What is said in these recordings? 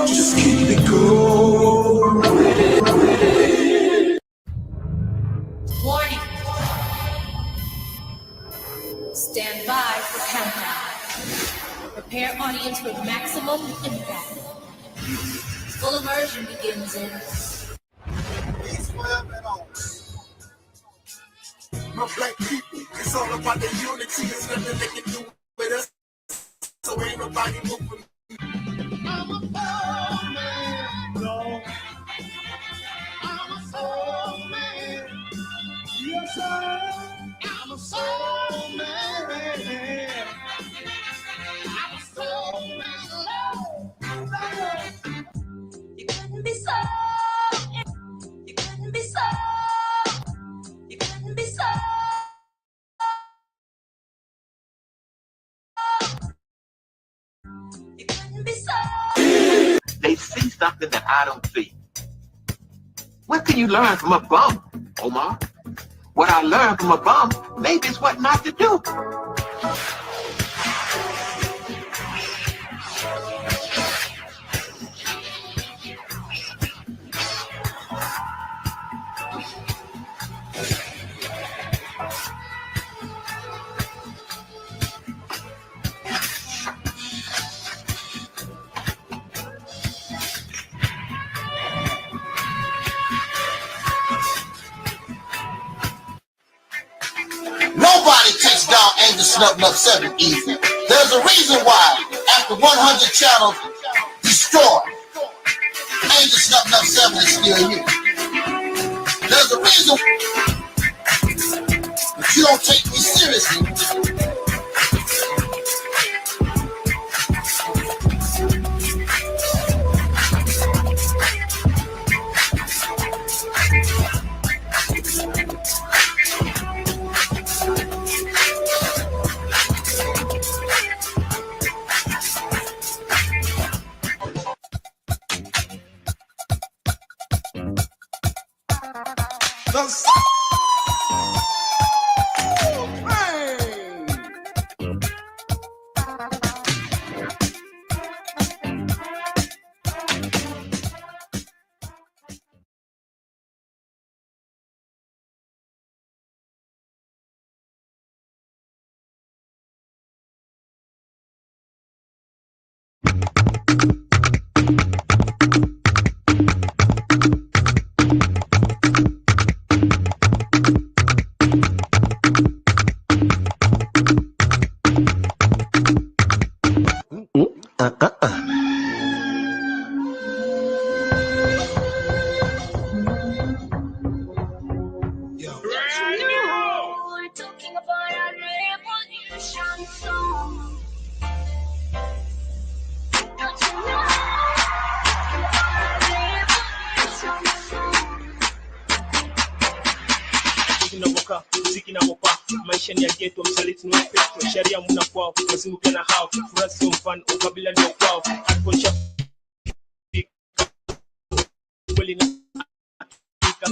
Just keep it going. Warning. Stand by for countdown. Prepare audience for maximum impact. Full immersion begins in. My black people, it's all about the unity. There's nothing they can do with us. So ain't nobody moving. I'm a soul man, no. I'm a soul man. Yes, I am. I'm a soul man. I'm a soul man, Lord. You couldn't be so. You couldn't be so. You couldn't be so. You couldn't be so. They see something that I don't see. What can you learn from a bum, Omar? What I learned from a bum, maybe it's what not to do. Nobody takes down Angel Snub 7 easy. There's a reason why, after 100 channels destroyed, Angel Snub 7 is still here. There's a reason that you don't take me seriously. Maisha ni ya ghetto, msaliti ni wapeto, sharia muna kwao, wazinguke na hao, fura sio mfano, ukabila ndio kwao, hatukonisha kweli na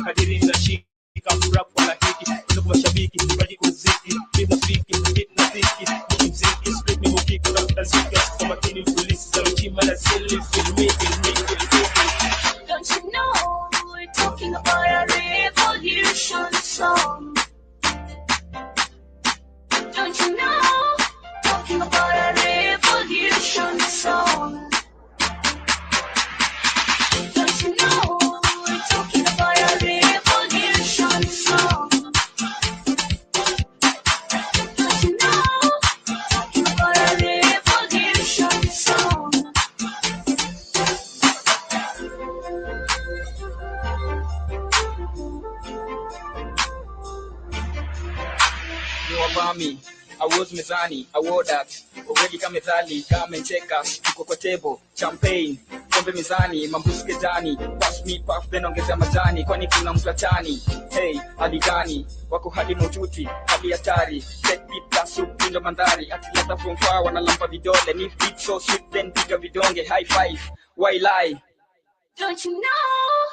kadiri na shika, fura kwa lahiki, ndo kwa mashabiki, baji kuziki, bila fiki, na fiki, mziki, script ni mukiki, na ziki, kwa makini polisi, za mchima na zili, filmi. Don't you know we're talking about a revolution song? Don't you know, talking about a revolution song? Don't you know, we're talking about a revolution song? Don't you know, talking about a revolution song? You about me. Awards mezani, award that already kama mezali, kama cheka, tuko kwa table, champagne, pombe mezani, mambuske jani, pass me puff, then ongeza majani, kwani kuna mkatani, hey, hadi gani, wako hadi maututi, hadi hatari, take pita, soup, ndo mandari, atilata from far, wanalampa vidole, ni beat so sweet, then piga vidonge, high five, why lie? Don't you know,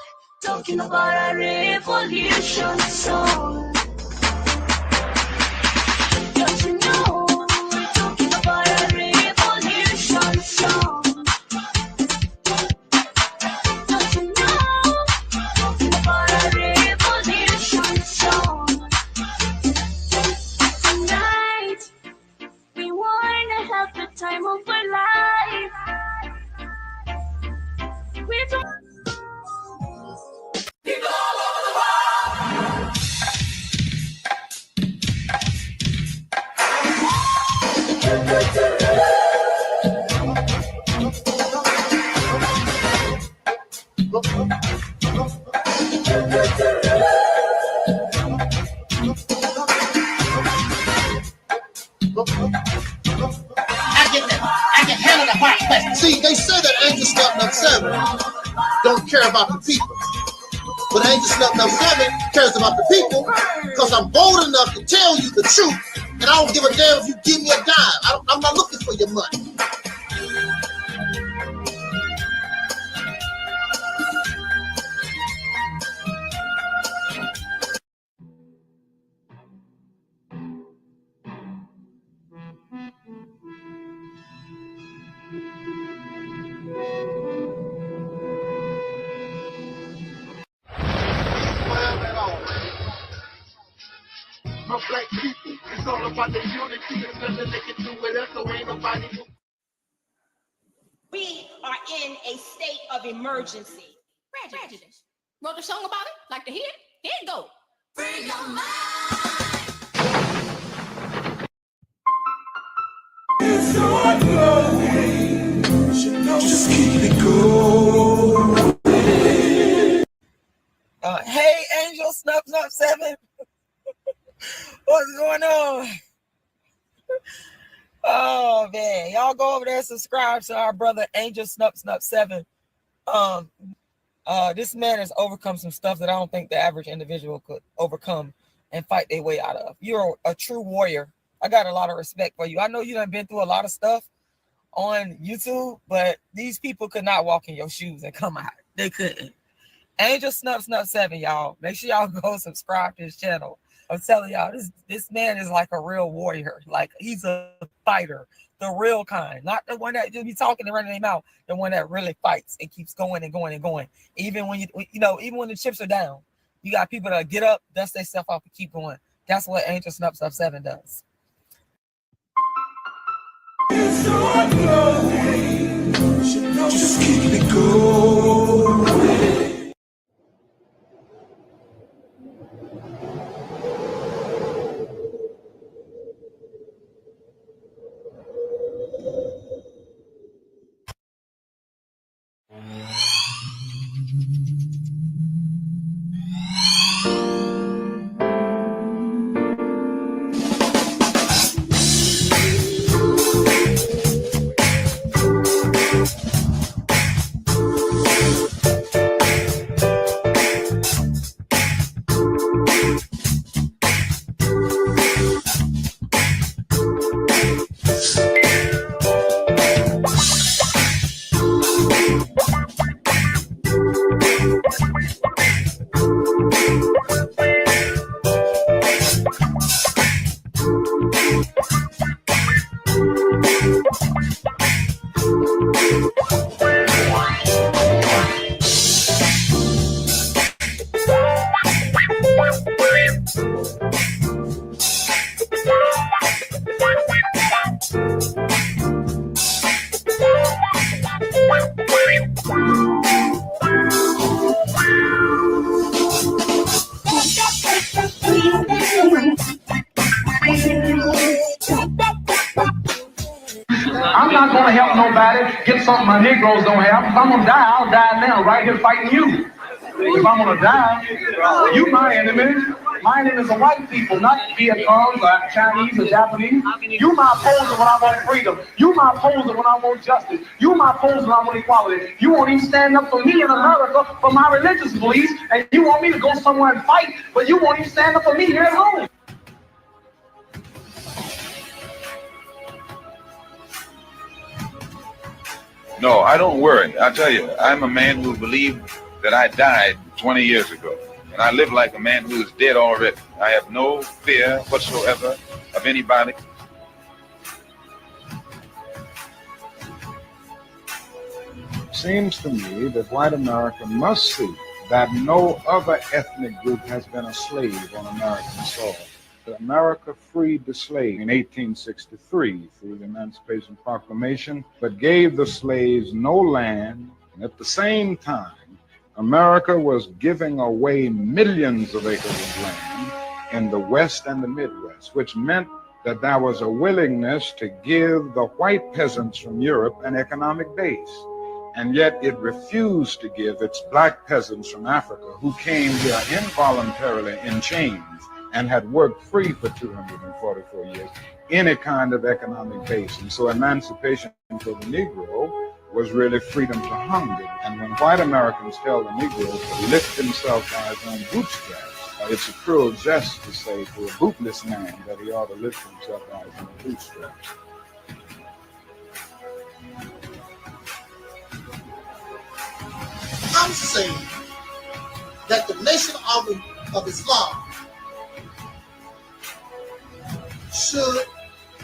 talking about a revolution song? Don't you know, we're talking about a revolution time of our life. We don't. People all over the world. I can handle the hot question. See, they say that Angel Snub Nub 7 don't care about the people. But Angel Snub Nub 7 cares about the people because I'm bold enough to tell you the truth, and I don't give a damn if you give me a dime. I'm not looking for your money. My black people, it's all about the unity. There's nothing they can do with us, so ain't nobody who. We are in a state of emergency. Prejudice. Wrote a song about it? Like to hear it? Here it go. Free your mind. It's so glowing. Just keep it going. Hey, Angel Snub 7. What's going on? Oh man, y'all go over there and subscribe to our brother Angel Snub 7. This man has overcome some stuff that I don't think the average individual could overcome and fight their way out of. You're a true warrior. I got a lot of respect for you. I know you done been through a lot of stuff on YouTube, but these people could not walk in your shoes and come out. They couldn't. Angel Snub 7, y'all. Make sure y'all go subscribe to his channel. I'm telling y'all, this man is like a real warrior. Like, he's a fighter, the real kind, not the one that just be talking and running their mouth. The one that really fights and keeps going and going and going. Even when even when the chips are down, you got people that get up, dust themselves off, and keep going. That's what Angel Snub 7 does. It's so glowing. Just keep it going. I'm not going to help nobody get something my Negroes don't have. If I'm going to die, I'll die now, right here fighting you. If I'm going to die, you my enemy. My enemy is the white people, not Vietnam or Chinese or Japanese. You my opposer when I want freedom. You my opposer when I want justice. You my opposer when I want equality. You won't even stand up for me in America for my religious beliefs, and you want me to go somewhere and fight, but you won't even stand up for me here at home. No, I don't worry. I tell you, I'm a man who believed that I died 20 years ago. And I live like a man who is dead already. I have no fear whatsoever of anybody. Seems to me that white America must see that no other ethnic group has been a slave on American soil. America freed the slaves in 1863 through the Emancipation Proclamation, but gave the slaves no land. And at the same time, America was giving away millions of acres of land in the West and the Midwest, which meant that there was a willingness to give the white peasants from Europe an economic base. And yet it refused to give its black peasants from Africa, who came here involuntarily in chains and had worked free for 244 years, any kind of economic base. And so emancipation for the Negro was really freedom to hunger. And when white Americans tell the Negroes to lift himself by his own bootstraps, it's a cruel jest to say to a bootless man that he ought to lift himself by his own bootstraps. I'm saying that the Nation of Islam should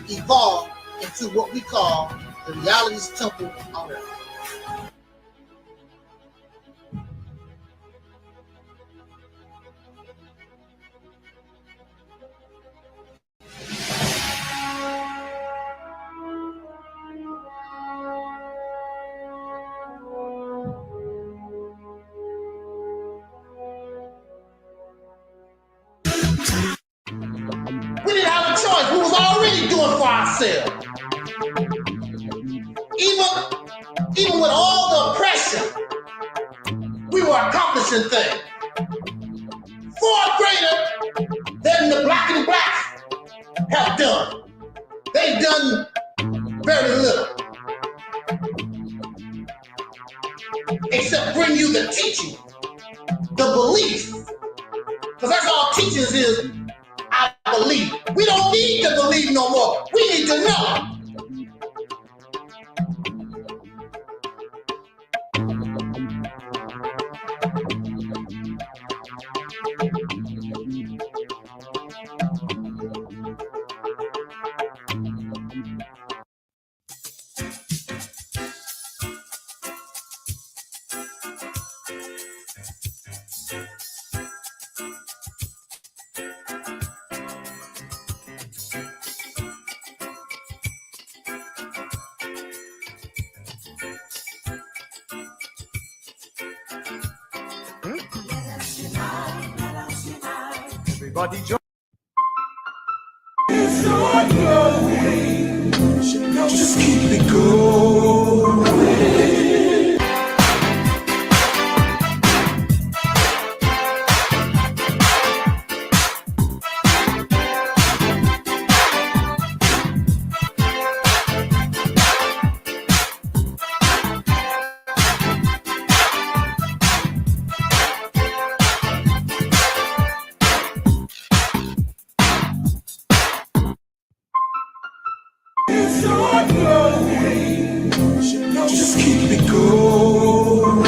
evolve into what we call the Reality's Temple on Earth. We didn't have a choice. We was already doing for ourselves. Even with all the oppression, we were accomplishing things far greater than the black and blacks have done. They've done very little, except bring you the teaching, the belief, because that's all teachings is. I believe. We don't need to believe no more. We need to know. Everybody join. Just keep it going. Just keep it going.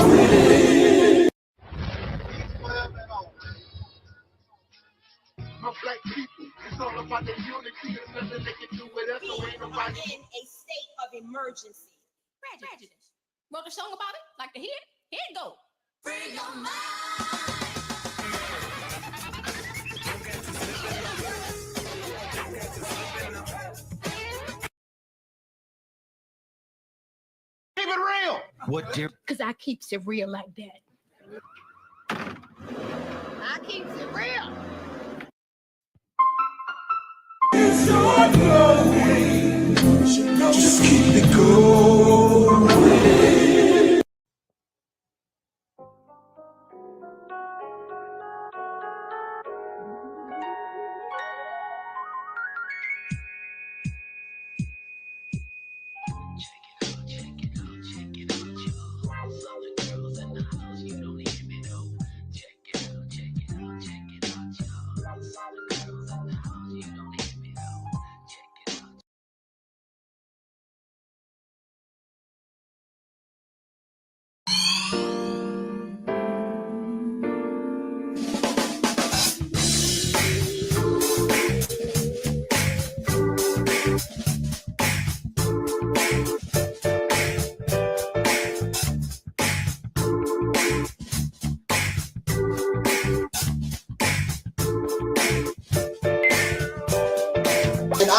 My black people, it's all about the unity. There's nothing they can do with us, so ain't nobody. In a state of emergency. Prejudice. Wrote a song about it? Like to hear it? Here it go. Free your mind. Keep it real. What dear? Because I keeps it real like that. I keeps it real. Just keep it going.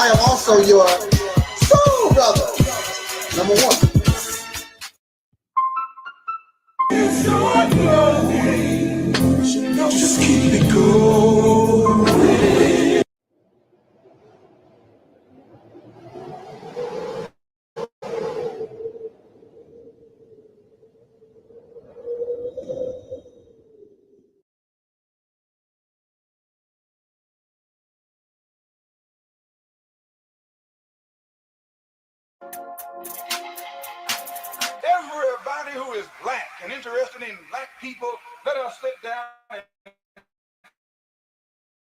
I am also your soul brother. Number one. Just keep it going. Everybody who is black and interested in black people, let us sit down and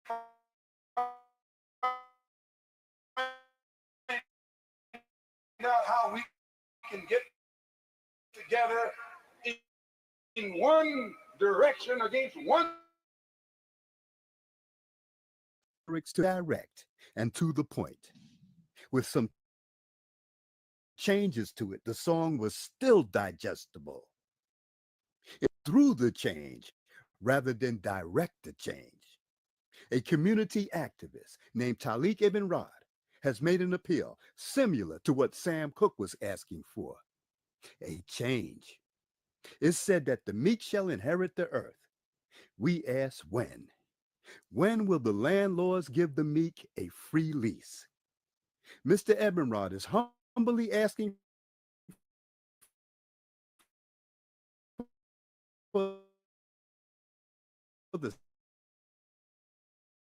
find out how we can get together in one direction against one. Lyrics to direct and to the point. With some changes to it, the song was still digestible. Through the change rather than direct the change. A community activist named Taalik Ibn'rad has made an appeal similar to what Sam Cooke was asking for. A change. It's said that the meek shall inherit the earth. We ask when. When will the landlords give the meek a free lease? Mr. Ibn'rad is humbly asking for the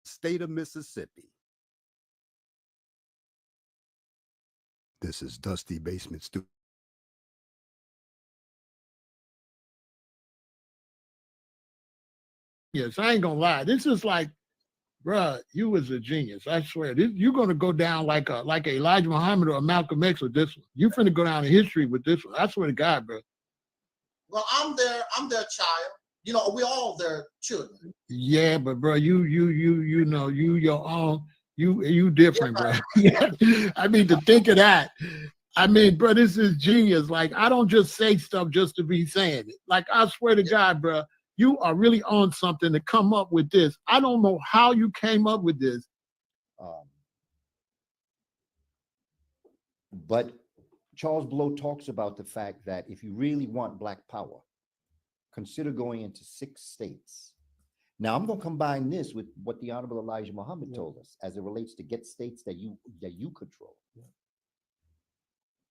state of Mississippi. This is Dusty Basement Studio. Yes, I ain't gonna lie. This is like, bruh, you was a genius. I swear. You're gonna go down like Elijah Muhammad or Malcolm X with this one. You finna go down in history with this one. I swear to God, bro. Well, I'm their child. You know, we all their children. Yeah, but bro, you know, you your own. You different, bro. Yeah. I mean, to think of that. I mean, bro, this is genius. Like, I don't just say stuff just to be saying it. Like, I swear to God, bro. You are really on something to come up with this. I don't know how you came up with this. But Charles Blow talks about the fact that if you really want Black power, consider going into 6 states. Now, I'm going to combine this with what the Honorable Elijah Muhammad told us as it relates to get states that you control.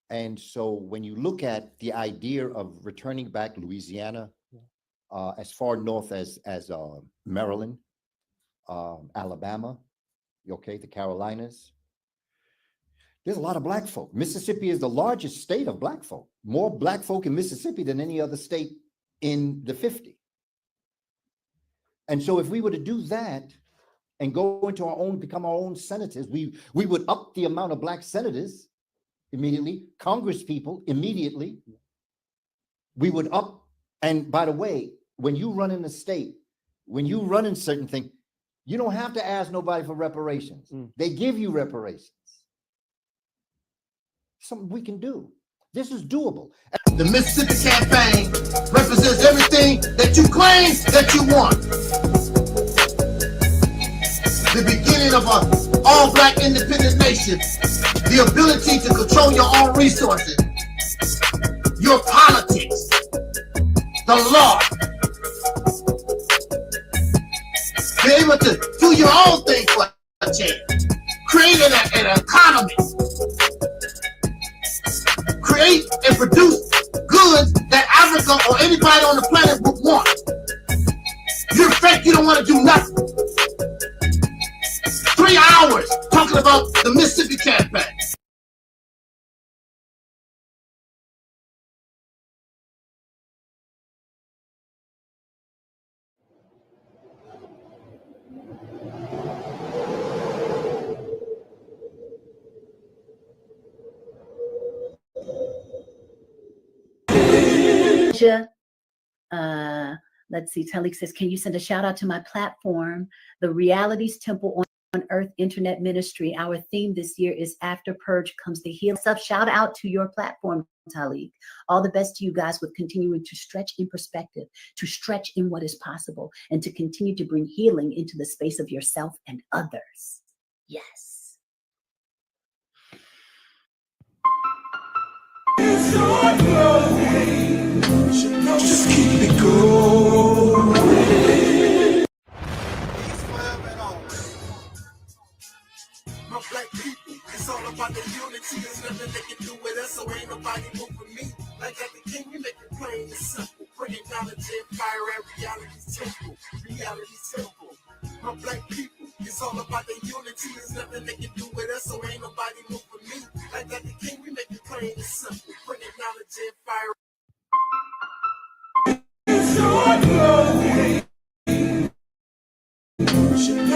And so when you look at the idea of returning back Louisiana, as far north as Maryland, Alabama, okay, the Carolinas, there's a lot of Black folk. Mississippi is the largest state of Black folk. More Black folk in Mississippi than any other state in the 50. And so if we were to do that and go into our own, become our own senators, we would up the amount of Black senators immediately, Congress people immediately. We would up, and by the way, when you run in the state, when you run in certain things, you don't have to ask nobody for reparations. They give you reparations. Something we can do. This is doable. The Mississippi campaign represents everything that you claim that you want. The beginning of an all-Black independent nation, the ability to control your own resources, your politics, the law, be able to do your own thing for a change, create an economy, create and produce goods that Africa or anybody on the planet would want. You're fake, you don't want to do nothing. 3 hours talking about the Mississippi campaign. Let's see, Taalik says, can you send a shout out to my platform, the Realities Temple on Earth Internet Ministry? Our theme this year is After Purge Comes the Heal. Shout out to your platform, Taalik. All the best to you guys with continuing to stretch in perspective, to stretch in what is possible, and to continue to bring healing into the space of yourself and others. Yes. Just keep it going. My black people, it's all about the unity. There's nothing they can do with us, so ain't nobody moving me. Like that the king, we make it plain and simple. Bringing knowledge and fire at reality's temple. Reality's temple. My black people, it's all about the unity. There's nothing they can do with us, so ain't nobody moving me. Like that the king, we make it plain and simple. Bringing knowledge and fire.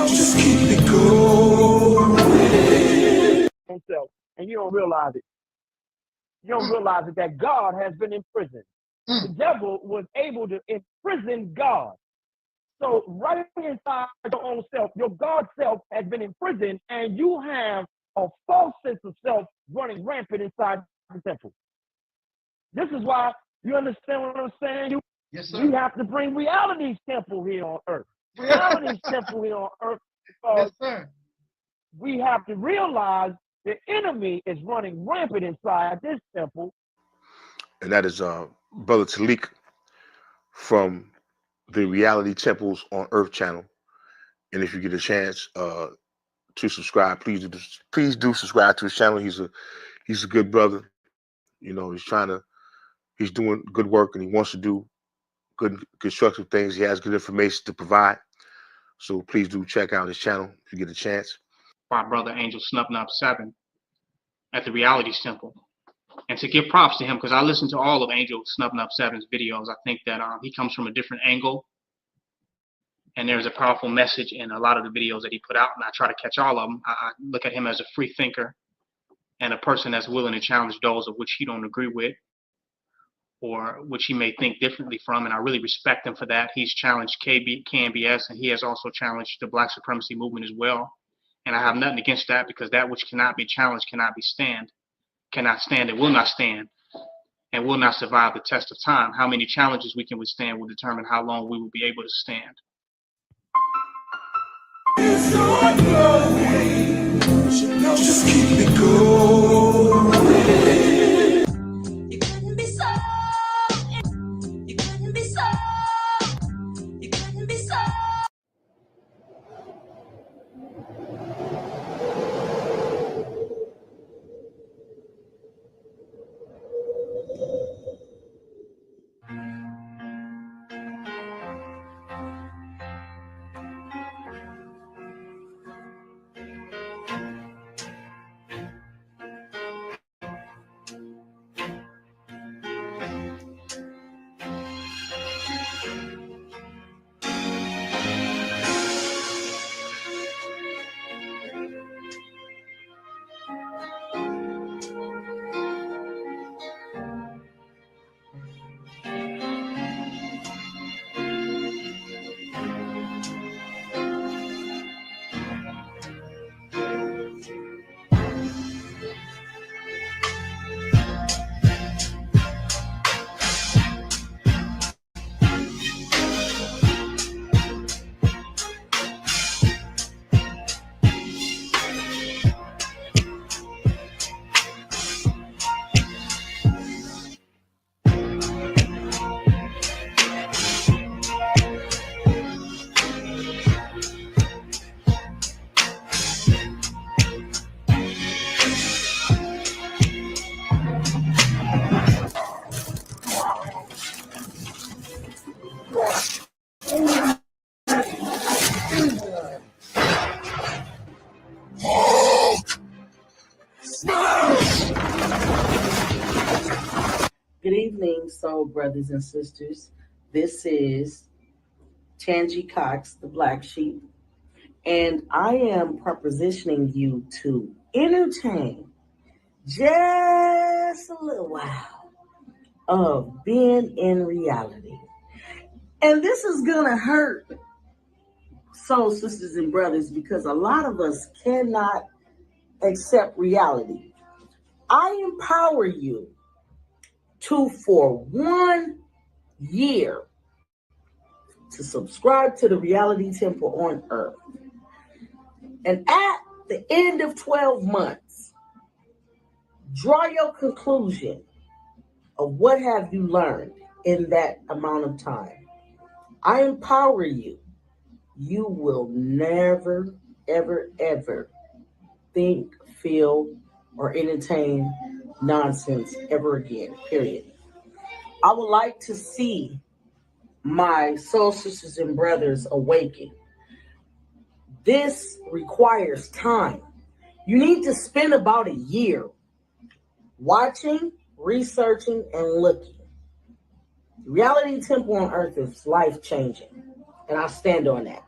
Just keep it going. And you don't realize it. You don't realize it that God has been imprisoned. The devil was able to imprison God. So right inside your own self, your God self has been imprisoned, and you have a false sense of self running rampant inside the temple. This is why, you understand what I'm saying? Yes, sir. We have to bring reality's temple here on earth. Reality's temple here on earth. Yes, sir. We have to realize the enemy is running rampant inside this temple. And that is Brother Taalik from the Reality Temples on Earth channel. And if you get a chance to subscribe, please do subscribe to his channel. He's a good brother. You know, he's doing good work, and he wants to do good constructive things. He has good information to provide. So please do check out his channel if you get a chance. My brother Angel Snub 7 at the Realities Temple. And to give props to him, because I listened to all of Angel Snub 7's videos. I think that he comes from a different angle. And there's a powerful message in a lot of the videos that he put out, and I try to catch all of them. I look at him as a free thinker and a person that's willing to challenge those of which he don't agree with or which he may think differently from, and I really respect him for that. He's challenged KNBS, and he has also challenged the Black supremacy movement as well. And I have nothing against that, because that which cannot be challenged cannot stand, and will not stand, and will not survive the test of time. How many challenges we can withstand will determine how long we will be able to stand. Just keep it going. You couldn't be so. You couldn't be so. You couldn't be so. Good evening, soul brothers and sisters. This is Tangi Cox, the Black Sheep, and I am propositioning you to entertain just a little while of being in reality. And this is gonna hurt soul sisters and brothers, because a lot of us cannot accept reality. I empower you to, for 1 year, to subscribe to the Reality Temple on Earth. And at the end of 12 months, draw your conclusion of what have you learned in that amount of time. I empower you. You will never, ever, ever think, feel, or entertain nonsense ever again, period. I would like to see my soul sisters and brothers awaken. This requires time. You need to spend about a year watching, researching, and looking. Reality Temple on Earth is life-changing, and I stand on that.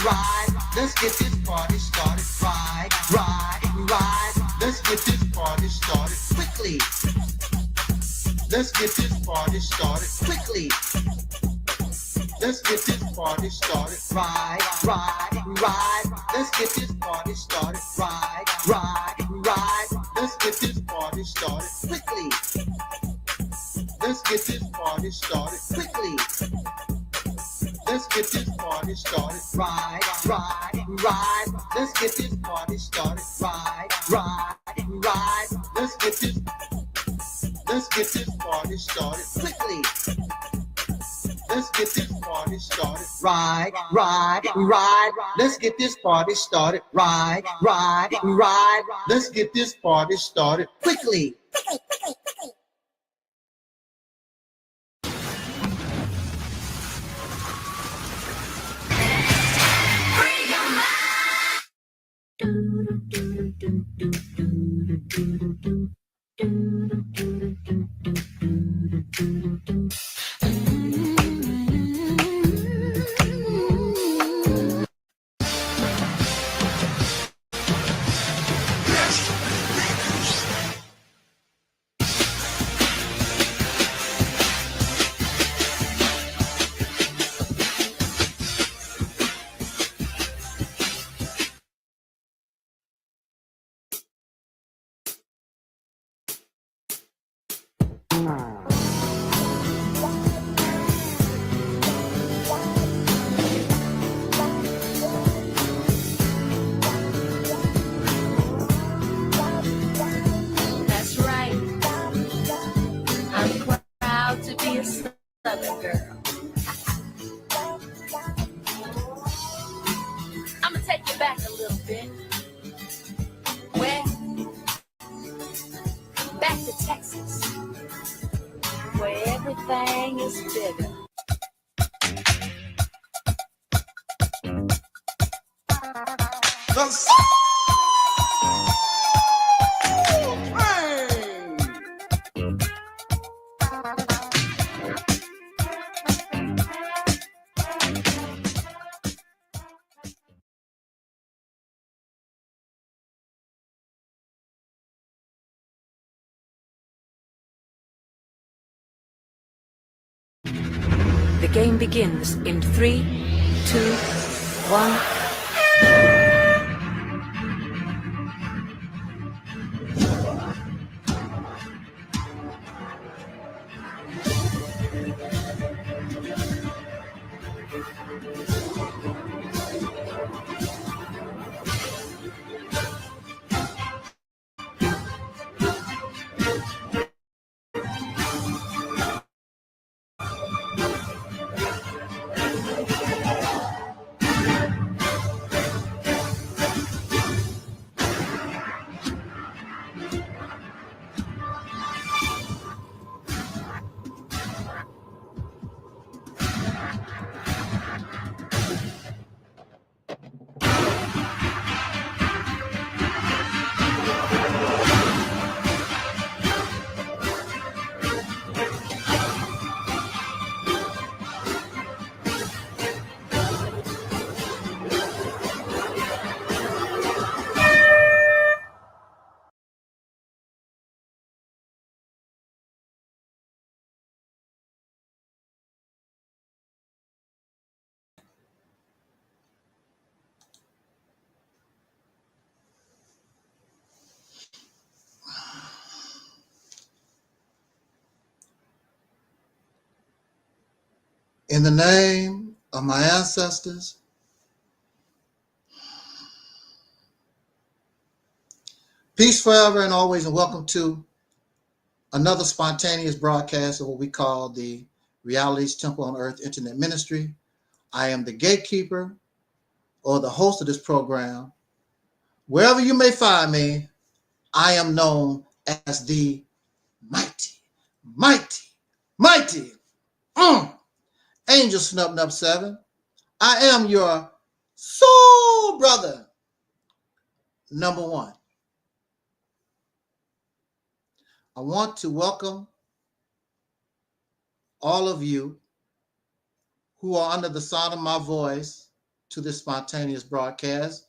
Ride, let's get this party started. Ride, let's get this party started quickly. Let's get this party started quickly. Let's get this party started. Ride, let's get this party started. Ride, let's get this party started quickly. Let's get this party started quickly. Let's get this party started. Ride, let's get this party started. Ride, let's get this party started quickly. Let's get this party started. Ride, let's get this party started. Ride, let's get this party started quickly. That's right. I'm proud to be a Southern girl. I'm gonna take you back a little bit. Where? Back to Texas, where everything is bigger. The game begins in 3, 2, 1. In the name of my ancestors, peace forever and always, and welcome to another spontaneous broadcast of what we call the Realities Temple on Earth Internet Ministry. I am the gatekeeper or the host of this program. Wherever you may find me, I am known as the mighty Angel Snub 7. I am your soul brother, number one. I want to welcome all of you who are under the sound of my voice to this spontaneous broadcast.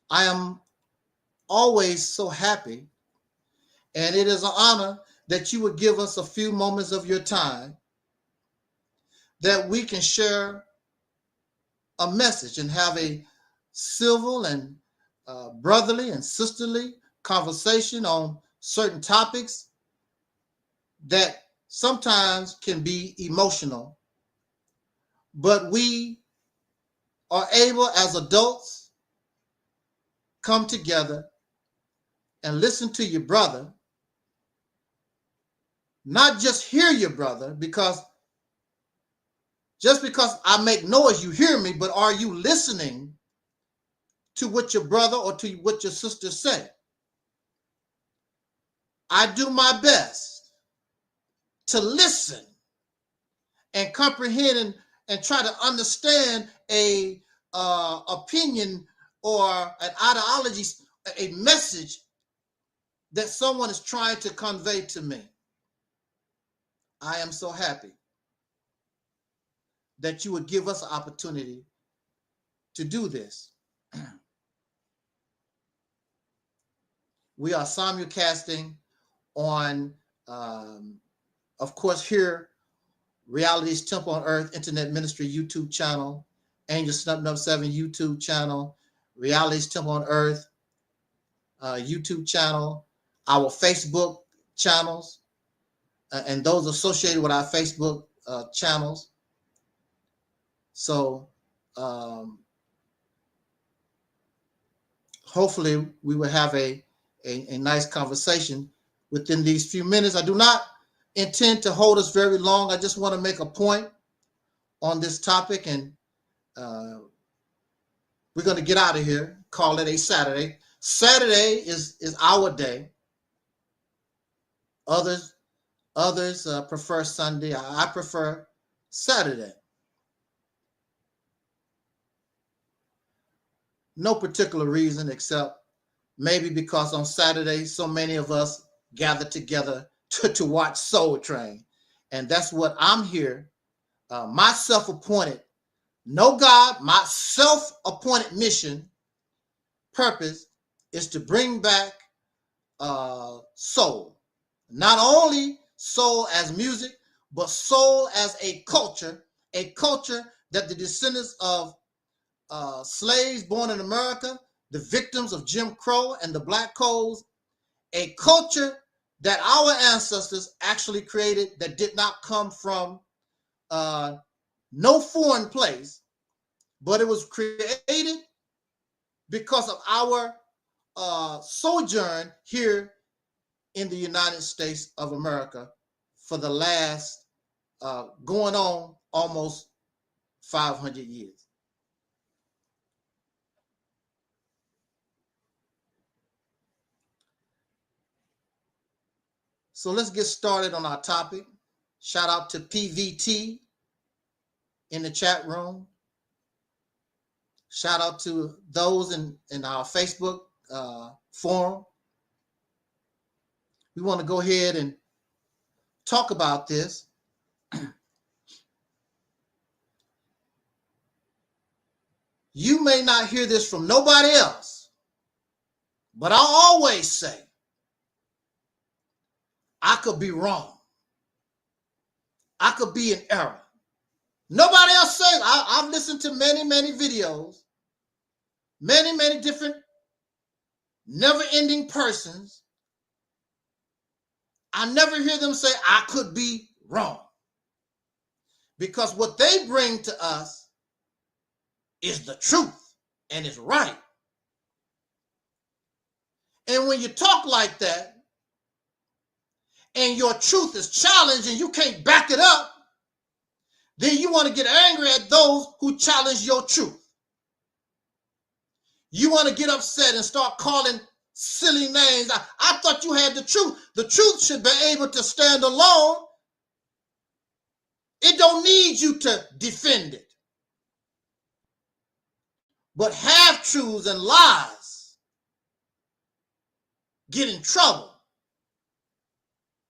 I am always so happy, and it is an honor that you would give us a few moments of your time that we can share a message and have a civil and brotherly and sisterly conversation on certain topics that sometimes can be emotional, but we are able as adults come together and listen to your brother, not just hear your brother, because just because I make noise, you hear me, but are you listening to what your brother or to what your sister say? I do my best to listen and comprehend and try to understand a opinion or an ideology, a message that someone is trying to convey to me. I am so happy that you would give us an opportunity to do this. We are simulcasting on, of course, here, Realities Temple on Earth Internet Ministry YouTube channel, Angel Snub 7 YouTube channel, Realities Temple on Earth YouTube channel, our Facebook channels, and those associated with our Facebook channels. So hopefully we will have a nice conversation within these few minutes. I do not intend to hold us very long. I just want to make a point on this topic, and we're going to get out of here, call it a Saturday. Saturday is our day. Others prefer Sunday. I prefer Saturday. No particular reason except maybe because on Saturday, so many of us gather together to watch Soul Train. And that's what I'm here, my self-appointed, no God, my self-appointed mission, purpose is to bring back soul. Not only soul as music, but soul as a culture that the descendants of slaves born in America, the victims of Jim Crow and the Black Codes, a culture that our ancestors actually created that did not come from no foreign place, but it was created because of our sojourn here in the United States of America for the last going on almost 500 years. So let's get started on our topic. Shout out to PVT in the chat room. Shout out to those in our Facebook forum. We want to go ahead and talk about this. You may not hear this from nobody else, but I always say, I could be wrong. I could be in error. Nobody else says. I've listened to many, many videos, many, many different never-ending persons. I never hear them say, I could be wrong. because what they bring to us is the truth and is right. And when you talk like that, and your truth is challenged and you can't back it up, then you want to get angry at those who challenge your truth. You want to get upset and start calling silly names. I thought you had the truth. The truth should be able to stand alone. It don't need you to defend it. But half-truths and lies get in trouble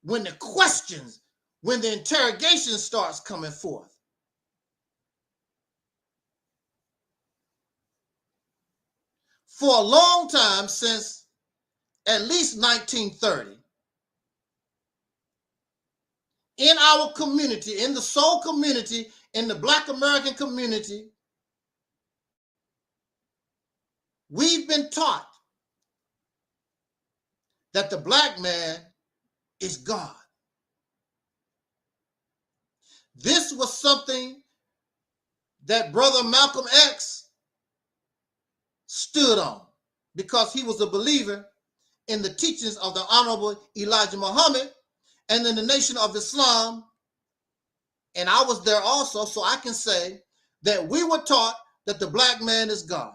when the questions, when the interrogation starts coming forth. For a long time, since at least 1930, in our community, in the soul community, in the Black American community, we've been taught that the black man is God. This was something that Brother Malcolm X stood on because he was a believer in the teachings of the Honorable Elijah Muhammad and in the Nation of Islam. And I was there also, so I can say that we were taught that the black man is God.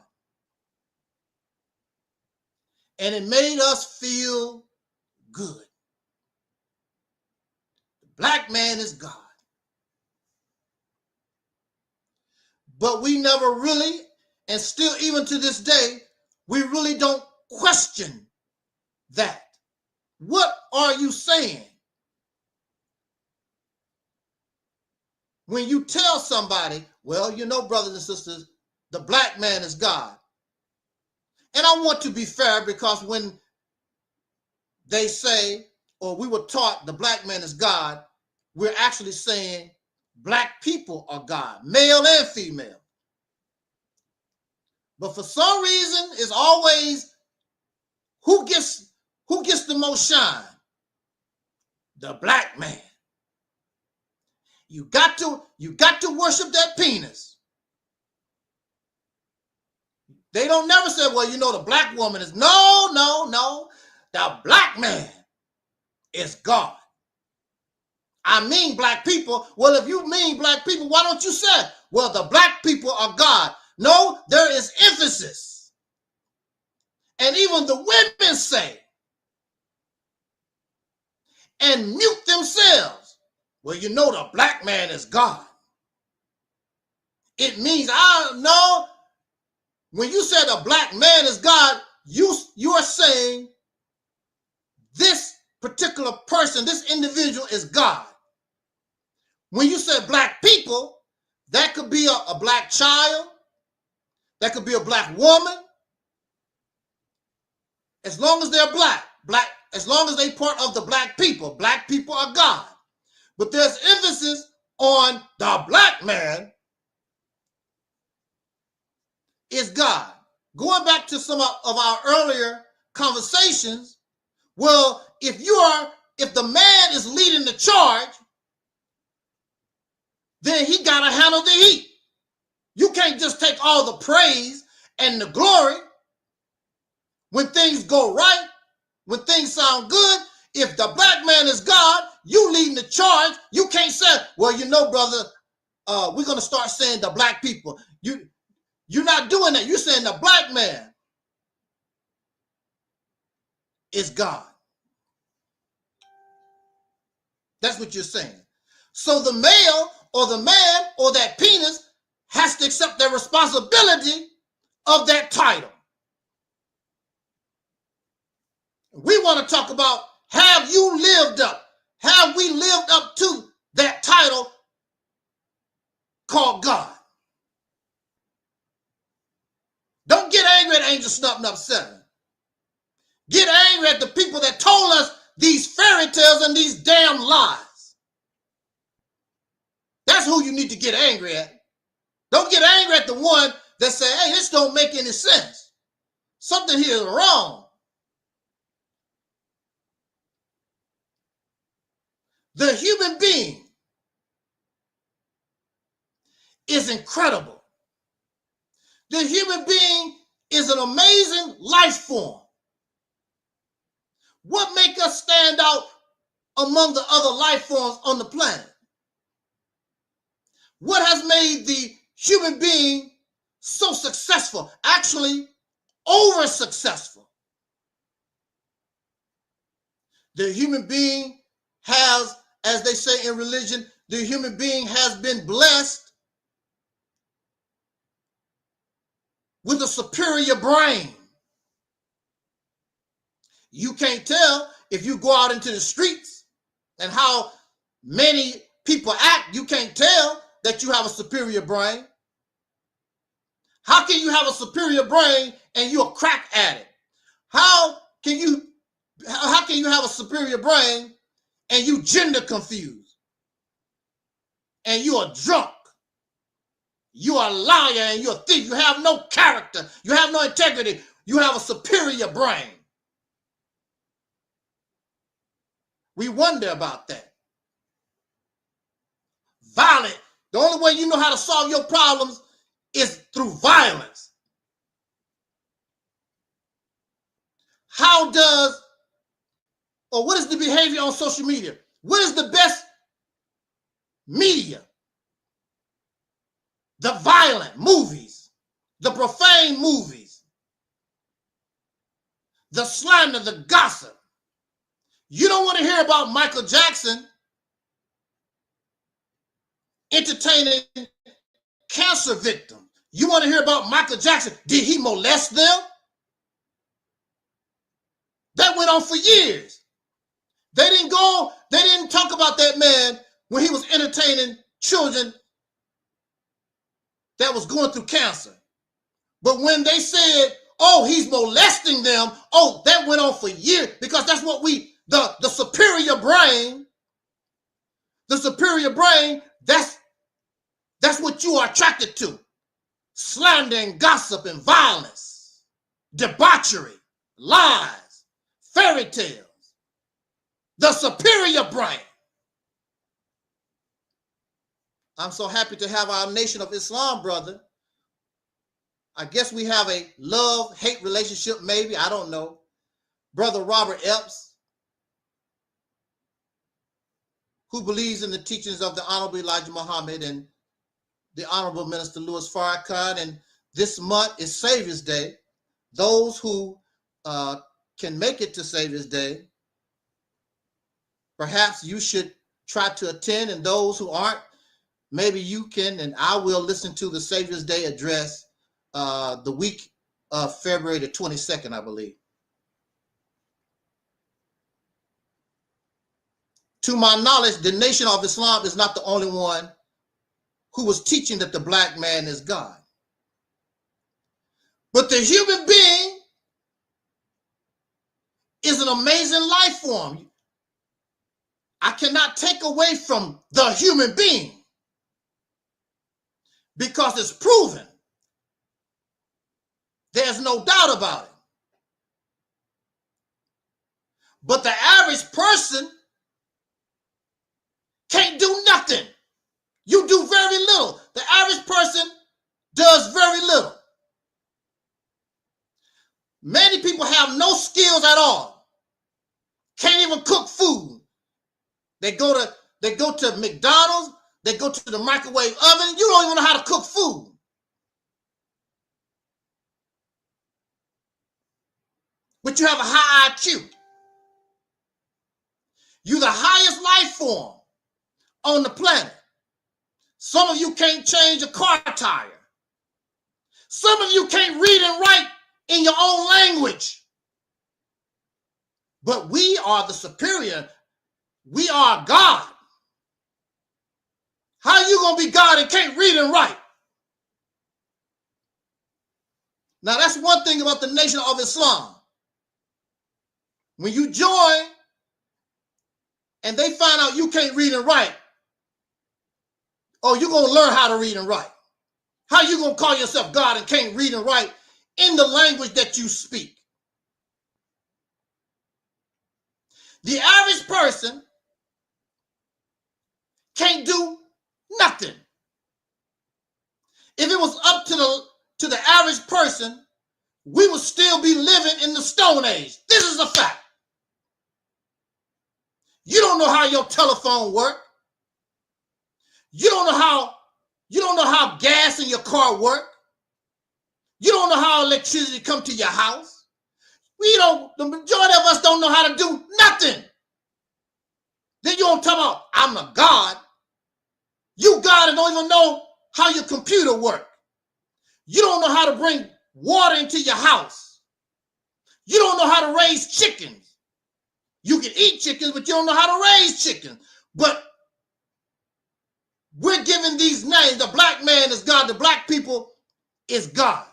And it made us feel good. The black man is God. But we never really, and still even to this day, we really don't question that. What are you saying? When you tell somebody, well, you know, brothers and sisters, the black man is God. And I want to be fair because when they say, or we were taught the black man is God, we're actually saying black people are God, male and female. But for some reason, it's always who gets the most shine? The black man. You got to worship that penis. They don't never say, well, you know, the black woman is no. The black man is God. I mean black people. Well, if you mean black people, why don't you say, well, the black people are God? No, there is emphasis. And even the women say, and mute themselves, well, you know, the black man is God. It means, I know, when you say the black man is God, you are saying this particular person, this individual is God. When you say black people, that could be a black child, that could be a black woman. As long as they're black, as long as they part of the black people are God. But there's emphasis on the black man is God. Going back to some of our earlier conversations, well, if the man is leading the charge, then he got to handle the heat. You can't just take all the praise and the glory when things go right, when things sound good. If the black man is God, you leading the charge. You can't say, well, you know, brother, we're going to start saying the black people. You're not doing that. You're saying the black man is God. That's what you're saying. So the male or the man or that penis has to accept their responsibility of that title. We want to talk about, have we lived up to that title called God? Don't get angry at Angel Snuff 7. Get angry at the people that told us these fairy tales and these damn lies. That's who you need to get angry at. Don't get angry at the one that say, hey, this don't make any sense. Something here is wrong. The human being is incredible. The human being is an amazing life form. What makes us stand out among the other life forms on the planet? What has made the human being so successful, actually over successful? The human being has, as they say in religion, the human being has been blessed with a superior brain. You can't tell if you go out into the streets and how many people act, you can't tell that you have a superior brain. How can you have a superior brain and you're a crack addict? How can you have a superior brain and you gender confused? And you are drunk? You are a liar and you're a thief. You have no character. You have no integrity. You have a superior brain. We wonder about that. Violent. The only way you know how to solve your problems is through violence. What is the behavior on social media? What is the best media? The violent movies, the profane movies, the slander, the gossip. You don't want to hear about Michael Jackson entertaining cancer victims. You want to hear about Michael Jackson? Did he molest them? That went on for years. They didn't talk about that man when he was entertaining children that was going through cancer. But when they said, oh, he's molesting them, oh, that went on for years, because that's what the superior brain, that's what you are attracted to. Slander and gossip and violence, debauchery, lies, fairy tales. The superior brain. I'm so happy to have our Nation of Islam, brother. I guess we have a love-hate relationship, maybe. I don't know. Brother Robert Epps, who believes in the teachings of the Honorable Elijah Muhammad and the Honorable Minister Louis Farrakhan. And this month is Savior's Day. Those who can make it to Savior's Day, perhaps you should try to attend. And those who aren't, maybe you can, and I will listen to the Savior's Day address the week of February the 22nd, I believe. To my knowledge, the Nation of Islam is not the only one who was teaching that the black man is God. But the human being is an amazing life form. I cannot take away from the human being because it's proven. There's no doubt about it. But the average person can't do nothing. You do very little. The average person does very little. Many people have no skills at all. Can't even cook food. They go to McDonald's, they go to the microwave oven. You don't even know how to cook food. But you have a high IQ. You're the highest life form on the planet. Some of you can't change a car tire. Some of you can't read and write in your own language. But we are the superior. We are God. How are you going to be God and can't read and write? Now, that's one thing about the Nation of Islam. When you join and they find out you can't read and write, oh, you're going to learn how to read and write. How are you going to call yourself God and can't read and write in the language that you speak? The average person can't do nothing. If it was up to the average person, we would still be living in the Stone Age. This is a fact. You don't know how your telephone works. You don't know how gas in your car works. You don't know how electricity come to your house. The majority of us don't know how to do nothing. Then you don't talk about, I'm a God. You God and don't even know how your computer works. You don't know how to bring water into your house. You don't know how to raise chickens. You can eat chickens, but you don't know how to raise chickens. But we're giving these names. The black man is God. The black people is God.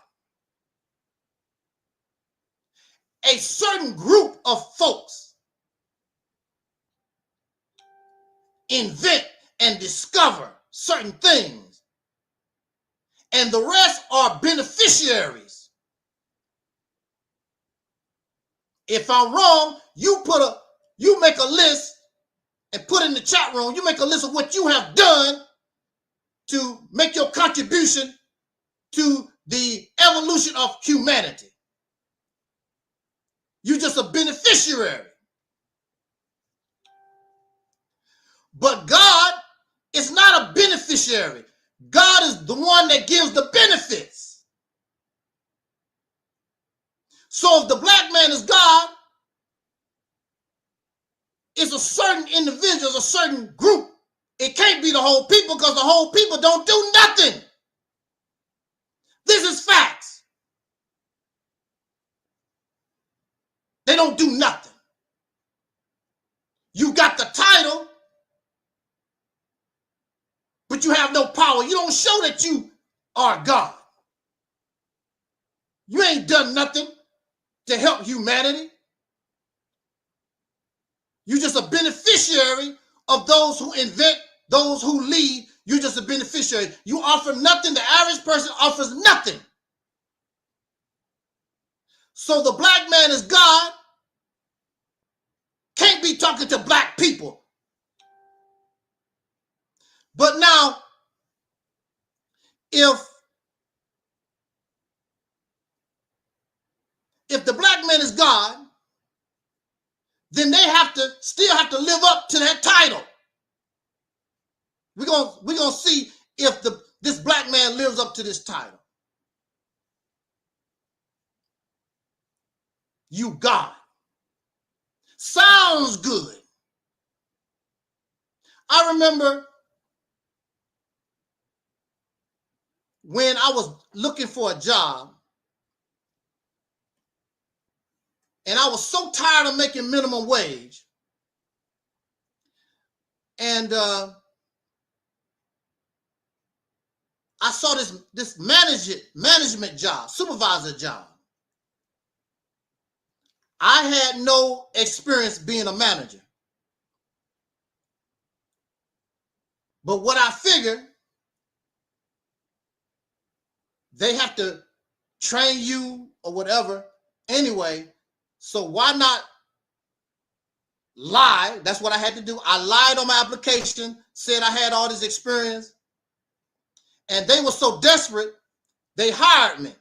A certain group of folks invent and discover certain things, and the rest are beneficiaries. If I'm wrong, you make a list and put in the chat room. You make a list of what you have done to make your contribution to the evolution of humanity. You're just a beneficiary. But God is not a beneficiary. God is the one that gives the benefits. So if the black man is God, it's a certain individual, a certain group. It can't be the whole people because the whole people don't do nothing. This is facts. They don't do nothing. You got the title, but you have no power. You don't show that you are God. You ain't done nothing to help humanity. You're just a beneficiary of those who invent, those who lead. You're just a beneficiary. You offer nothing. The average person offers nothing. So the black man is God. Can't be talking to black people. But now, if the black man is God, then they still have to live up to that title. We're gonna see if this black man lives up to this title. You God. Sounds good. I remember when I was looking for a job, and I was so tired of making minimum wage. And I saw this management job, supervisor job. I had no experience being a manager. But what I figured, they have to train you or whatever anyway. So why not lie? That's what I had to do. I lied on my application, said I had all this experience. And they were so desperate, they hired me.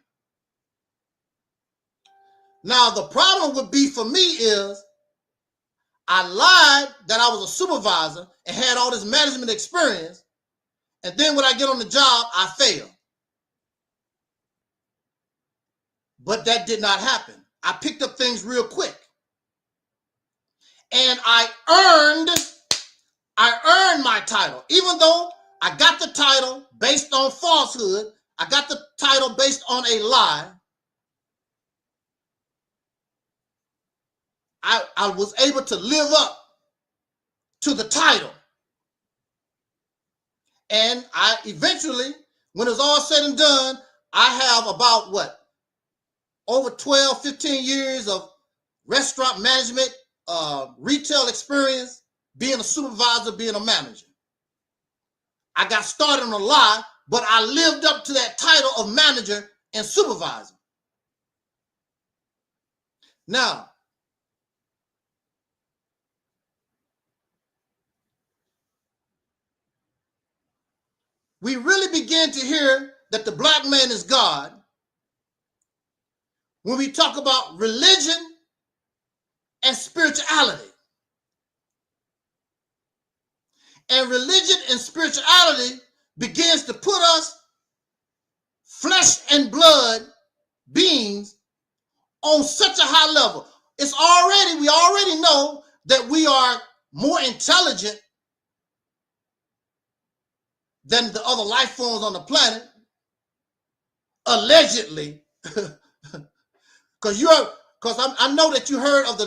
Now, the problem would be for me is I lied that I was a supervisor and had all this management experience. And then when I get on the job, I fail. But that did not happen. I picked up things real quick. And I earned my title. Even though I got the title based on falsehood, I got the title based on a lie, I was able to live up to the title. And I eventually, when it's all said and done, I have about over 12, 15 years of restaurant management, retail experience, being a supervisor, being a manager. I got started on a lie, but I lived up to that title of manager and supervisor. Now, we really began to hear that the black man is God, when we talk about religion and spirituality. And religion and spirituality begins to put us flesh and blood beings on such a high level. We already know that we are more intelligent than the other life forms on the planet, allegedly. Because I know that you heard of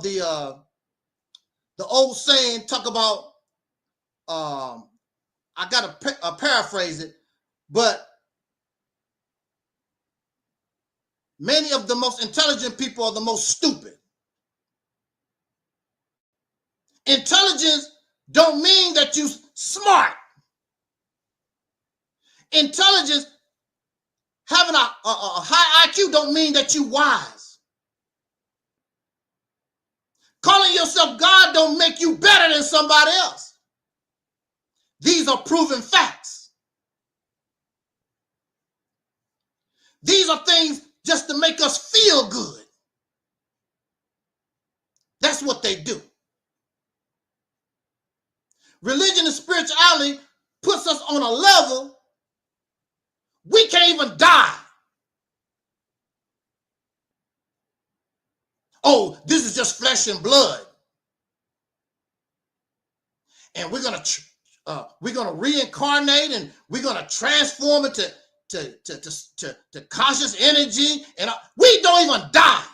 the old saying, talk about, I got to paraphrase it, but many of the most intelligent people are the most stupid. Intelligence don't mean that you smart. Intelligence, having a high IQ don't mean that you wise. Calling yourself God don't make you better than somebody else. These are proven facts. These are things just to make us feel good. That's what they do. Religion and spirituality puts us on a level we can't even die. Oh, this is just flesh and blood. And we're gonna reincarnate, and we're gonna transform it to conscious energy, and we don't even die.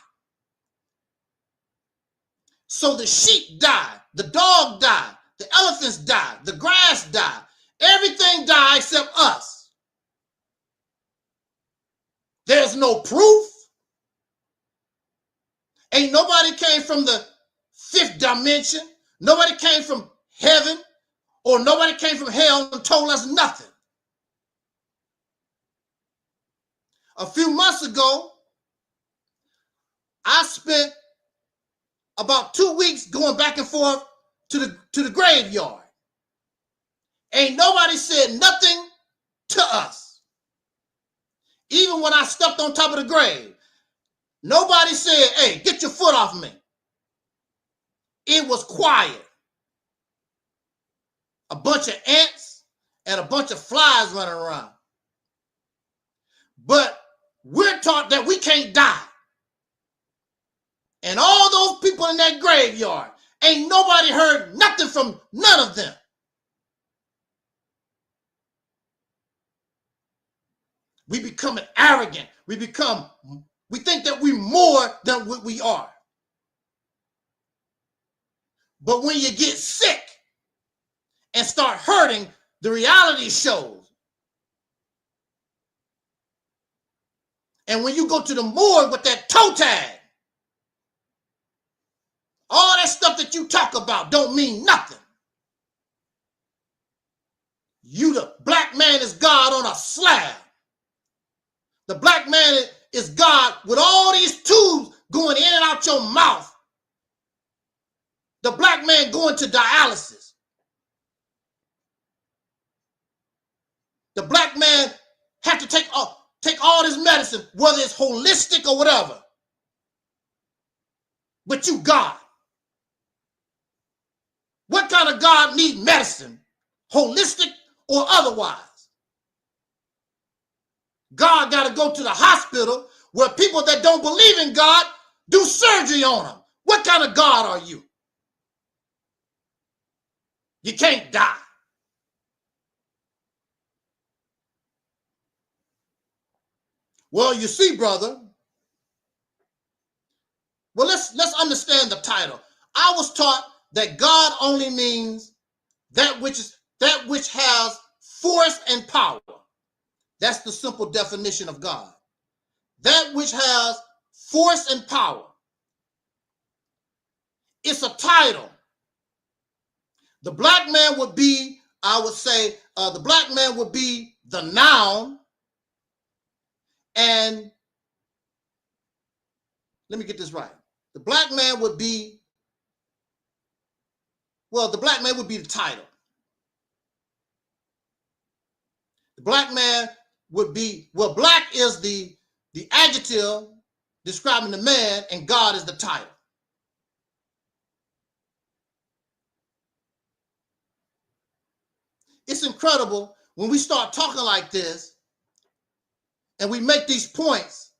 So the sheep die, the dog die, the elephants die, the grass die, everything die except us. There's no proof. Ain't nobody came from the fifth dimension. Nobody came from heaven, or nobody came from hell and told us nothing. A few months ago, I spent about 2 weeks going back and forth to the graveyard. Ain't nobody said nothing to us. Even when I stepped on top of the grave, nobody said, hey, get your foot off me. It was quiet. A bunch of ants and a bunch of flies running around. But we're taught that we can't die. And all those people in that graveyard, ain't nobody heard nothing from none of them. We become arrogant. We think that we're more than what we are. But when you get sick and start hurting, the reality shows. And when you go to the morgue with that toe tag, all that stuff that you talk about don't mean nothing. You, the black man, is God on a slab. The black man is God with all these tubes going in and out your mouth. The black man going to dialysis. The black man have to take all this medicine, whether it's holistic or whatever. But you God. What kind of God needs medicine? Holistic or otherwise? God got to go to the hospital where people that don't believe in God do surgery on them. What kind of God are you? You can't die. Well, you see, brother. Well, let's understand the title. I was taught that God only means that which has force and power. That's the simple definition of God. That which has force and power. It's a title. The black man would be, I would say, the black man would be the noun. And let me get this right. The black man would be, the black man would be the title. The black man would be, well, black is the adjective describing the man and God is the title. It's incredible when we start talking like this and we make these points.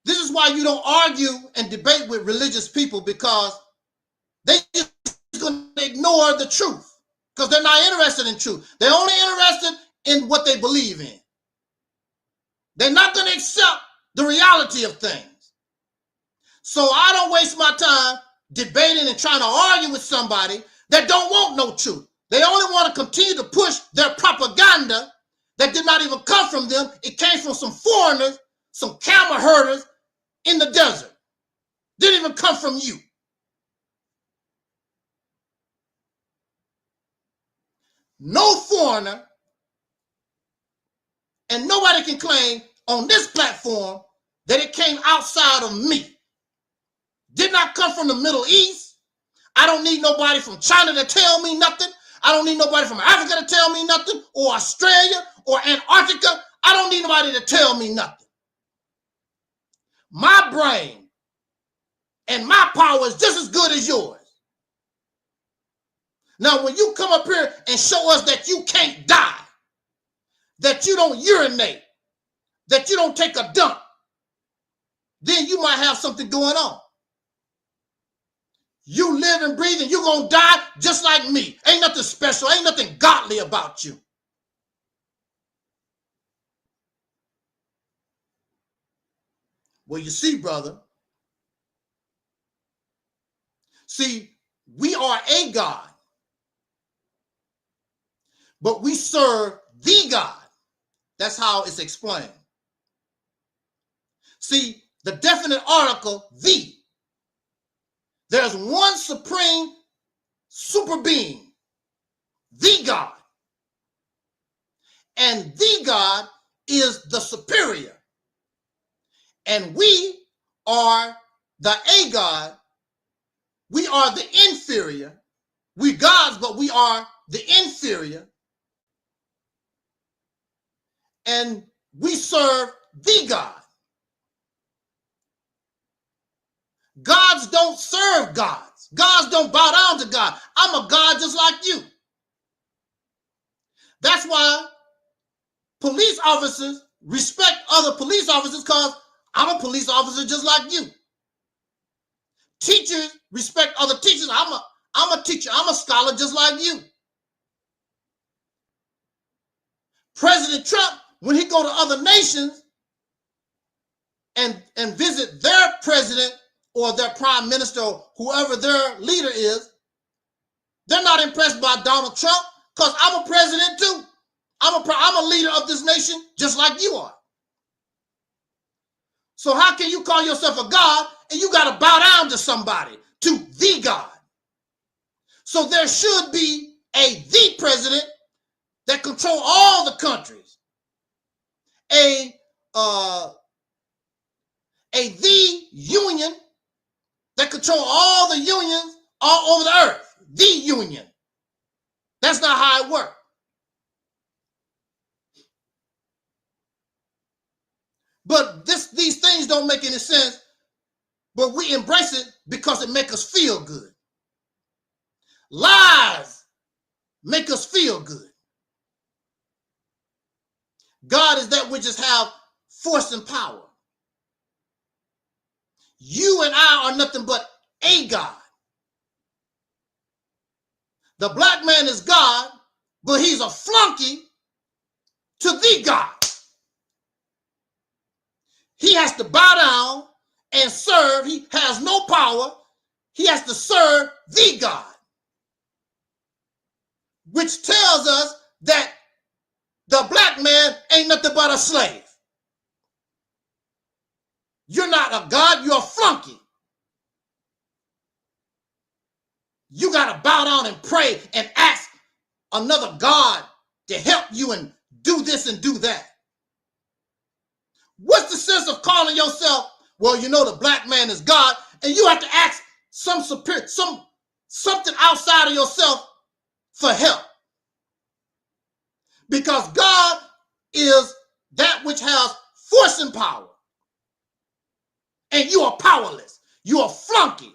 This is why you don't argue and debate with religious people, because they just going to ignore the truth because they're not interested in truth. They're only interested in what they believe in. They're not going to accept the reality of things. So I don't waste my time debating and trying to argue with somebody that don't want no truth. They only want to continue to push their propaganda that did not even come from them. It came from some foreigners, some camel herders in the desert. Didn't even come from you. No foreigner, and nobody can claim on this platform that it came outside of me. Did not come from the Middle East. I don't need nobody from China to tell me nothing. I don't need nobody from Africa to tell me nothing, or Australia or Antarctica. I don't need nobody to tell me nothing. My brain and my power is just as good as yours. Now, when you come up here and show us that you can't die, that you don't urinate, that you don't take a dump, then you might have something going on. You live and breathe and you're going to die just like me. Ain't nothing special. Ain't nothing godly about you. Well, you see, brother. See, we are a God, but we serve the God. That's how it's explained. See, the definite article, the. There's one supreme super being, the God. And the God is the superior. And we are the a God. We are the inferior. We gods, but we are the inferior. And we serve the God. Gods don't serve gods. Gods don't bow down to God. I'm a God just like you. That's why police officers respect other police officers, because I'm a police officer just like you. Teachers respect other teachers. I'm a teacher. I'm a scholar just like you. President Trump, when he go to other nations and visit their president or their prime minister or whoever their leader is, they're not impressed by Donald Trump, because I'm a president too. I'm a leader of this nation just like you are. So how can you call yourself a God and you got to bow down to somebody, to the God? So there should be the president that control all the countries, the union that control all the unions all over the earth, the union. That's not how it works. But these things don't make any sense, but we embrace it because it makes us feel good. Lies make us feel good. God is that which just have force and power. You and I are nothing but a God. The black man is God, but he's a flunky to the God. He has to bow down and serve. He has no power. He has to serve the God, which tells us that the black man ain't nothing but a slave. You're not a God, you're a flunky. You got to bow down and pray and ask another God to help you and do this and do that. What's the sense of calling yourself, well, you know, the black man is God, and you have to ask something outside of yourself for help? Because God is that which has force and power. And you are powerless. You are flunky.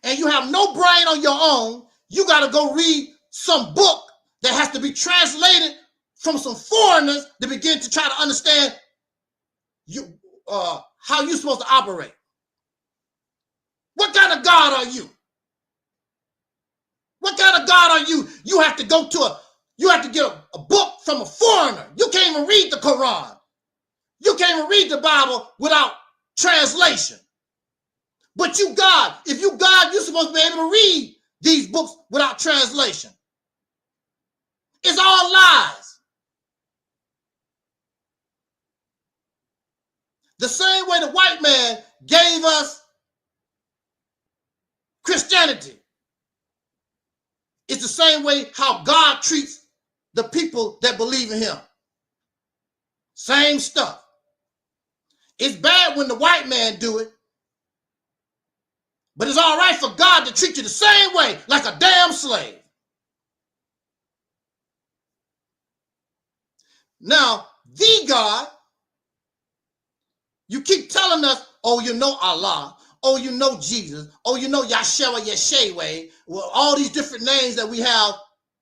And you have no brain on your own. You got to go read some book that has to be translated from some foreigners to begin to try to understand you how you're supposed to operate. What kind of God are you? What kind of God are you? You have to go to you have to get a book from a foreigner. You can't even read the Quran. You can't even read the Bible without translation. But you God, if you God, you're supposed to be able to read these books without translation. It's all lies. The same way the white man gave us Christianity, it's the same way how God treats the people that believe in him. Same stuff. It's bad when the white man do it, but it's all right for God to treat you the same way, like a damn slave. Now, the God, you keep telling us, oh, you know Allah, oh, you know Jesus, oh, you know Yahshua, Yeshua, well, all these different names that we have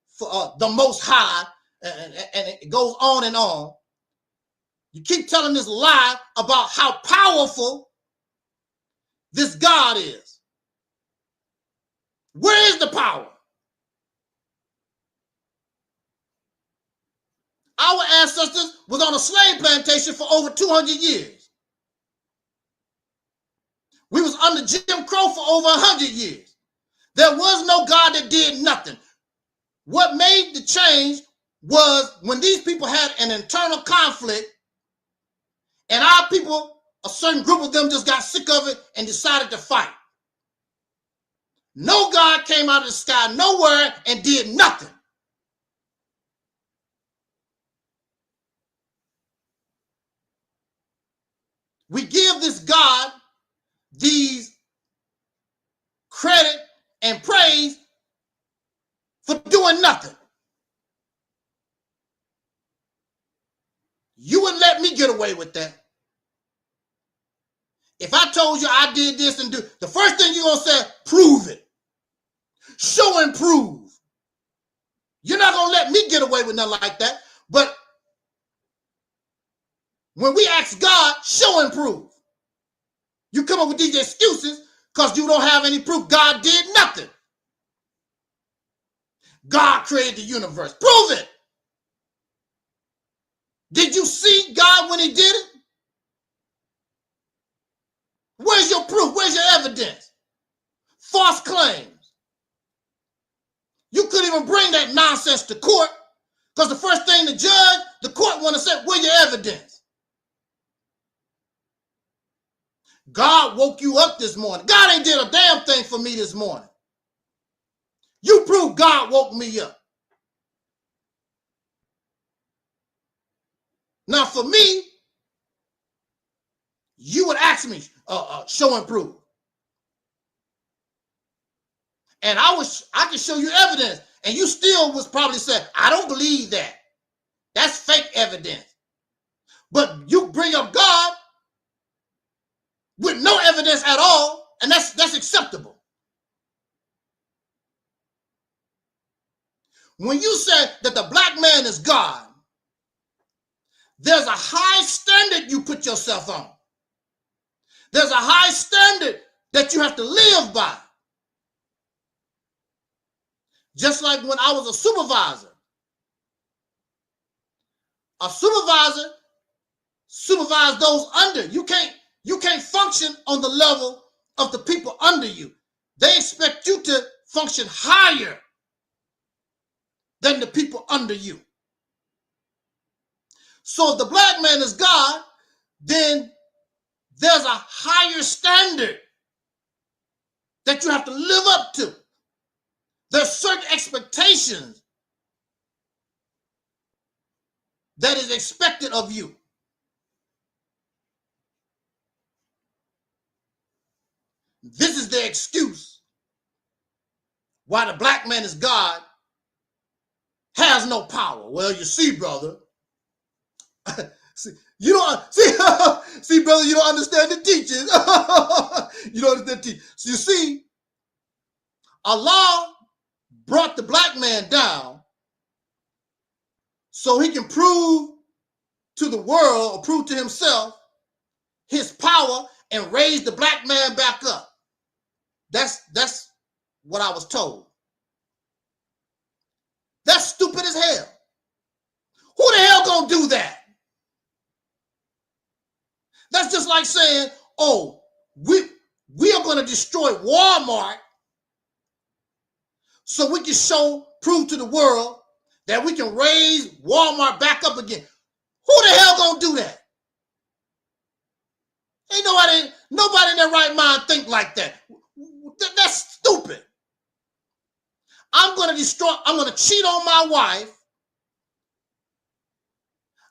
for the Most High, and it goes on and on. You keep telling this lie about how powerful this God is. Where is the power? Our ancestors was on a slave plantation for over 200 years. We was under Jim Crow for over 100 years. There was no God that did nothing. What made the change was when these people had an internal conflict and our people, a certain group of them just got sick of it and decided to fight. No God came out of the sky nowhere and did nothing. We give this God these credit and praise for doing nothing. You wouldn't let me get away with that. If I told you I did this and do, the first thing you're going to say, prove it. Show and prove. You're not going to let me get away with nothing like that. But when we ask God, show and prove. You come up with these excuses because you don't have any proof God did nothing. God created the universe. Prove it. Did you see God when he did it? Where's your proof? Where's your evidence? False claims. You couldn't even bring that nonsense to court because the first thing the judge, the court want to say, where's your evidence? God woke you up this morning. God ain't did a damn thing for me this morning. You prove God woke me up. Now for me, you would ask me, show and prove. And I can show you evidence. And you still was probably say, I don't believe that. That's fake evidence. But you bring up God with no evidence at all, and that's acceptable. When you say that the black man is God, there's a high standard you put yourself on. There's a high standard that you have to live by. Just like when I was a supervisor. A supervisor supervise those under. You can't function on the level of the people under you. They expect you to function higher than the people under you. So if the black man is God, then there's a higher standard that you have to live up to. There's certain expectations that is expected of you. This is the excuse why the black man is God has no power. Well, you see, brother. See, you don't see, brother, you don't understand the teachings. You don't understand the teachings. So you see, Allah brought the black man down so he can prove to the world or prove to himself his power and raise the black man back up. That's what I was told. That's stupid as hell. Who the hell gonna do that? That's just like saying, oh, we are going to destroy Walmart so we can prove to the world that we can raise Walmart back up again. Who the hell going to do that? Ain't nobody in their right mind think like that. That's stupid. I'm going to cheat on my wife.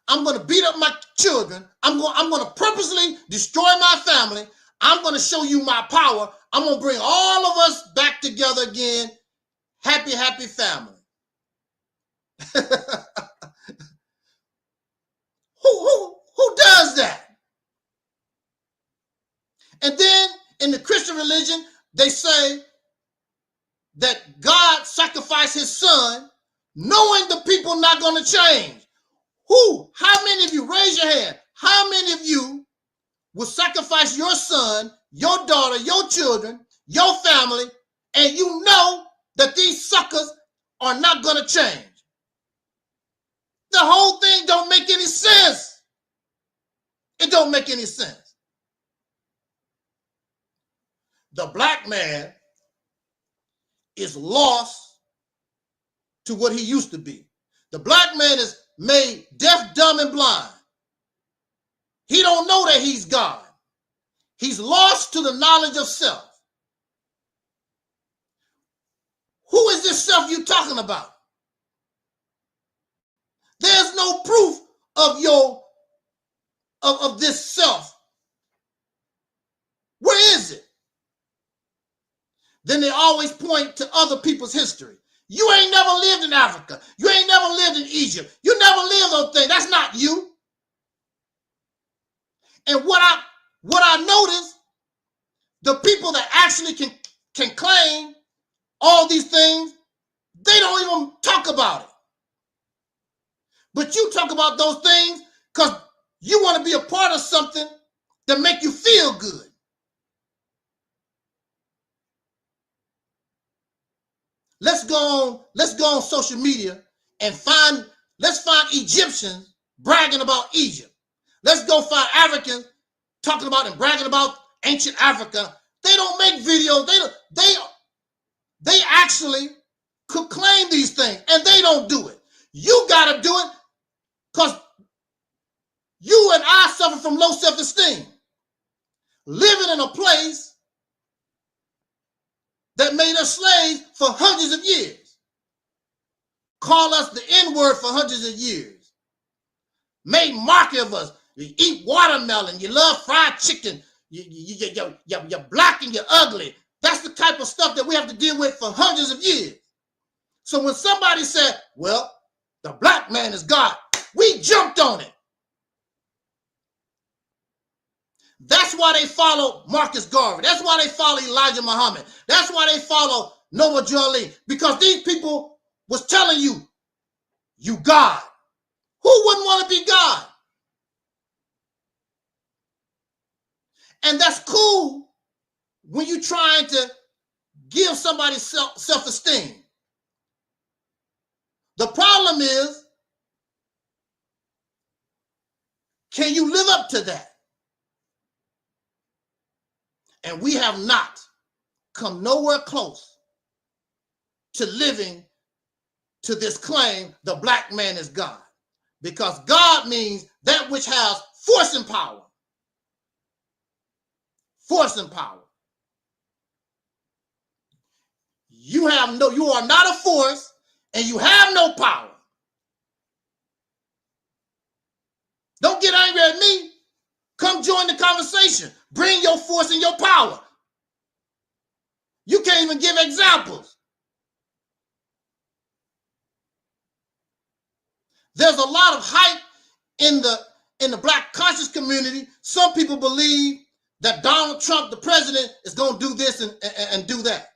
I'm going to beat up my children. I'm going to purposely destroy my family. I'm going to show you my power. I'm going to bring all of us back together again. Happy, happy family. Who does that? And then in the Christian religion, they say that God sacrificed his son, knowing the people not going to change. Who? How many of you, raise your hand, how many of you will sacrifice your son, your daughter, your children, your family, and you know that these suckers are not going to change? The whole thing don't make any sense. It don't make any sense. The black man is lost to what he used to be. The black man is made deaf, dumb, and blind. He don't know that he's God. He's lost to the knowledge of self. Who is this self you talking about? There's no proof of this self. Where is it? Then they always point to other people's history. You ain't never lived in Africa. You ain't never lived in Egypt. You never lived those things. That's not you. And what I noticed, the people that actually can claim all these things, they don't even talk about it. But you talk about those things because you want to be a part of something that make you feel good. Let's go on social media and let's find Egyptians bragging about Egypt. Let's go find Africans talking about and bragging about ancient Africa. They don't make videos. They actually could claim these things and they don't do it. You got to do it because you and I suffer from low self-esteem. Living in a place that made us slaves for hundreds of years. Call us the N-word for hundreds of years. Made mockery of us. You eat watermelon. You love fried chicken. You're black and you're ugly. That's the type of stuff that we have to deal with for hundreds of years. So when somebody said, well, the black man is God, we jumped on it. That's why they follow Marcus Garvey. That's why they follow Elijah Muhammad. That's why they follow Noah Jolie. Because these people was telling you, you God. Who wouldn't want to be God? And that's cool when you're trying to give somebody self-esteem. The problem is, can you live up to that? And we have not come nowhere close to living to this claim, the black man is God. Because God means that which has force and power. Force and power. You are not a force and you have no power. Don't get angry at me. Come join the conversation. Bring your force and your power. You can't even give examples. There's a lot of hype in the black conscious community. Some people believe that Donald Trump, the president, is going to do this and do that.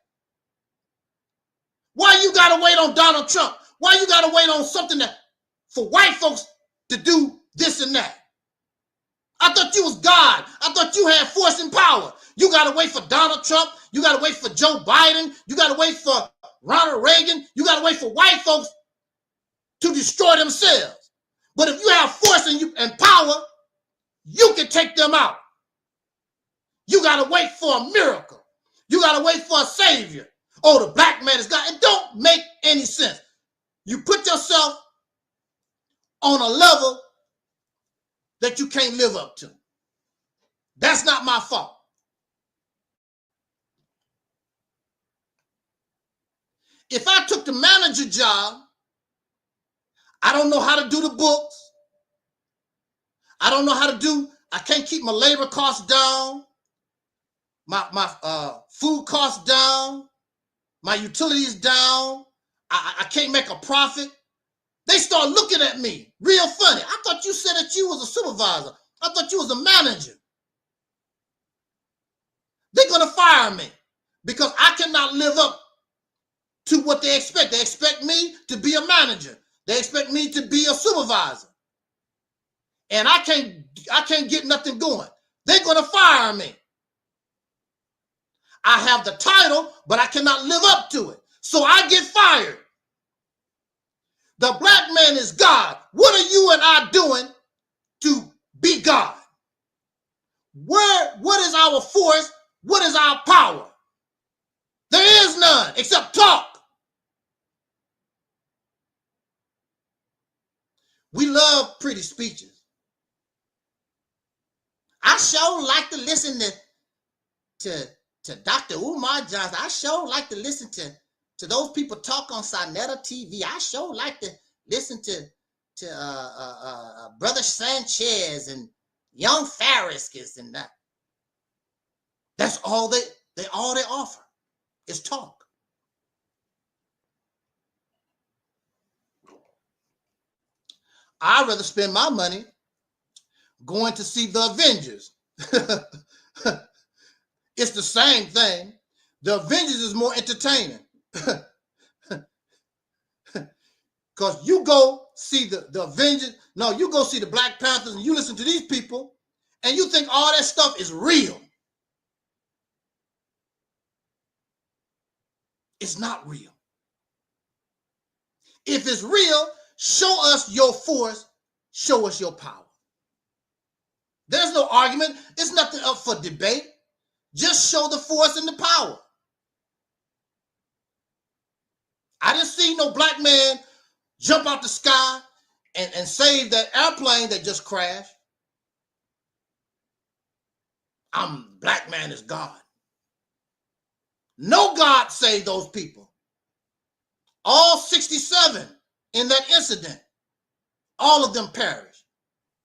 Why you got to wait on Donald Trump? Why you got to wait on something that for white folks to do this and that? I thought you was God. I thought you had force and power. You got to wait for Donald Trump. You got to wait for Joe Biden. You got to wait for Ronald Reagan. You got to wait for white folks to destroy themselves. But if you have force and power, you can take them out. You got to wait for a miracle. You got to wait for a savior. Oh, the black man is God. It don't make any sense. You put yourself on a level that you can't live up to. That's not my fault. If I took the manager job, I don't know how to do the books. I don't know how to do, I can't keep my labor costs down, my food costs down, my utilities down. I can't make a profit. They start looking at me real funny. I thought you said that you was a supervisor. I thought you was a manager. They're going to fire me because I cannot live up to what they expect. They expect me to be a manager. They expect me to be a supervisor. And I can't get nothing going. They're going to fire me. I have the title, but I cannot live up to it. So I get fired. The black man is God. What are you and I doing to be God? What is our force? What is our power? There is none except talk. We love pretty speeches. I sure like to listen to Dr. Umar Johnson. I sure like to listen to those people talk on Sonetta TV. I sure like to listen to Brother Sanchez and Young Farraskis and that. That's all they offer is talk. I'd rather spend my money going to see the Avengers. It's the same thing. The Avengers is more entertaining. Because you go see the Avengers, no, you go see the Black Panthers and you listen to these people and you think all that stuff is real. It's not real. If it's real, show us your force, show us your power. There's no argument. It's nothing up for debate. Just show the force and the power. I didn't see no black man jump out the sky and save that airplane that just crashed. Black man is God. No God saved those people. All 67 in that incident, all of them perished.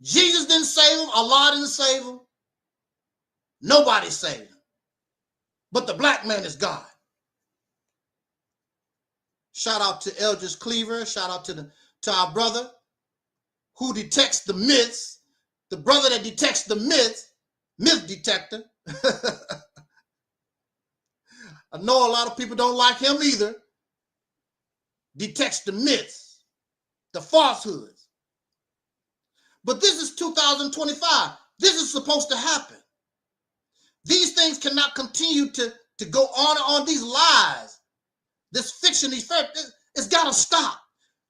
Jesus didn't save them. Allah didn't save them. Nobody saved them. But the black man is God. Shout out to Eldridge Cleaver. Shout out to our brother who detects the myths. The brother that detects the myths, myth detector. I know a lot of people don't like him either. Detects the myths, the falsehoods. But this is 2025. This is supposed to happen. These things cannot continue to go on and on. These lies, this fiction, these facts, it's got to stop.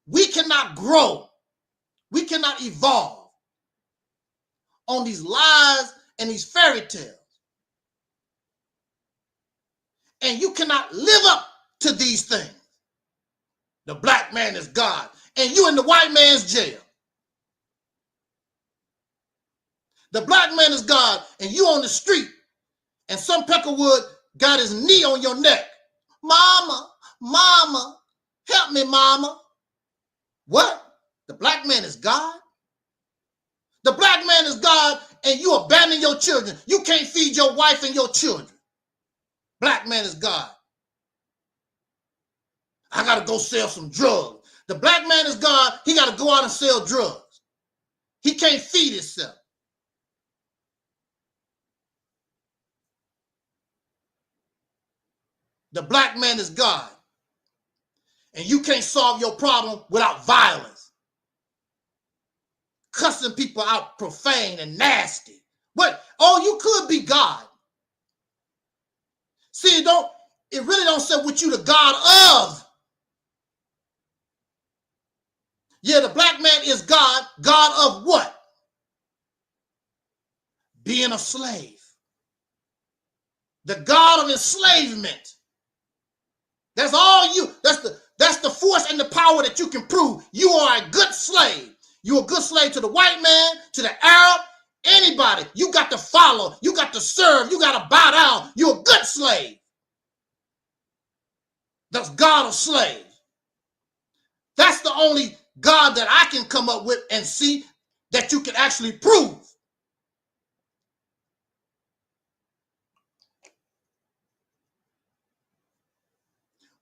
We cannot grow. We cannot evolve on these lies and these fairy tales. And you cannot live up to these things. The black man is God, and you in the white man's jail. The black man is God, and you on the street, and some Peckerwood got his knee on your neck. Mama, mama, help me, mama. What? The black man is God? The black man is God, and you abandon your children. You can't feed your wife and your children. Black man is God. I got to go sell some drugs. The black man is God. He got to go out and sell drugs. He can't feed himself. The black man is God. And you can't solve your problem without violence. Cussing people out profane and nasty. But, oh, you could be God. See, it really don't say what you the God of. Yeah, the black man is God. God of what? Being a slave. The God of enslavement. That's all you, that's the force and the power that you can prove. You are a good slave. You're a good slave to the white man, to the Arab, anybody. You got to follow. You got to serve. You got to bow down. You're a good slave. That's God of slaves. That's the only God that I can come up with and see that you can actually prove.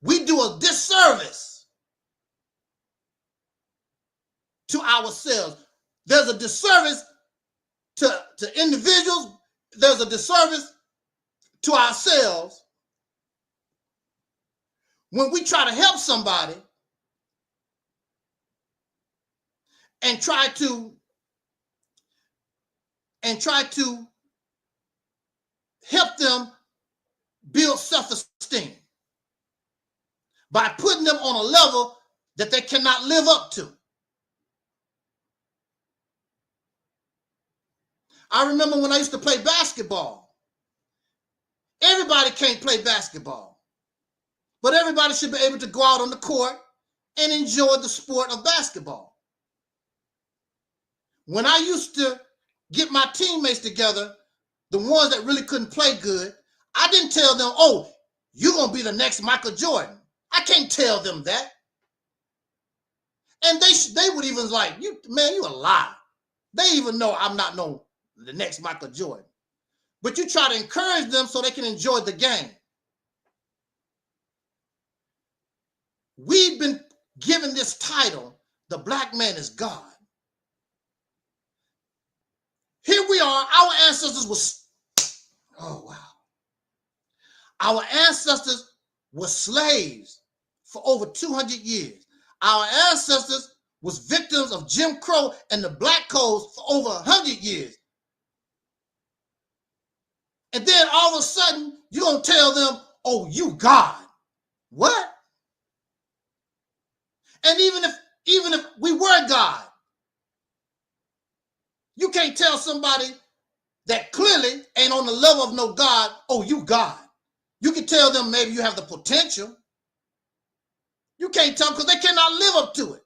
We do a disservice to ourselves. There's a disservice to individuals. There's a disservice to ourselves when we try to help somebody and try to help them build self-esteem by putting them on a level that they cannot live up to. I remember when I used to play basketball. Everybody can't play basketball, but everybody should be able to go out on the court and enjoy the sport of basketball. When I used to get my teammates together, the ones that really couldn't play good, I didn't tell them, oh, you're going to be the next Michael Jordan. I can't tell them that. And they would even like, you a lie. They even know I'm not the next Michael Jordan. But you try to encourage them so they can enjoy the game. We've been given this title, the black man is God. Here we are, our ancestors was, oh wow. Our ancestors were slaves for over 200 years. Our ancestors was victims of Jim Crow and the black codes for over 100 years. And then all of a sudden, you're going to tell them, oh, you God. What? And even if we were God, you can't tell somebody that clearly ain't on the level of no God, oh, you God. You can tell them maybe you have the potential. You can't tell them because they cannot live up to it.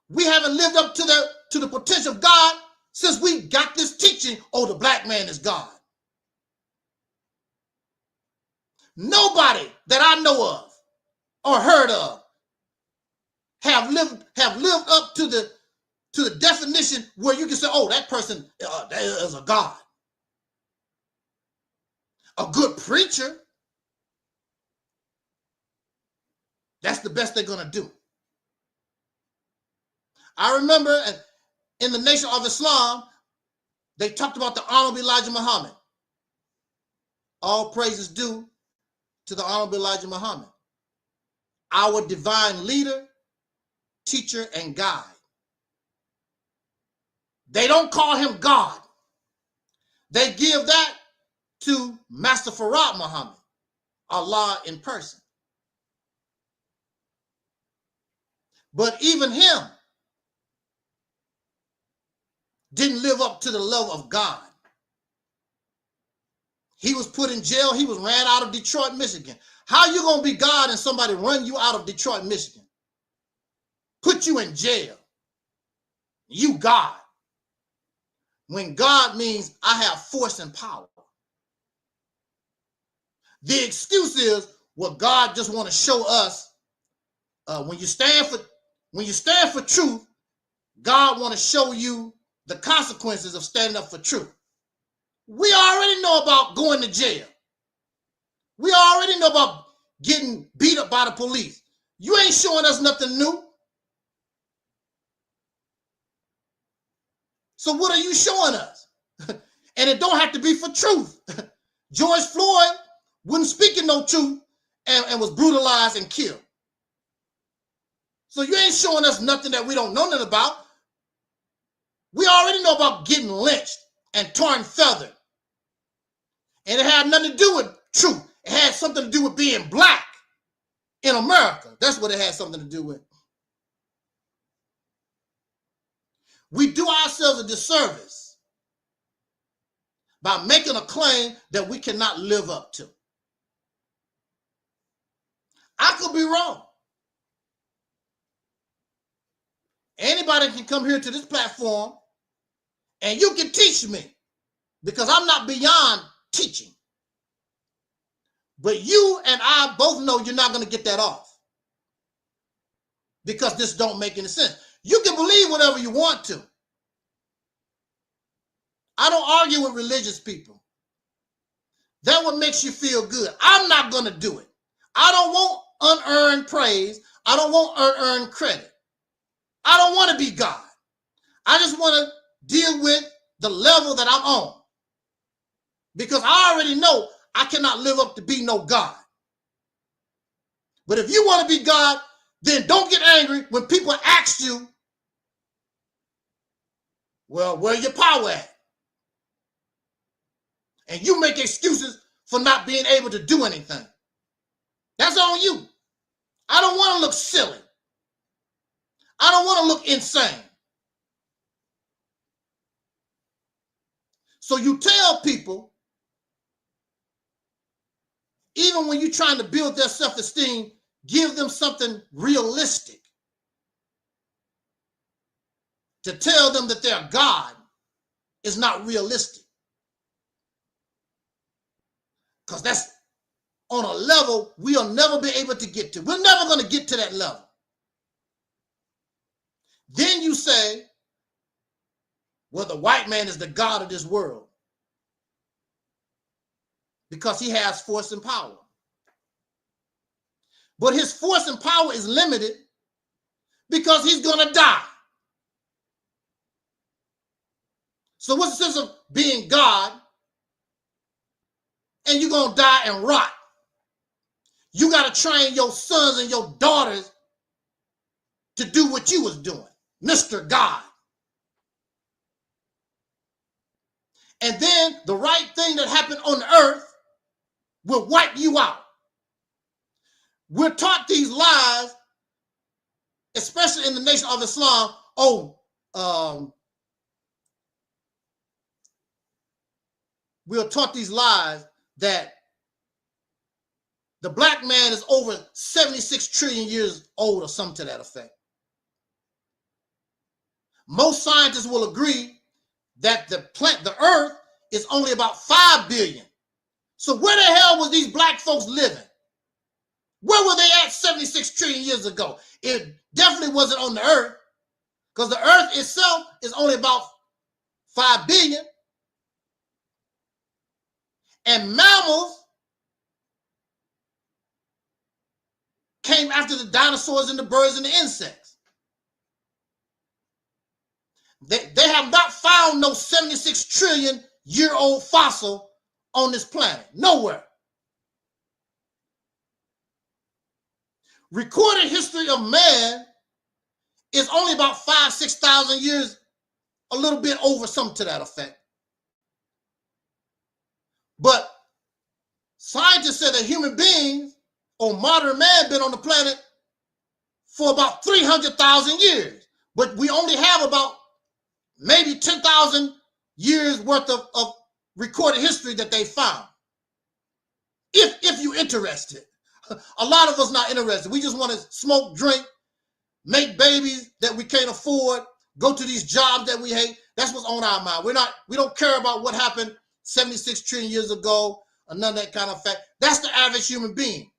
We haven't lived up to the potential of God since we got this teaching, oh, the black man is God. Nobody that I know of or heard of have lived up to the definition where you can say, oh, that person that is a God. A good preacher. That's the best they're going to do. I remember in the Nation of Islam, they talked about the Honorable Elijah Muhammad. All praises due to the Honorable Elijah Muhammad, our divine leader, teacher, and guide. They don't call him God. They give that to Master Farad Muhammad, Allah in person. But even him didn't live up to the level of God. He was put in jail. He was ran out of Detroit, Michigan. How you going to be God and somebody run you out of Detroit, Michigan? Put you in jail. You God. When God means I have force and power. The excuse is what God just want to show us. When you stand for truth, God want to show you the consequences of standing up for truth. We already know about going to jail. We already know about getting beat up by the police. You ain't showing us nothing new. So what are you showing us? And it don't have to be for truth. George Floyd wasn't speaking no truth and was brutalized and killed. So you ain't showing us nothing that we don't know nothing about. We already know about getting lynched and torn feathered. And it had nothing to do with truth. It had something to do with being black in America. That's what it had something to do with. We do ourselves a disservice by making a claim that we cannot live up to. I could be wrong. Anybody can come here to this platform and you can teach me, because I'm not beyond teaching. But you and I both know you're not going to get that off, because this don't make any sense. You can believe whatever you want to. I don't argue with religious people. That what makes you feel good. I'm not going to do it. I don't want unearned praise. I don't want unearned credit. I don't want to be God. I just want to deal with the level that I'm on, because I already know I cannot live up to be no God. But if you want to be God, then don't get angry when people ask you, well, where your power at? And you make excuses for not being able to do anything. That's on you. I don't want to look silly. I don't want to look insane. So you tell people, even when you're trying to build their self-esteem, give them something realistic. To tell them that they're God is not realistic. Because that's on a level we'll never be able to get to. We're never going to get to that level. Then you say, well, the white man is the God of this world because he has force and power. But his force and power is limited because he's going to die. So what's the sense of being God and you're going to die and rot? You got to train your sons and your daughters to do what you was doing, Mr. God. And then the right thing that happened on earth will wipe you out. We're taught these lies, especially in the nation of Islam. We're taught these lies that the black man is over 76 trillion years old or something to that effect. Most scientists will agree that the earth is only about 5 billion. So where the hell was these black folks living? Where were they at 76 trillion years ago? It definitely wasn't on the earth, because the earth itself is only about 5 billion. And mammals came after the dinosaurs and the birds and the insects. They have not found no 76 trillion year old fossil on this planet. Nowhere. Recorded history of man is only about 5,000-6,000 years, a little bit over, something to that effect. But scientists say that human beings or modern man been on the planet for about 300,000 years. But we only have about maybe 10,000 years worth of recorded history that they found. If you're interested. A lot of us not interested. We just want to smoke, drink, make babies that we can't afford, go to these jobs that we hate. That's what's on our mind. We don't care about what happened 76 trillion years ago or none of that kind of fact. That's the average human being.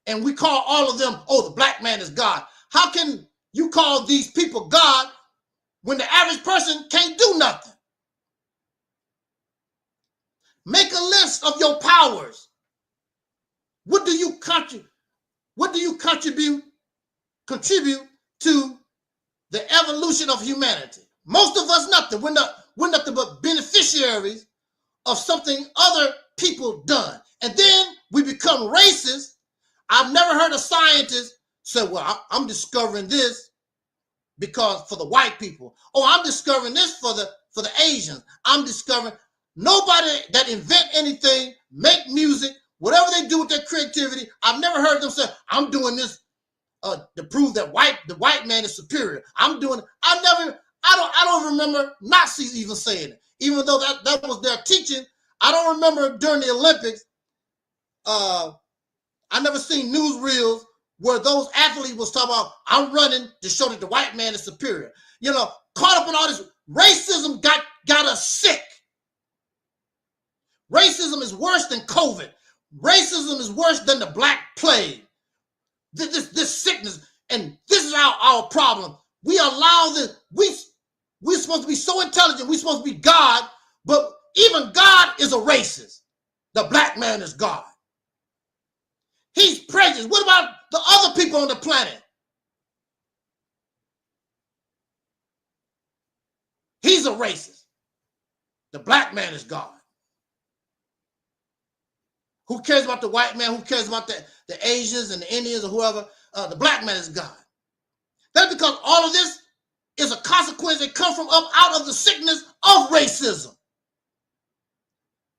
And we call all of them, oh, the black man is God. How can you call these people God when the average person can't do nothing? Make a list of your powers. What do you contribute? What do you contribute to the evolution of humanity? Most of us nothing. We're nothing but beneficiaries of something other people done. And then we become racist. I've never heard a scientist say, well, I'm discovering this because for the white people. Oh, I'm discovering this for the Asians. I'm discovering. Nobody that invent anything, make music, whatever they do with their creativity, I've never heard them say, I'm doing this to prove that the white man is superior. I'm doing it. I don't remember Nazis even saying it. Even though that was their teaching, I don't remember during the Olympics. I never seen newsreels where those athletes was talking about, I'm running to show that the white man is superior. You know, caught up in all this racism got us sick. Racism is worse than COVID. Racism is worse than the Black Plague. This sickness, and this is our problem. We allow this. We're supposed to be so intelligent. We're supposed to be God, but even God is a racist. The black man is God. He's prejudiced. What about the other people on the planet? He's a racist. The black man is God. Who cares about the white man? Who cares about the Asians and the Indians or whoever? The black man is God. That's because all of this is a consequence that comes from out of the sickness of racism.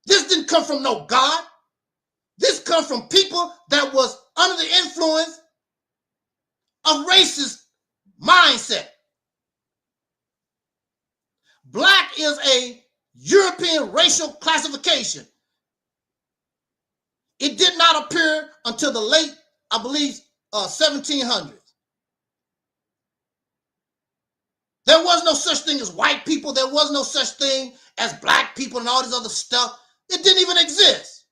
This didn't come from no God. This comes from people that was under the influence of racist mindset. Black is a European racial classification. It did not appear until the late, I believe, 1700s. There was no such thing as white people. There was no such thing as black people and all this other stuff. It didn't even exist.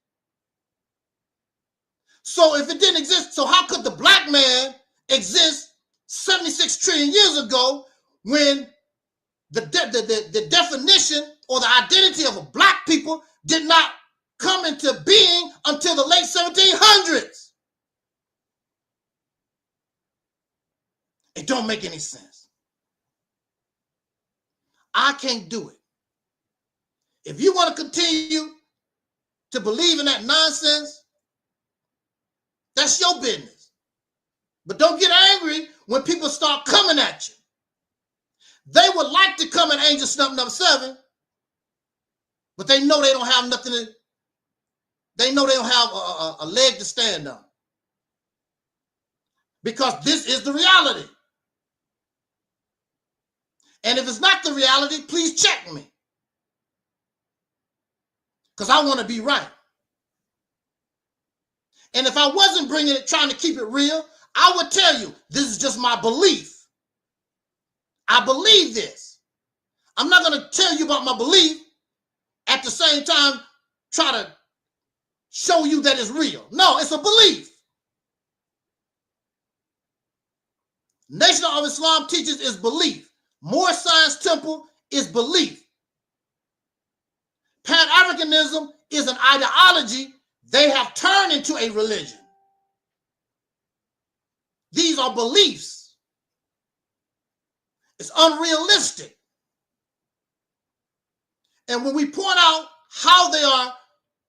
So if it didn't exist, so how could the black man exist 76 trillion years ago when the definition or the identity of a black people did not come into being until the late 1700s? It don't make any sense. I can't do it. If you want to continue to believe in that nonsense, that's your business. But don't get angry when people start coming at you. They would like to come at Angel Snuff 7, but they know they don't have nothing to, they know they don't have a leg to stand on. Because this is the reality. And if it's not the reality, please check me. Because I want to be right. And if I wasn't bringing it, trying to keep it real, I would tell you, this is just my belief. I believe this. I'm not going to tell you about my belief at the same time try to show you that it's real. No, it's a belief. Nation of Islam teaches is belief. More Science Temple is belief. Pan-Africanism is an ideology they have turned into a religion. These are beliefs. It's unrealistic. And when we point out how they are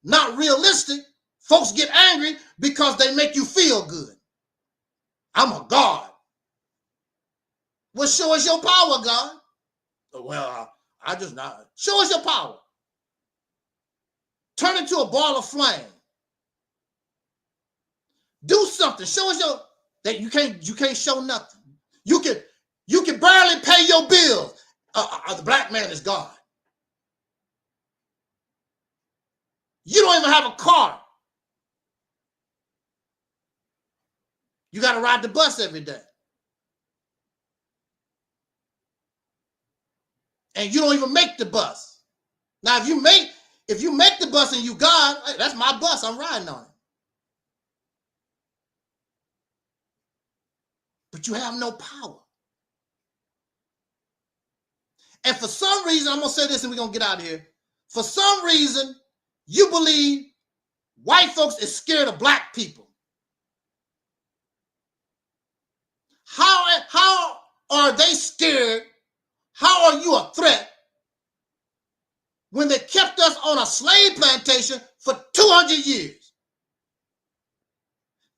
not realistic, folks get angry because they make you feel good. I'm a God. Well, show us your power, God. Well, I just not. Show us your power. Turn into a ball of flame. Do something. Show us your that you can't show nothing. You can barely pay your bills. The black man is God. You don't even have a car. You got to ride the bus every day. And you don't even make the bus. Now, if you make the bus and you God, hey, that's my bus. I'm riding on it. But you have no power. And for some reason, I'm going to say this and we're going to get out of here. For some reason, you believe white folks is scared of black people. How are they scared? How are you a threat when they kept us on a slave plantation for 200 years?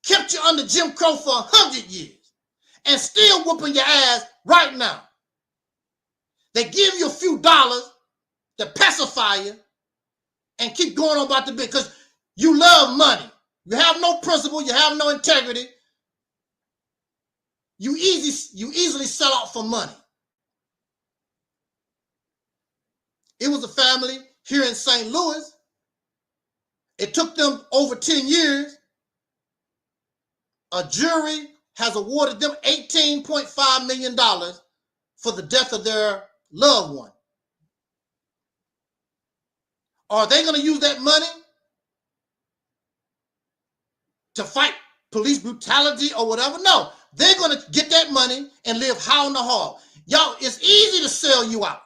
Kept you under Jim Crow for 100 years and still whooping your ass right now. They give you a few dollars to pacify you and keep going on about the bit because you love money. You have no principle. You have no integrity. You easily sell out for money. It was a family here in St. Louis. It took them over 10 years. A jury has awarded them $18.5 million for the death of their loved one. Are they going to use that money to fight police brutality or whatever? No, they're going to get that money and live high on the hog. Y'all, it's easy to sell you out.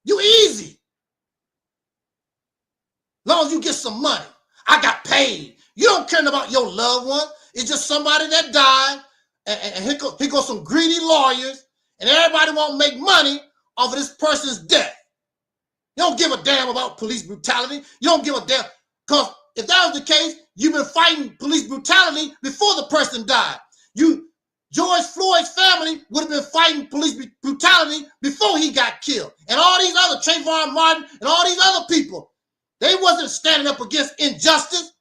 You easy. Long as you get some money. I got paid. You don't care about your loved one. It's just somebody that died. And here go some greedy lawyers. And everybody won't make money off of this person's death. You don't give a damn about police brutality. You don't give a damn. Because if that was the case, you've been fighting police brutality before the person died. George Floyd's family would have been fighting police brutality before he got killed. And all these other, Trayvon Martin and all these other people, they wasn't standing up against injustice.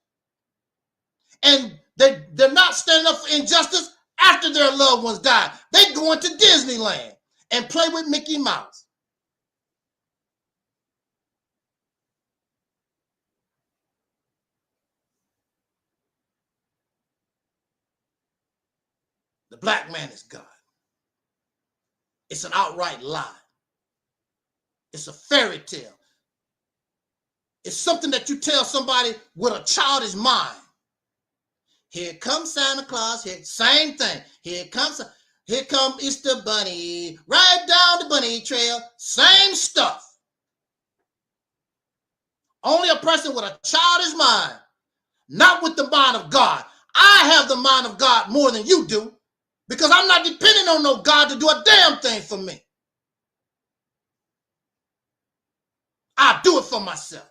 And they're not standing up for injustice after their loved ones died. They go into Disneyland and play with Mickey Mouse. The black man is God. It's an outright lie. It's a fairy tale. It's something that you tell somebody with a childish mind. Here comes Santa Claus. Here, same thing. Here comes Easter Bunny. Right down the bunny trail. Same stuff. Only a person with a childish mind, not with the mind of God. I have the mind of God more than you do. Because I'm not depending on no God to do a damn thing for me. I do it for myself.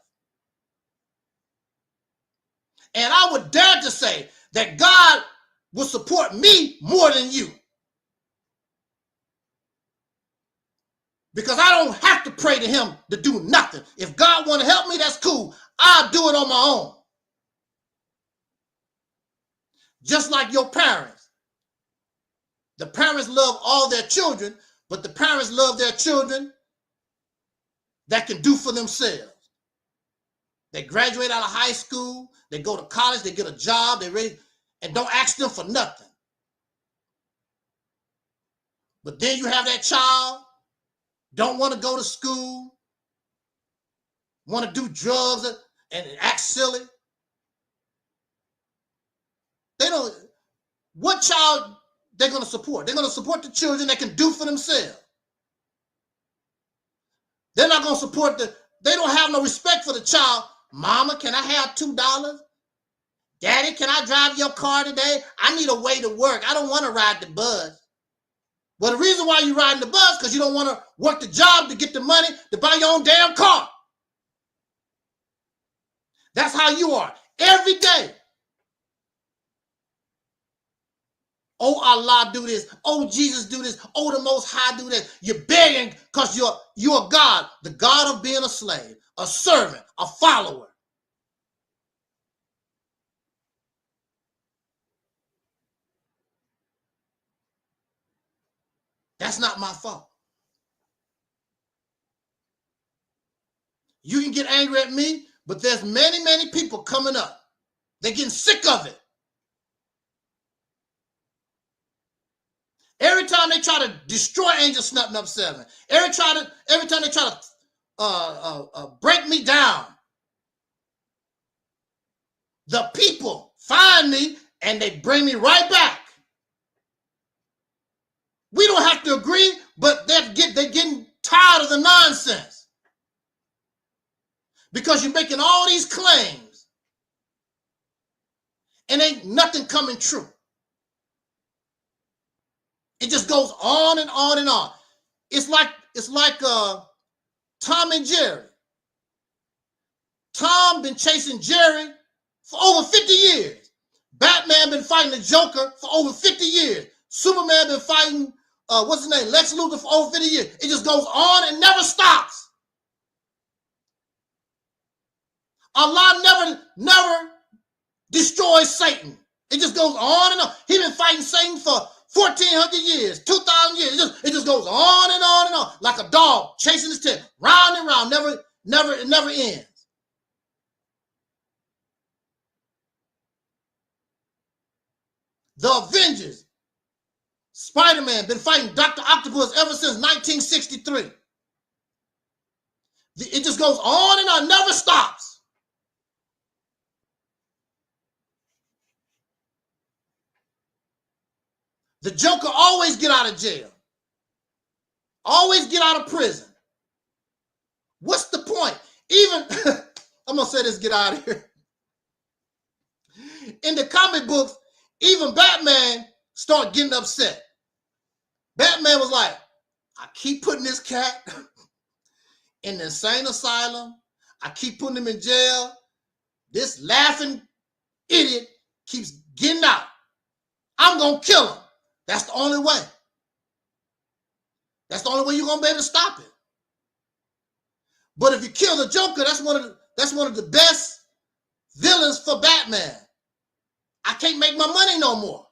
And I would dare to say that God will support me more than you. Because I don't have to pray to him to do nothing. If God want to help me, that's cool. I'll do it on my own. Just like your parents. The parents love all their children, but the parents love their children that can do for themselves. They graduate out of high school, they go to college, they get a job, they ready, and don't ask them for nothing. But then you have that child, don't want to go to school, want to do drugs and act silly. They don't, what child they're going to support? They're going to support the children that can do for themselves. They're not going to support they don't have no respect for the child. Mama, can I have $2? Daddy, can I drive your car today? I need a way to work. I don't want to ride the bus. Well, the reason why you're riding the bus is because you don't want to work the job to get the money to buy your own damn car. That's how you are every day. Oh, Allah do this. Oh, Jesus do this. Oh, the Most High do this. You're begging because you're a God, the God of being a slave, a servant, a follower. That's not my fault. You can get angry at me, but there's many, many people coming up. They're getting sick of it. Every time they try to destroy Angel Snuffing Up 7, every time they try to break me down, the people find me and they bring me right back. We don't have to agree, but they're getting tired of the nonsense. Because you're making all these claims and ain't nothing coming true. It just goes on and on and on. It's like Tom and Jerry. Tom been chasing Jerry for over 50 years. Batman been fighting the Joker for over 50 years. Superman been fighting, what's his name, Lex Luthor for over 50 years. It just goes on and never stops. Allah never destroys Satan. It just goes on and on. He been fighting Satan for 1,400 years, 2,000 years. It just goes on and on and on, like a dog chasing his tail, round and round. It never ends. The Avengers, Spider-Man, been fighting Dr. Octopus ever since 1963. It just goes on and on, never stops. The Joker always get out of jail. Always get out of prison. What's the point? Even, I'm going to say this, get out of here. In the comic books, even Batman started getting upset. Batman was like, I keep putting this cat in the insane asylum. I keep putting him in jail. This laughing idiot keeps getting out. I'm going to kill him. That's the only way. That's the only way you're going to be able to stop it. But if you kill the Joker, that's one of the best villains for Batman. I can't make my money no more.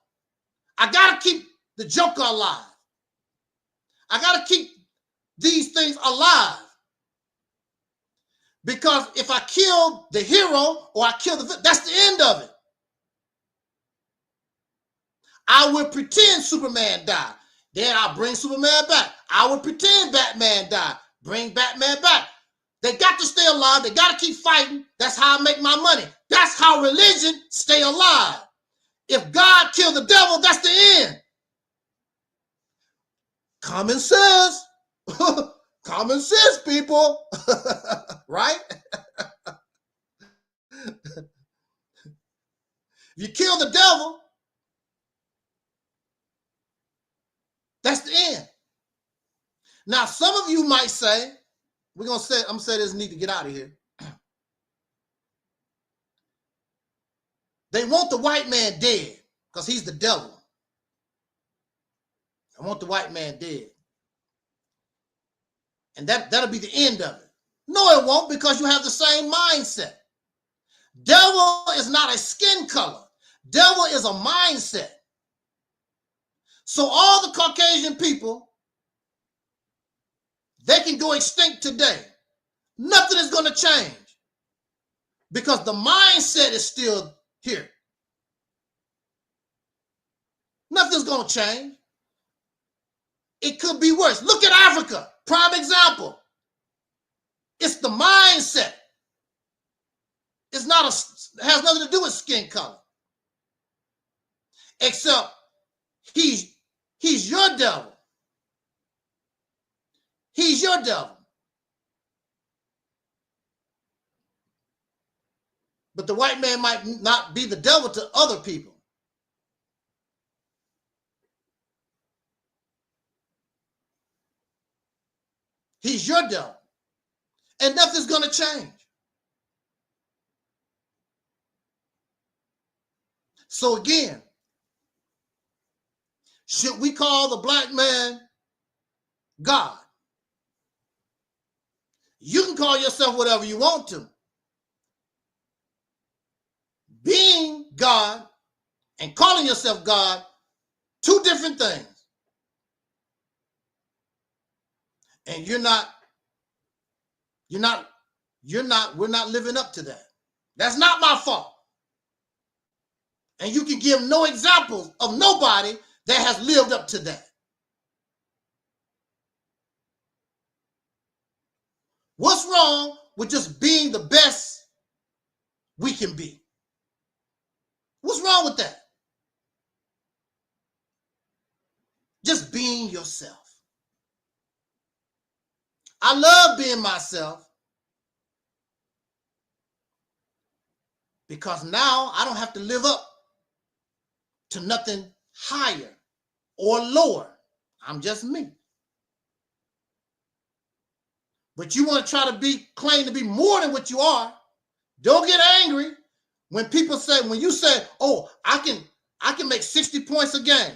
I got to keep the Joker alive. I got to keep these things alive. Because if I kill the hero or I kill the, that's the end of it. I will pretend Superman died. Then I'll bring Superman back. I will pretend Batman died. Bring Batman back. They got to stay alive. They got to keep fighting. That's how I make my money. That's how religion stay alive. If God killed the devil, that's the end. Common sense. Common sense, people. Right? If you kill the devil, that's the end. Now, some of you might say, I'm gonna say this, need to get out of here. They want the white man dead because he's the devil. I want the white man dead. And that'll be the end of it. No, it won't, because you have the same mindset. Devil is not a skin color. Devil is a mindset. So all the Caucasian people, they can go extinct today. Nothing is going to change because the mindset is still here. Nothing's going to change. It could be worse. Look at Africa, prime example. It's the mindset. It's not it has nothing to do with skin color. Except he's your devil. He's your devil. But the white man might not be the devil to other people. He's your devil. And nothing's going to change. So again, should we call the black man God? You can call yourself whatever you want to. Being God and calling yourself God, two different things. And we're not living up to that. That's not my fault. And you can give no examples of nobody that has lived up to that. What's wrong with just being the best we can be? What's wrong with that? Just being yourself. I love being myself because now I don't have to live up to nothing higher or lower. I'm just me. But you want to try to claim to be more than what you are. Don't get angry when people say, when you say, oh, I can make 60 points a game,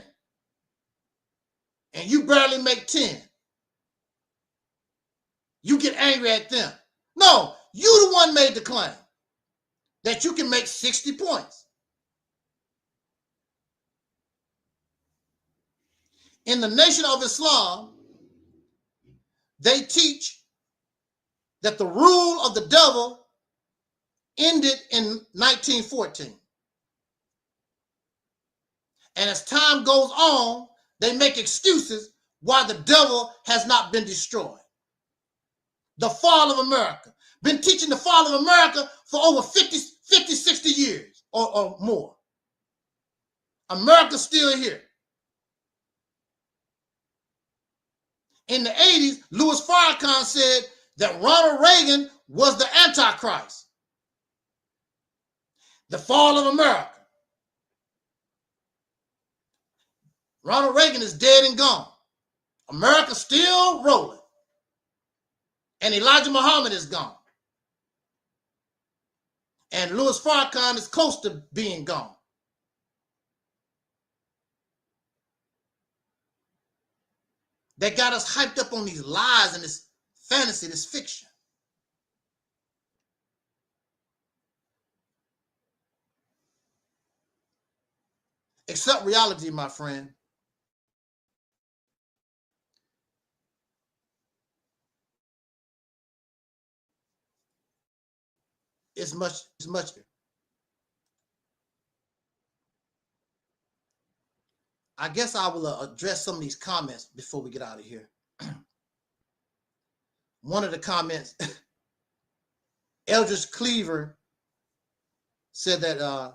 and you barely make 10. You get angry at them. No, you the one made the claim that you can make 60 points. In the Nation of Islam, they teach that the rule of the devil ended in 1914. And as time goes on, they make excuses why the devil has not been destroyed. The fall of America. Been teaching the fall of America for over 50, 60 years or more. America's still here. In the 80s, Louis Farrakhan said that Ronald Reagan was the Antichrist. The fall of America. Ronald Reagan is dead and gone. America's still rolling. And Elijah Muhammad is gone. And Louis Farrakhan is close to being gone. They got us hyped up on these lies and this fantasy, this fiction. Accept reality, my friend. It's much. I guess I will address some of these comments before we get out of here. One of the comments, Eldridge Cleaver said that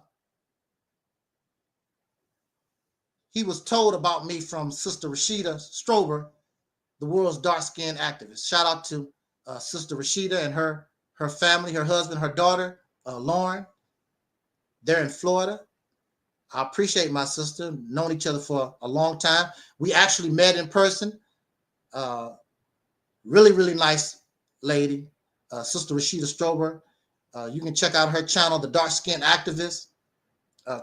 he was told about me from Sister Rashida Strober, the world's dark-skinned activist. Shout out to Sister Rashida and her family, her husband, her daughter, Lauren. They're in Florida. I appreciate my sister. Known each other for a long time. We actually met in person. Really, really nice lady, Sister Rashida Strober. You can check out her channel, the Dark Skin Activist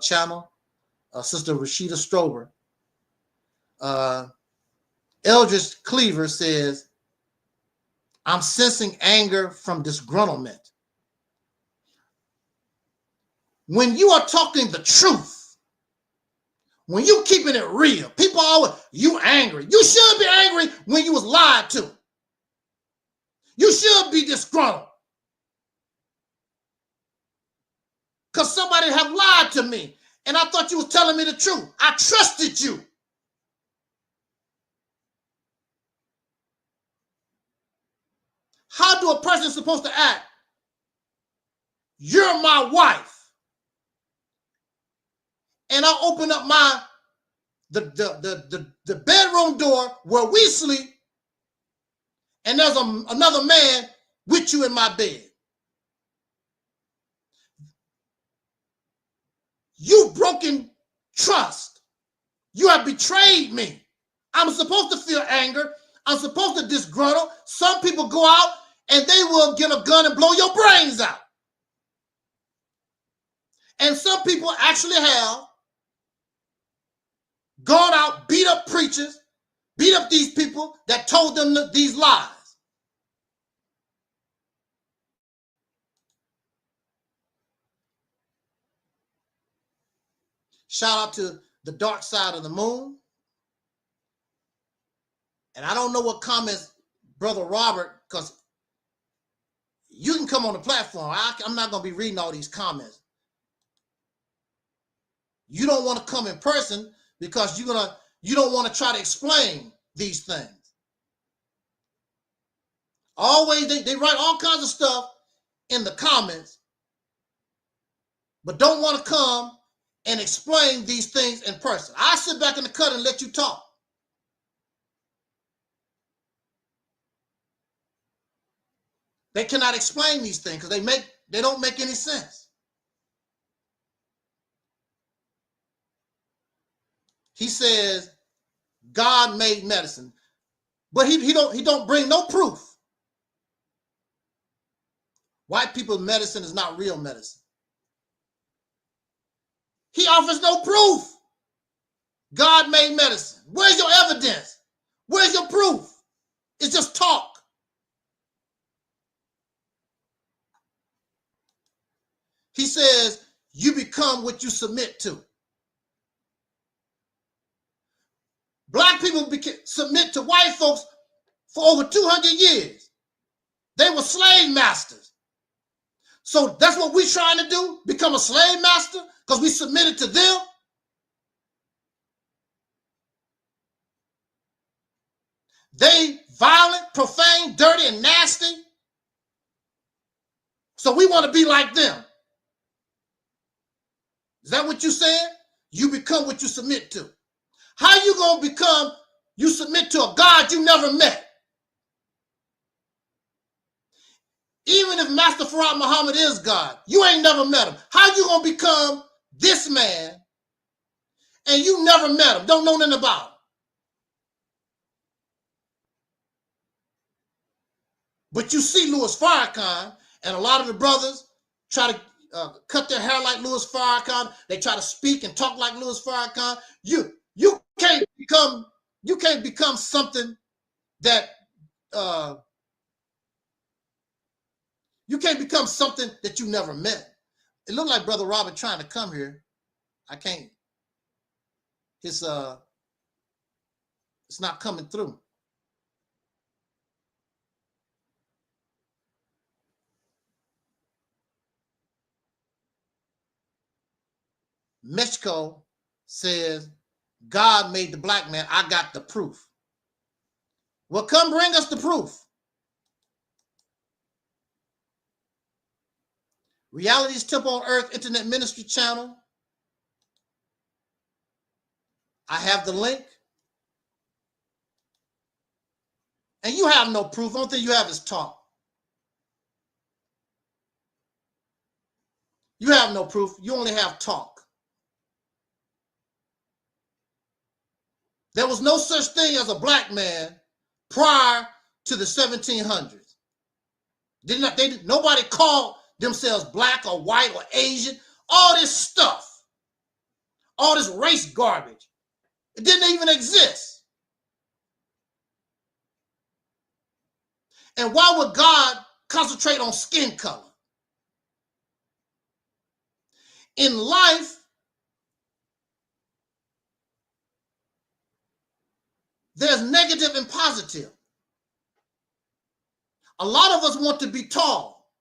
channel, Sister Rashida Strober. Eldridge Cleaver says, I'm sensing anger from disgruntlement. When you are talking the truth, when you keeping it real, people always, you angry. You should be angry when you was lied to. You should be disgruntled. Because somebody have lied to me, and I thought you was telling me the truth. I trusted you. How do a person supposed to act? You're my wife. And I open up the bedroom door where we sleep, and there's another man with you in my bed. You've broken trust. You have betrayed me. I'm supposed to feel anger. I'm supposed to disgruntle. Some people go out and they will get a gun and blow your brains out. And some people actually have gone out, beat up preachers, beat up these people that told them these lies. Shout out to the dark side of the moon. And I don't know what comments, Brother Robert, because you can come on the platform. I'm not going to be reading all these comments. You don't want to come in person because you don't want to try to explain these things. Always, they write all kinds of stuff in the comments, but don't want to come and explain these things in person. I sit back in the cut and let you talk. They cannot explain these things because they don't make any sense. He says, God made medicine. But he don't bring no proof. White people's medicine is not real medicine. He offers no proof. God made medicine. Where's your evidence? Where's your proof? It's just talk. He says, you become what you submit to. Black people submit to white folks for over 200 years. They were slave masters. So that's what we're trying to do, become a slave master because we submitted to them. They violent, profane, dirty, and nasty. So we want to be like them. Is that what you said? You become what you submit to. How you going to become, you submit to a God you never met? Even if Master Farad Muhammad is God, you ain't never met him. How you going to become this man and you never met him, don't know nothing about him? But you see Louis Farrakhan, and a lot of the brothers try to cut their hair like Louis Farrakhan. They try to speak and talk like Louis Farrakhan. You can't become something that you can't become something that you never met. It looked like Brother Robert trying to come here. I can't. It's not coming through. Mexico says, God made the black man. I got the proof. Well, come bring us the proof. Reality's Temple on Earth Internet Ministry channel. I have the link. And you have no proof. The only thing you have is talk. You have no proof. You only have talk. There was no such thing as a black man prior to the 1700s. Nobody called themselves black or white or Asian. All this stuff, all this race garbage, it didn't even exist. And why would God concentrate on skin color? In life, there's negative and positive. A lot of us want to be tall,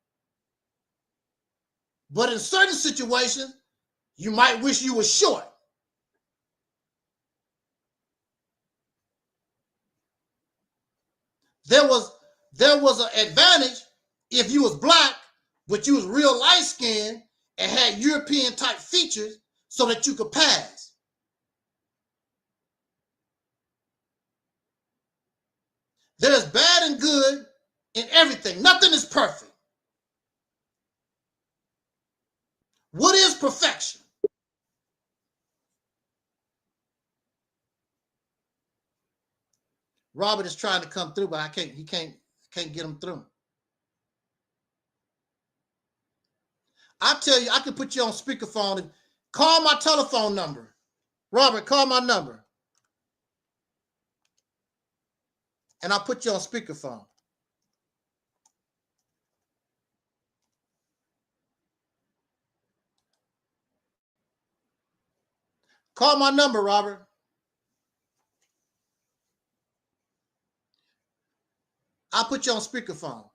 but in certain situations, you might wish you were short. There was an advantage if you was black, but you was real light skinned and had European type features so that you could pass. There's bad and good in everything. Nothing is perfect. What is perfection? Robert is trying to come through, but he can't get him through. I tell you, I can put you on speakerphone and call my telephone number. Robert, call my number. And I'll put you on speakerphone. Call my number, Robert. I'll put you on speakerphone.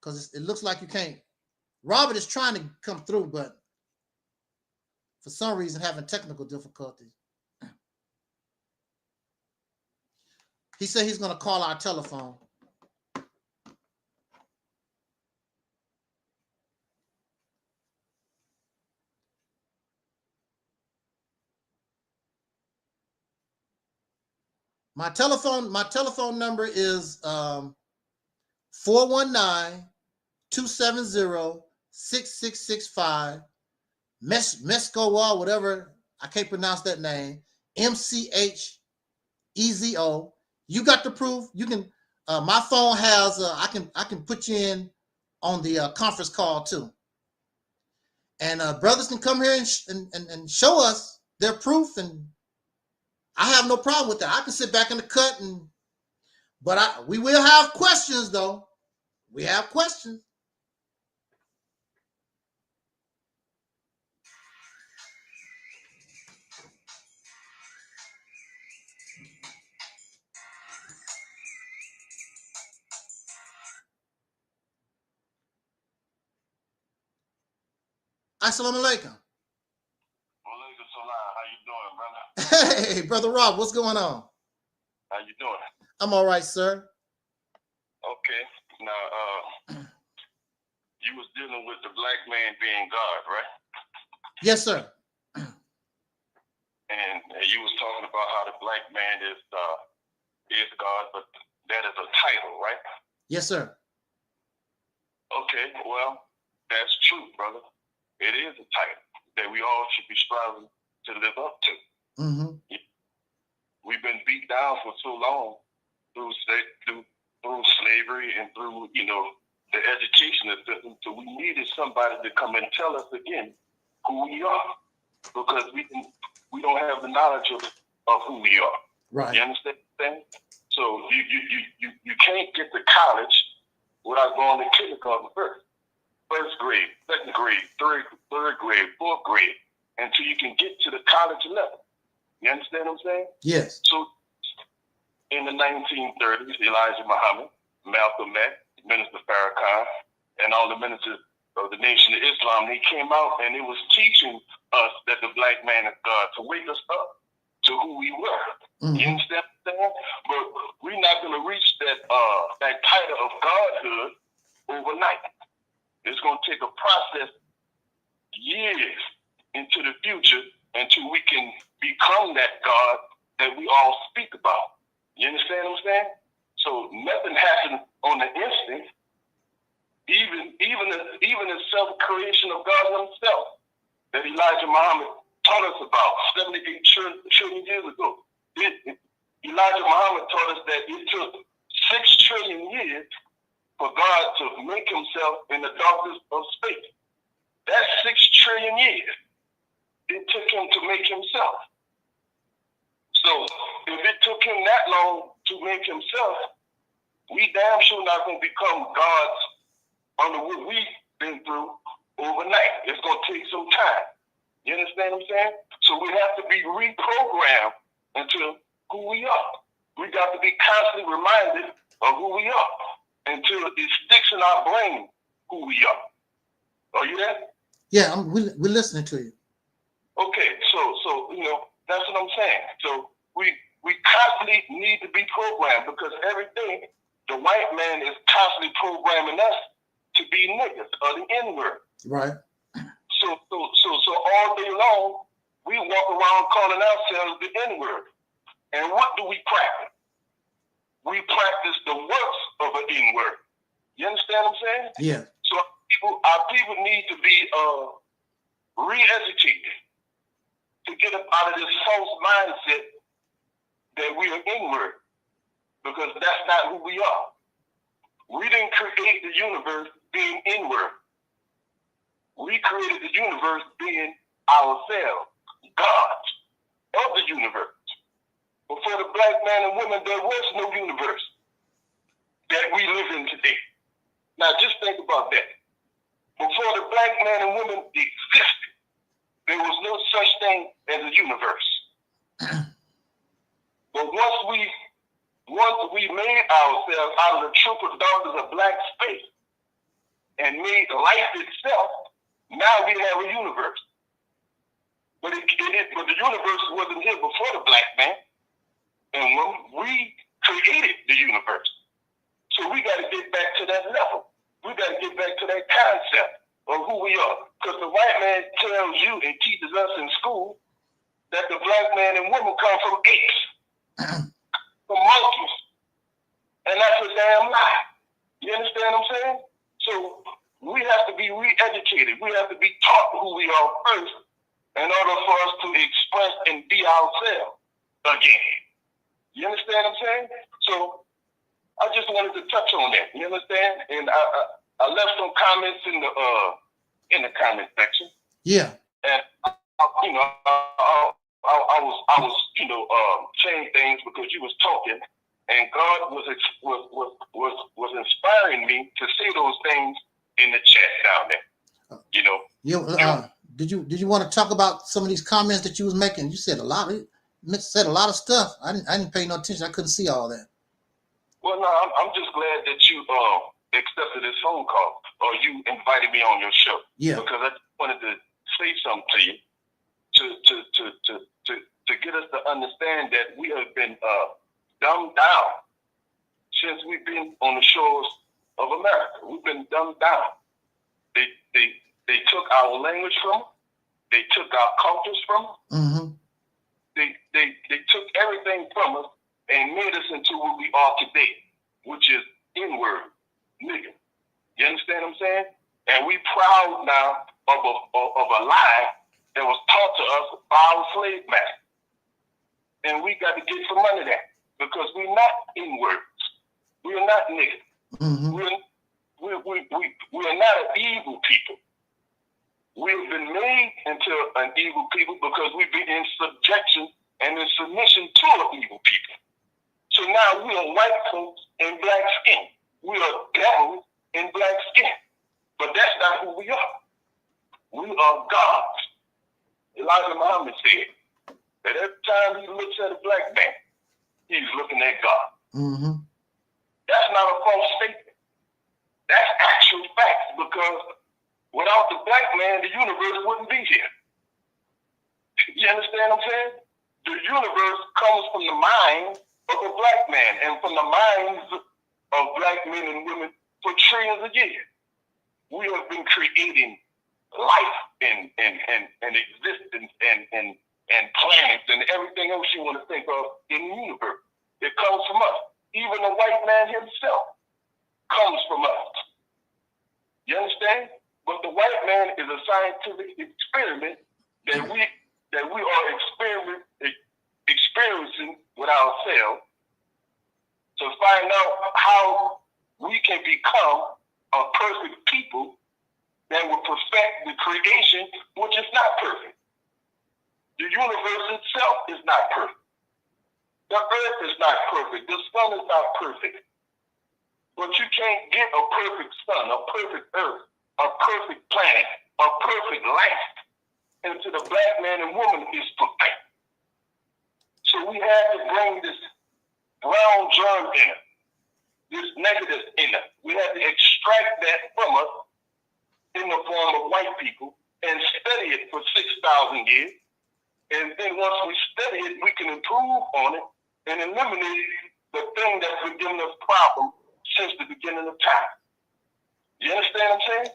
Because it looks like you can't. Robert is trying to come through, but for some reason having technical difficulties. He said he's going to call our telephone. My telephone number is 419-270-5885. 6665 Mescowa, whatever. I can't pronounce that name. MCHEZO. You got the proof. You can. My phone has. I can put you in on the conference call too. And brothers can come here and show us their proof, and I have no problem with that. I can sit back in the cut but we will have questions though. We have questions. Assalamu alaikum. How you doing, brother? Hey, Brother Rob, what's going on? How you doing? I'm all right, sir. Okay. Now, you was dealing with the black man being God, right? Yes, sir. And you was talking about how the black man is God, but that is a title, right? Yes, sir. Okay. Well, that's true, brother. It is a title that we all should be striving to live up to. Mm-hmm. We've been beat down for so long through slavery and through, the education system. So we needed somebody to come and tell us again who we are, because we don't have the knowledge of who we are. Right. You understand what I'm saying? So you can't get to college without going to kindergarten first grade, second grade, third grade, fourth grade, until you can get to the college level. You understand what I'm saying? Yes. So in the 1930s, Elijah Muhammad, Malcolm X, Minister Farrakhan, and all the ministers of the Nation of Islam, they came out and it was teaching us that the black man is God, to wake us up to who we were. Mm-hmm. You understand what I'm saying? But we're not going to reach that title of godhood overnight. It's going to take a process years into the future until we can become that God that we all speak about. You understand what I'm saying? So nothing happened on the instant. Even the self-creation of God himself that Elijah Muhammad taught us about 78 trillion years ago. Elijah Muhammad taught us that it took 6 trillion years for God to make himself in the darkness of space. That's 6 trillion years it took him to make himself. So if it took him that long to make himself, we damn sure not going to become gods under what we've been through overnight. It's going to take some time. You understand what I'm saying? So we have to be reprogrammed into who we are. We got to be constantly reminded of who we are until it sticks in our brain who we are. Are you there? Yeah, we're listening to you. Okay, so that's what I'm saying. So we constantly need to be programmed, because every day the white man is constantly programming us to be niggas or the N-word. Right. So all day long we walk around calling ourselves the N-word. And what do we practice? We practice the works of an N-word. You understand what I'm saying? Yeah. So our people need to be re-educated to get up out of this false mindset that we are N-word, because that's not who we are. We didn't create the universe being N-word. We created the universe being ourselves, gods of the universe. Before the black man and woman, there was no universe that we live in today. Now just think about that. Before the black man and woman existed, there was no such thing as a universe. But once we made ourselves out of the triple darkness of black space and made life itself, now we have a universe. But the universe wasn't here before the black man. And when we created the universe. So we got to get back to that level. We got to get back to that concept of who we are. Because the white man tells you and teaches us in school that the black man and woman come from apes, from monkeys. And that's a damn lie. You understand what I'm saying? So we have to be re-educated educated. We have to be taught who we are first in order for us to express and be ourselves again. You understand what I'm saying? So I just wanted to touch on that. You understand? And I left some comments in the comment section. Yeah. And you know, I was you know saying things because you was talking, and God was inspiring me to say those things in the chat down there. You know. Did you want to talk about some of these comments that you was making? You said a lot of stuff. I didn't pay no attention. I couldn't see all that. Well, no, I'm just glad that you accepted this phone call, or you invited me on your show. Yeah. Because I wanted to say something to you to get us to understand that we have been dumbed down since we've been on the shores of America. We've been dumbed down. They took our language from us. They took our cultures from us. Mm-hmm. They took everything from us and made us into what we are today, which is N-word, nigga. You understand what I'm saying? And we proud now of a lie that was taught to us by our slave master. And we got to get some money that because we're not N-words. We are not niggas. Mm-hmm. We are not an evil people. We've been made into an evil people because we've been in subjection and in submission to an evil people. So now we are white folks in black skin. We are devils in black skin. But that's not who we are. We are gods. Elijah Muhammad said that every time he looks at a black man, he's looking at God. Mm-hmm. That's not a false statement. That's actual facts, because without the black man, the universe wouldn't be here. You understand what I'm saying? The universe comes from the mind of a black man and from the minds of black men and women for trillions of years. We have been creating life and existence and planets and everything else you want to think of in the universe. It comes from us. Even the white man himself comes from us. You understand? But the white man is a scientific experiment that we are experiencing with ourselves to find out how we can become a perfect people that will perfect the creation, which is not perfect. The universe itself is not perfect. The earth is not perfect. The sun is not perfect. But you can't get a perfect sun, a perfect earth, a perfect planet, a perfect life into the black man and woman is perfect. So we have to bring this brown germ in it, this negative in it. We have to extract that from us in the form of white people and study it for 6,000 years. And then once we study it, we can improve on it and eliminate the thing that's been giving us problems since the beginning of time. You understand what I'm saying?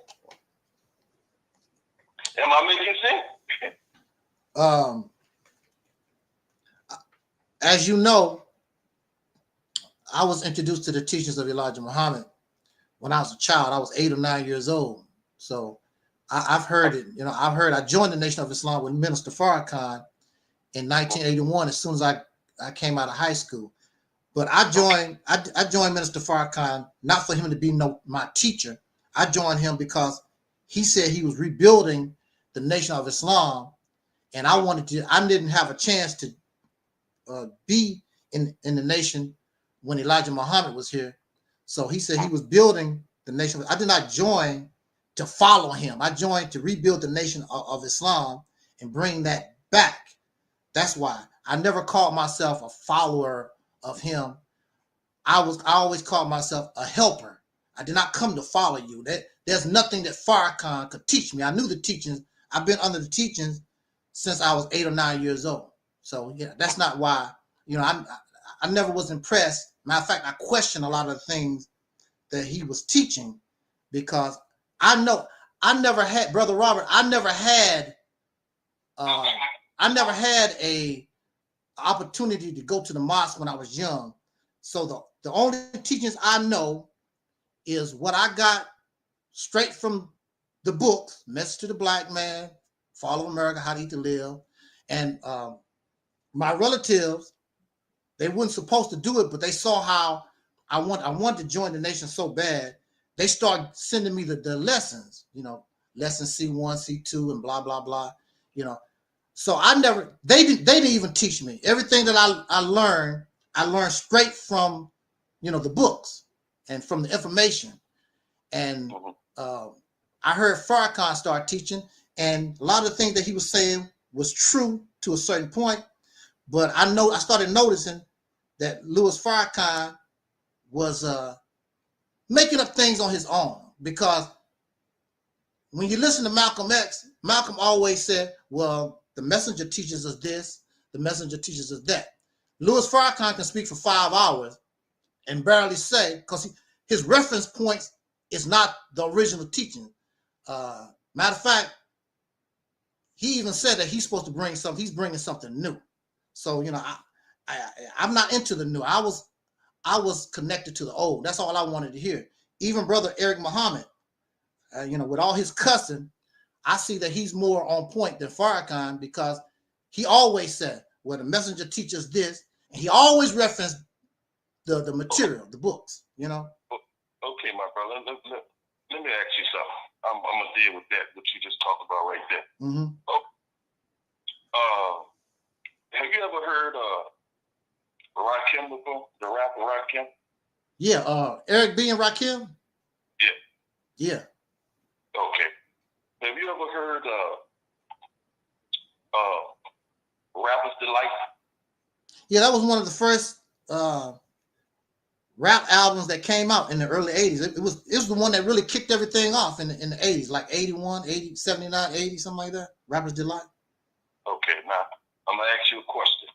Am I making sense? As you know, I was introduced to the teachings of Elijah Muhammad when I was a child. I was 8 or 9 years old. So I've heard it. You know, I joined the Nation of Islam with Minister Farrakhan in 1981 as soon as I came out of high school. But I joined Minister Farrakhan not for him to be my teacher. I joined him because he said he was rebuilding the Nation of Islam, and I didn't have a chance to be in the nation when Elijah Muhammad was here. So he said he was building the nation. I did not join to follow him. I joined to rebuild the nation of Islam and bring that back. That's why I never called myself a follower of him. I always called myself a helper. I did not come to follow you. There's nothing that Farrakhan could teach me. I knew the teachings. I've been under the teachings since I was 8 or 9 years old. So yeah, that's not why, you know, I never was impressed. Matter of fact, I question a lot of the things that he was teaching because I never had, Brother Robert, I never had a opportunity to go to the mosque when I was young. So the only teachings I know is what I got straight from the books, Message to the Black Man, Follow America, How to Eat to Live. And my relatives, they weren't supposed to do it, but they saw how I wanted to join the nation so bad. They started sending me the lessons, you know, lesson C1, C2, and blah, blah, blah, you know. So they didn't even teach me. Everything that I learned straight from, you know, the books and from the information. And I heard Farrakhan start teaching, and a lot of the things that he was saying was true to a certain point. But I started noticing that Louis Farrakhan was making up things on his own, because when you listen to Malcolm X, Malcolm always said, well, the messenger teaches us this, the messenger teaches us that. Louis Farrakhan can speak for 5 hours and barely say, because his reference points is not the original teaching. Matter of fact, he even said that he's supposed to bring something, he's bringing something new. So, you know, I'm not into the new. I was connected to the old. That's all I wanted to hear. Even Brother Eric Muhammad, you know, with all his cussing, I see that he's more on point than Farrakhan, because he always said, well, the messenger teaches this, and he always referenced the material, the books, you know. Okay, my brother, let me ask you something. I'm going to deal with that, what you just talked about right there. Mm-hmm. Have you ever heard Rakim before? The rapper Rakim? Yeah, Eric B. and Rakim? Yeah. Yeah. Okay. Have you ever heard Rapper's Delight? Yeah, that was one of the first rap albums that came out in the early 80s. It was the one that really kicked everything off in the 80s, like 81, 80, 79, 80, something like that. Rapper's Delight. Okay, now I'm gonna ask you a question.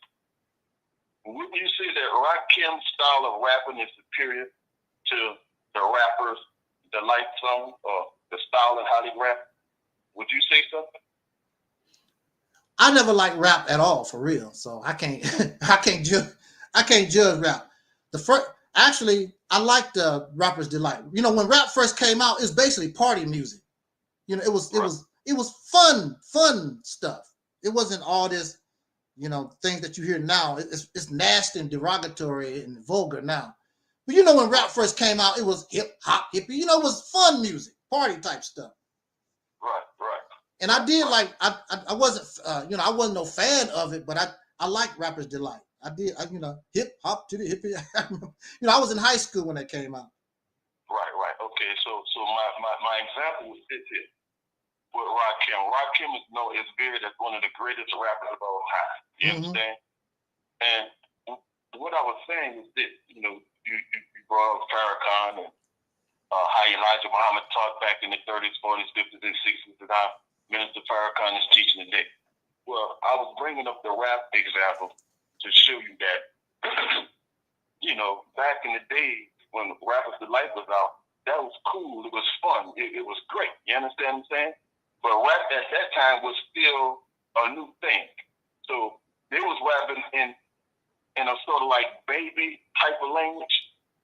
Wouldn't you say that Rakim's style of rapping is superior to the Rapper's Delight song, or the style and how they rap? Would you say something? I never liked rap at all, for real. So I can't judge rap. Actually, I liked Rapper's Delight. You know, when rap first came out, it's basically party music. You know, it was fun stuff. It wasn't all this, you know, things that you hear now. It's nasty and derogatory and vulgar now. But you know, when rap first came out, it was hip hop, hippie. You know, it was fun music, party type stuff. Right. And I did like. I wasn't, you know, I wasn't no fan of it, but I liked Rapper's Delight. You know, hip hop to the hippie. You know, I was in high school when that came out. Right. Okay, so my example was this here with Rakim. Rakim is viewed as one of the greatest rappers of all time. You understand? And what I was saying is this, you know, you brought up Farrakhan and how Elijah Muhammad taught back in the 30s, 40s, 50s, and 60s, and how Minister Farrakhan is teaching today. Well, I was bringing up the rap example to show you that, you know, back in the day when Rapper's Delight was out, that was cool. It was fun. It was great. You understand what I'm saying? But rap at that time was still a new thing. So they was rapping in a sort of like baby type of language.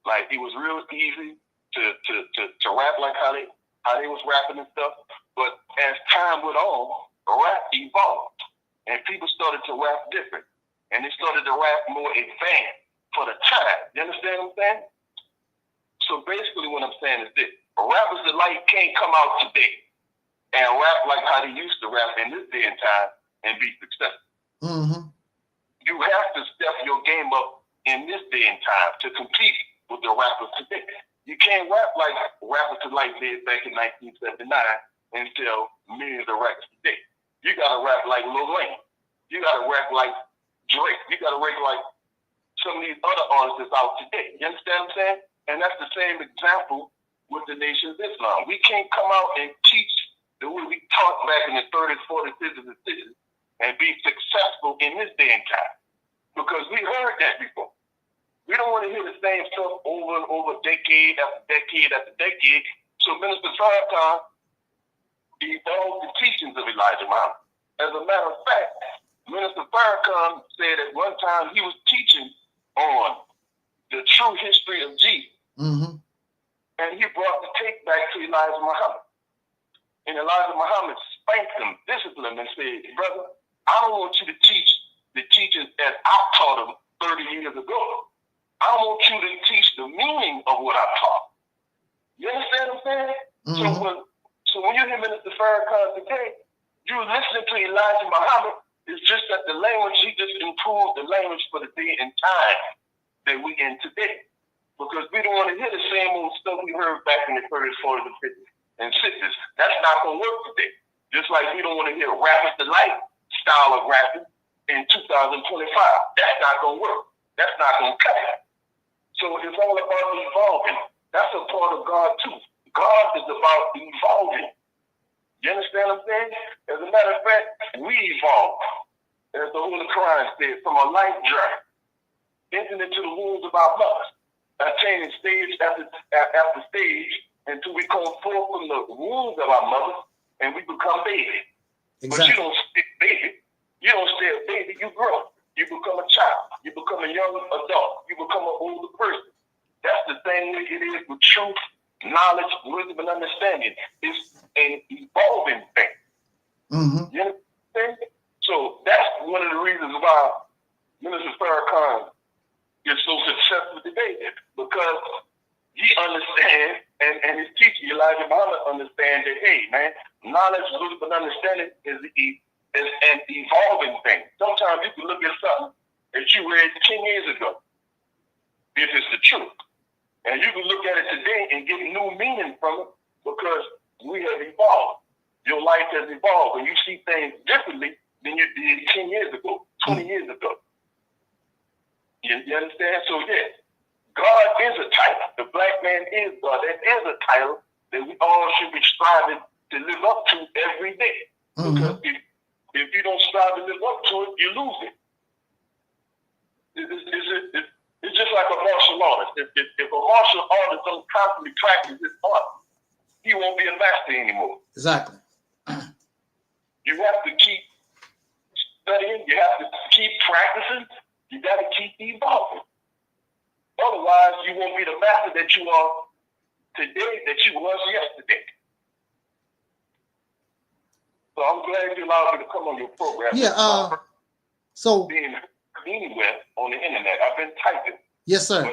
Like it was real easy to rap like how they was rapping and stuff. But as time went on, rap evolved and people started to rap different. And they started to rap more advanced for the time. You understand what I'm saying? So basically what I'm saying is this. Rapper's Delight can't come out today and rap like how they used to rap in this day and time and be successful. Mm-hmm. You have to step your game up in this day and time to compete with the rappers today. You can't rap like Rapper's Delight did back in 1979 and sell millions of records today. You gotta rap like Lil Wayne. You gotta rap like Drake. You gotta rap like some of these other artists that's out today. You understand what I'm saying? And that's the same example with the Nation of Islam. We can't come out and teach the way we taught back in the 30s, 40s, 50s, and 60s and be successful in this day and time. Because we heard that before. We don't want to hear the same stuff over and over, decade after decade after decade. So Minister Farrakhan evolved the teachings of Elijah Muhammad. As a matter of fact, Minister Farrakhan said at one time he was teaching on the true history of Jesus. Mm-hmm. And he brought the tape back to Elijah Muhammad. And Elijah Muhammad spanked him, disciplined, and said, brother, I don't want you to teach the teachings as I taught them 30 years ago. I want you to teach the meaning of what I taught. You understand what I'm saying? Mm-hmm. So when you hear Minister Farrakhan today, you're listening to Elijah Muhammad. It's just that the language, he just improved the language for the day and time that we in today. Because we don't want to hear the same old stuff we heard back in the 30s, 40s, and 50s and 60s. That's not going to work today. Just like we don't want to hear Rap the Light style of rapping in 2025. That's not going to work. That's not going to cut it. So it's all about evolving. That's a part of God too. God is about evolving. You understand what I'm saying? As a matter of fact, we evolve. As the Holy Quran said, from a life journey, entering into the wombs of our mothers, attaining stage after stage until we come forth from the wombs of our mothers and we become baby. Exactly. But you don't stay baby. You don't stay a baby, you grow. You become a child. You become a young adult. You become an older person. That's the thing it is with truth, knowledge, wisdom, and understanding. It's an evolving thing. Mm-hmm. You understand? So that's one of the reasons why Minister Farrakhan is so successful today, because he understands and his teacher, Elijah Muhammad, understands that, hey, man, knowledge, wisdom, and understanding is an evolving thing. Sometimes you can look at something that you read 10 years ago, if it's the truth. And you can look at it today and get new meaning from it because we have evolved. Your life has evolved and you see things differently than you did 10 years ago, 20 years ago. You understand? So, yeah, God is a title. The black man is God. That is a title that we all should be striving to live up to every day. Mm-hmm. Because if you don't strive to live up to it, you lose it. It's just like a martial artist. If a martial artist don't constantly practice his art, he won't be a master anymore. Exactly. You have to keep studying. You have to keep practicing. You got to keep evolving. Otherwise, you won't be the master that you are today that you was yesterday. So I'm glad you allowed me to come on your program. Yeah. So being anywhere on the internet, I've been typing. Yes, sir.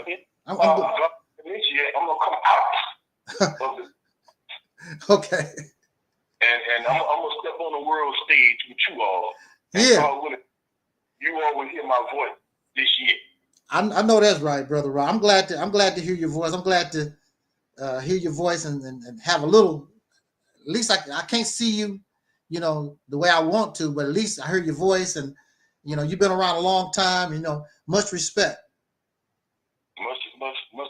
I'm gonna come out of it. Okay. And I'm gonna step on the world stage with you all. Yeah. You all will hear my voice this year. I know that's right, Brother Rob. I'm glad to hear your voice. I'm glad to hear your voice and have a little. At least I can't see you, you know, the way I want to, but at least I heard your voice, and you know you've been around a long time. You know, much respect. Much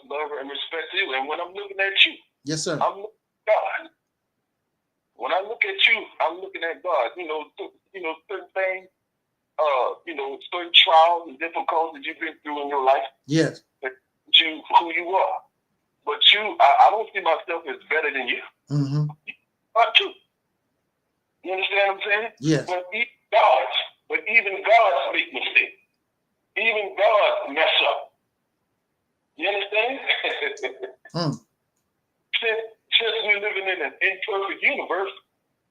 love and respect to you. And when I'm looking at you, yes, sir. I'm looking at God. When I look at you, I'm looking at God. You know, certain things. Certain trials and difficulties you've been through in your life. Yes. You, who you are. But I don't see myself as better than you. Mm-hmm. Not too. You understand what I'm saying? Yes. But even gods make mistakes. Even gods mess up. You understand? Since we're living in an imperfect universe,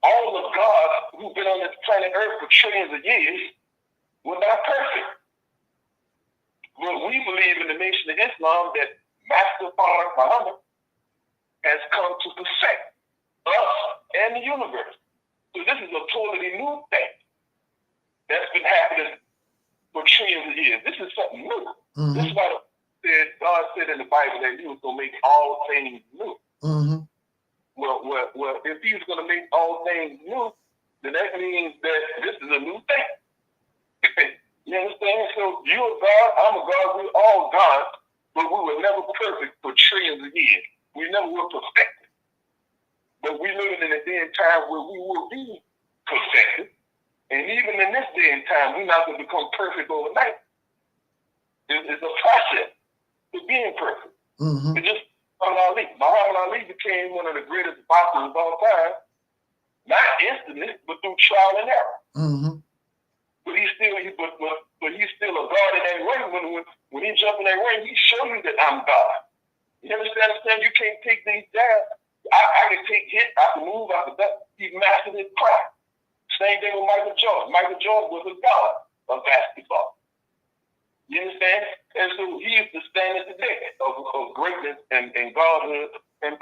all the gods who've been on this planet Earth for trillions of years were not perfect. But we believe in the Nation of Islam that Master Muhammad has come to perfect us and the universe. So this is a totally new thing that's been happening for trillions of years. This is something new. Mm-hmm. This is why God said in the Bible that he was going to make all things new. Mm-hmm. Well, if he's going to make all things new, then that means that this is a new thing. You understand? So you're a God, I'm a God, we're all gods, but we were never perfect for trillions of years. We never were perfected. But we live in a day and time where we will be perfected. And even in this day and time, we're not going to become perfect overnight. It's a process to being perfect. Mm-hmm. It's just Muhammad Ali became one of the greatest boxers of all time, not instantly, but through trial and error. Mm-hmm. But he's still a God in that ring. When he jump in that ring, he show you that I'm God. You understand? You can't take these down. I can take hits, I can move, I can that. He mastered his craft. Same thing with Michael Jordan. Michael Jordan was a god of basketball. You understand? And so he used to stand at the deck of greatness and godhood and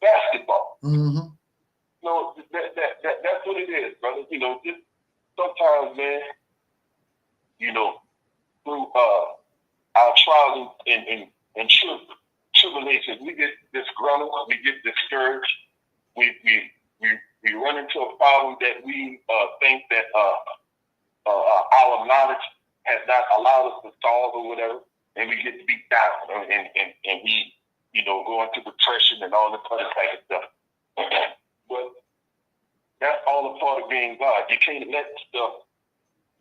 basketball. Mm-hmm. You know, that's what it is, brother. You know, just sometimes, man, you know, through our trials and tribulations, we get disgruntled, we get discouraged, we run into a problem that we think that our knowledge has not allowed us to solve or whatever, and we get beat down, and we, you know, go into depression and all this other type of stuff. But that's all a part of being God. You can't let stuff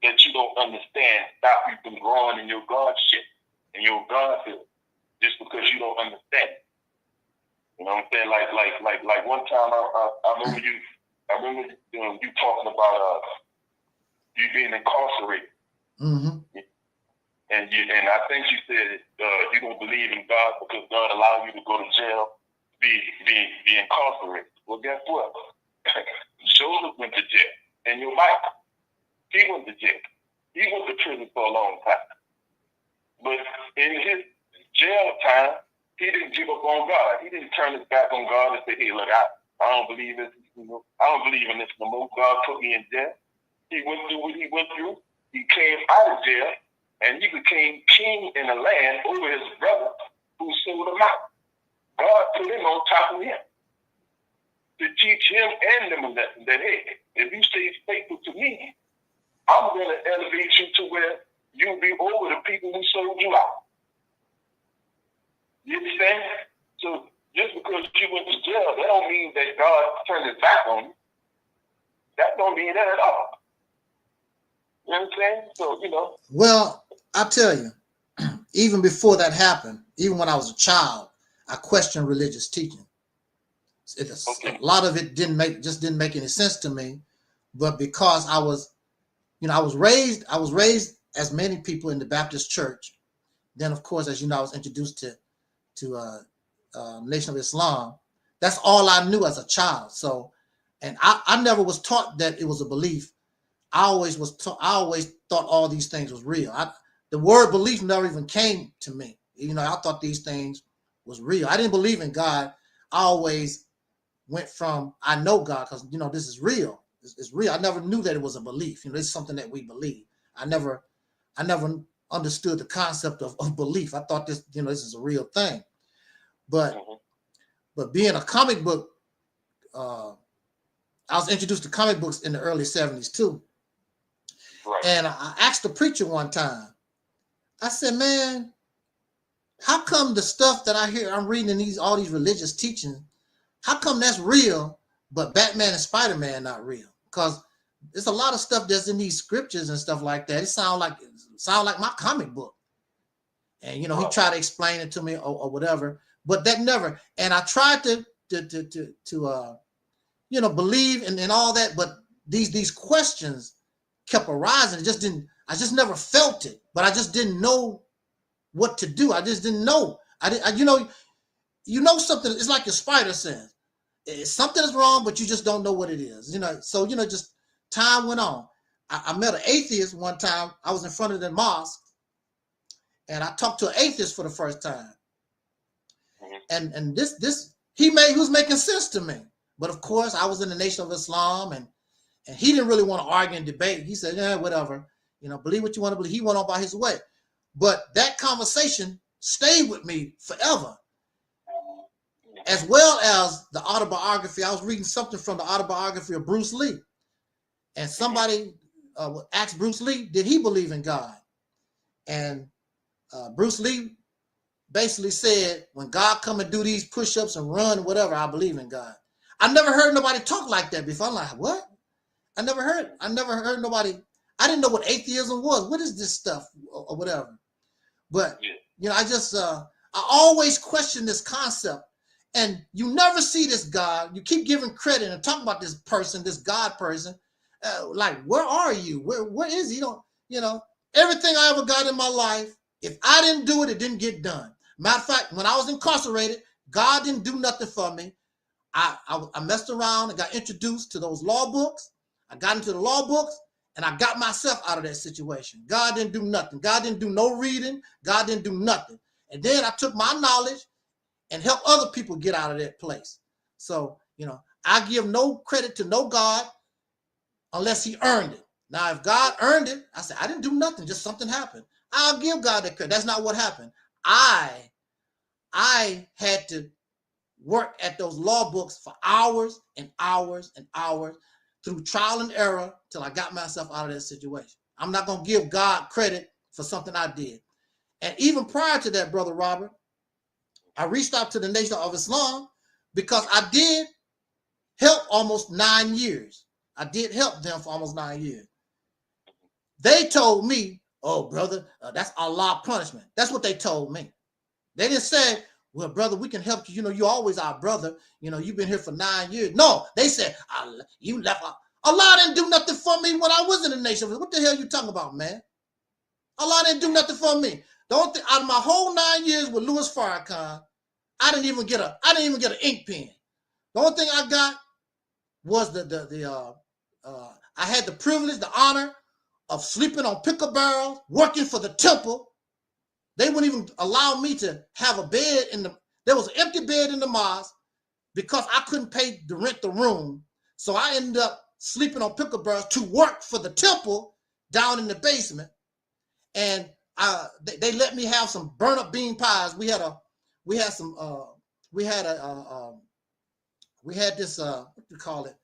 that you don't understand stop you from growing in your Godship and your Godhood just because you don't understand. You know what I'm saying? Like one time I remember you talking about you being incarcerated. Mm-hmm. And I think you said you don't believe in God because God allowed you to go to jail, be incarcerated. Well, guess what? Joseph went to jail, and your Micah, he went to jail. He went to prison for a long time. But in his jail time, he didn't give up on God. He didn't turn his back on God and say, "Hey, look, I don't believe this. You know, I don't believe in this no more. God put me in jail." He went through what he went through. He came out of jail, and he became king in the land over his brother who sold him out. God put him on top of him to teach him and them a lesson that, hey, if you stay faithful to me, I'm going to elevate you to where you'll be over the people who sold you out. You understand? So just because you went to jail, that don't mean that God turned his back on you. That don't mean that at all. You know what I'm saying? So, you know. Well, I tell you, even before that happened, even when I was a child, I questioned religious teaching. A lot of it didn't make any sense to me, but because I was raised as many people in the Baptist church. Then, of course, as you know, I was introduced to Nation of Islam. That's all I knew as a child. So, and I never was taught that it was a belief. I always thought all these things was real. The word belief never even came to me. You know, I thought these things was real. I didn't believe in God. I always went from, I know God because, you know, this is real. It's real. I never knew that it was a belief. You know, it's something that we believe. I never understood the concept of belief. I thought this, you know, this is a real thing. But being a comic book, I was introduced to comic books in the early 70s too. Right. And I asked the preacher one time, I said, man, how come the stuff that I'm reading in all these religious teachings, how come that's real, but Batman and Spider-Man not real? Because there's a lot of stuff that's in these scriptures and stuff like that. It sound like my comic book. And, you know, he tried to explain it to me or whatever, but that never, and I tried to you know, believe in all that, but these questions kept arising. I just never felt it, but I just didn't know what to do. I just didn't know. You know something. It's like your spider sense. Something is wrong, but you just don't know what it is. You know. So you know, just time went on. I met an atheist one time. I was in front of the mosque, and I talked to an atheist for the first time. And he was making sense to me. But of course, I was in the Nation of Islam, and he didn't really want to argue and debate. He said, "Yeah, whatever. You know, believe what you want to believe." He went on by his way. But that conversation stayed with me forever, as well as the autobiography. I was reading something from the autobiography of Bruce Lee, and somebody asked Bruce Lee, did he believe in God? And Bruce Lee basically said, when God come and do these push-ups and run, whatever, I believe in God. I never heard nobody talk like that before. I'm like, what? I never heard nobody. I didn't know what atheism was. What is this stuff or whatever? But, you know, I always question this concept, and you never see this God. You keep giving credit and talking about this person, this God person. Like, where are you? Where is he? You know, everything I ever got in my life, if I didn't do it, it didn't get done. Matter of fact, when I was incarcerated, God didn't do nothing for me. I messed around and got introduced to those law books. I got into the law books and I got myself out of that situation. God didn't do nothing. God didn't do no reading. God didn't do nothing. And then I took my knowledge and helped other people get out of that place. So, you know, I give no credit to no God unless he earned it. Now, if God earned it, I said, I didn't do nothing, just something happened. I'll give God that credit. That's not what happened. I had to work at those law books for hours and hours and hours through trial and error till I got myself out of that situation. I'm not going to give God credit for something I did. And even prior to that, Brother Robert, I reached out to the Nation of Islam because I did help almost 9 years. I did help them for almost 9 years. They told me, oh, brother, that's Allah punishment. That's what they told me. They didn't say, well, brother, we can help you. You know, you're always our brother. You know, you've been here for 9 years. No, they said, you left. Allah didn't do nothing for me when I was in the Nation. What the hell you talking about, man? Allah didn't do nothing for me. The only thing, out of my whole 9 years with Louis Farrakhan, I didn't even get an ink pen. The only thing I got was I had the privilege, the honor of sleeping on pickle barrels, working for the temple. They wouldn't even allow me to have a bed there was an empty bed in the mosque because I couldn't pay to rent the room. So I ended up sleeping on pickle barrels to work for the temple down in the basement. And they let me have some burnt up bean pies. We had this, what do you call it?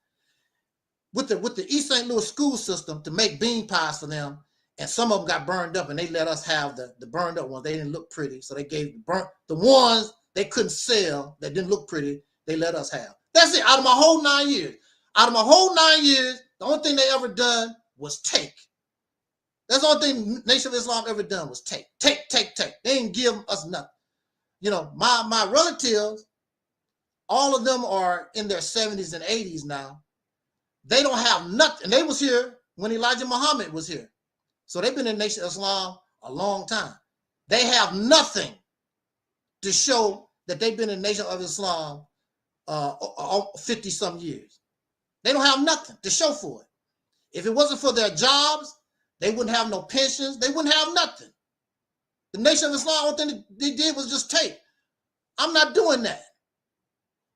With the East St. Louis school system to make bean pies for them. And some of them got burned up and they let us have the burned up ones. They didn't look pretty. So they gave the ones they couldn't sell that didn't look pretty, they let us have. That's it. Out of my whole 9 years. Out of my whole 9 years, the only thing they ever done was take. That's the only thing Nation of Islam ever done was take. They didn't give us nothing. You know, my relatives, all of them are in their 70s and 80s now. They don't have nothing. They was here when Elijah Muhammad was here. So they've been in Nation of Islam a long time. They have nothing to show that they've been in Nation of Islam 50-some years. They don't have nothing to show for it. If it wasn't for their jobs, they wouldn't have no pensions. They wouldn't have nothing. The Nation of Islam, one thing they did was just take. I'm not doing that.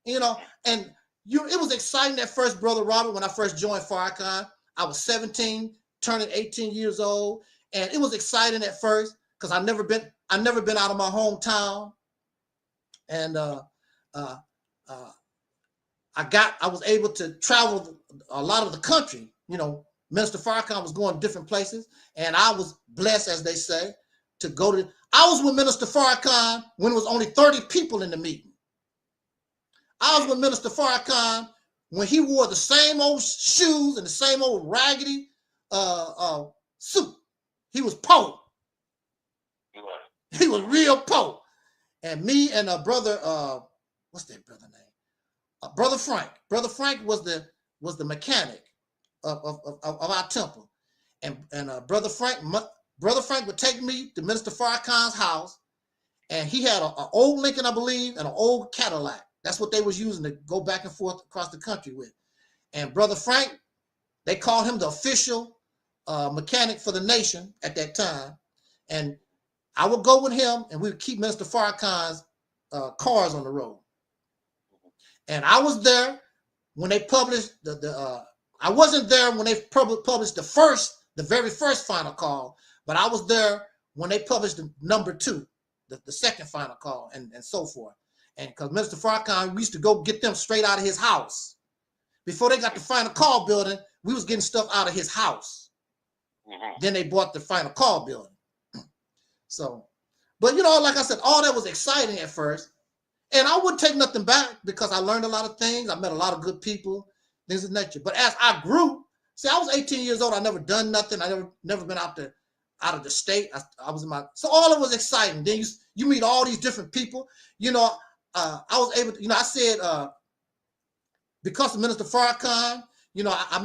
You know, and it was exciting at first, Brother Robert, when I first joined Farrakhan. I was 17, turning 18 years old. And it was exciting at first because I never been out of my hometown. And I was able to travel a lot of the country. You know, Minister Farrakhan was going to different places. And I was blessed, as they say, to go to. I was with Minister Farrakhan when it was only 30 people in the meeting. I was with Minister Farrakhan when he wore the same old shoes and the same old raggedy suit. He was poor. He was real poor. And me and brother, what's that brother name? Brother Frank. Brother Frank was the mechanic of our temple. And Brother Frank would take me to Minister Farrakhan's house, and he had an old Lincoln, I believe, and an old Cadillac. That's what they was using to go back and forth across the country with. And Brother Frank, they called him the official mechanic for the nation at that time. And I would go with him, and we would keep Minister Farrakhan's cars on the road. And I was there when they published I wasn't there when they published the very first final call, but I was there when they published the number 2, the second final call, and so forth. And because Minister Farrakhan, we used to go get them straight out of his house. Before they got the final call building, we was getting stuff out of his house. Then they bought the final call building. So, but you know, like I said, all that was exciting at first. And I wouldn't take nothing back because I learned a lot of things. I met a lot of good people, things of nature. But as I grew, see, I was 18 years old. I never done nothing. I never been out of the state. I was in so all of it was exciting. Then you meet all these different people. You know, I was able to, you know, I said, because of Minister Farrakhan, you know, I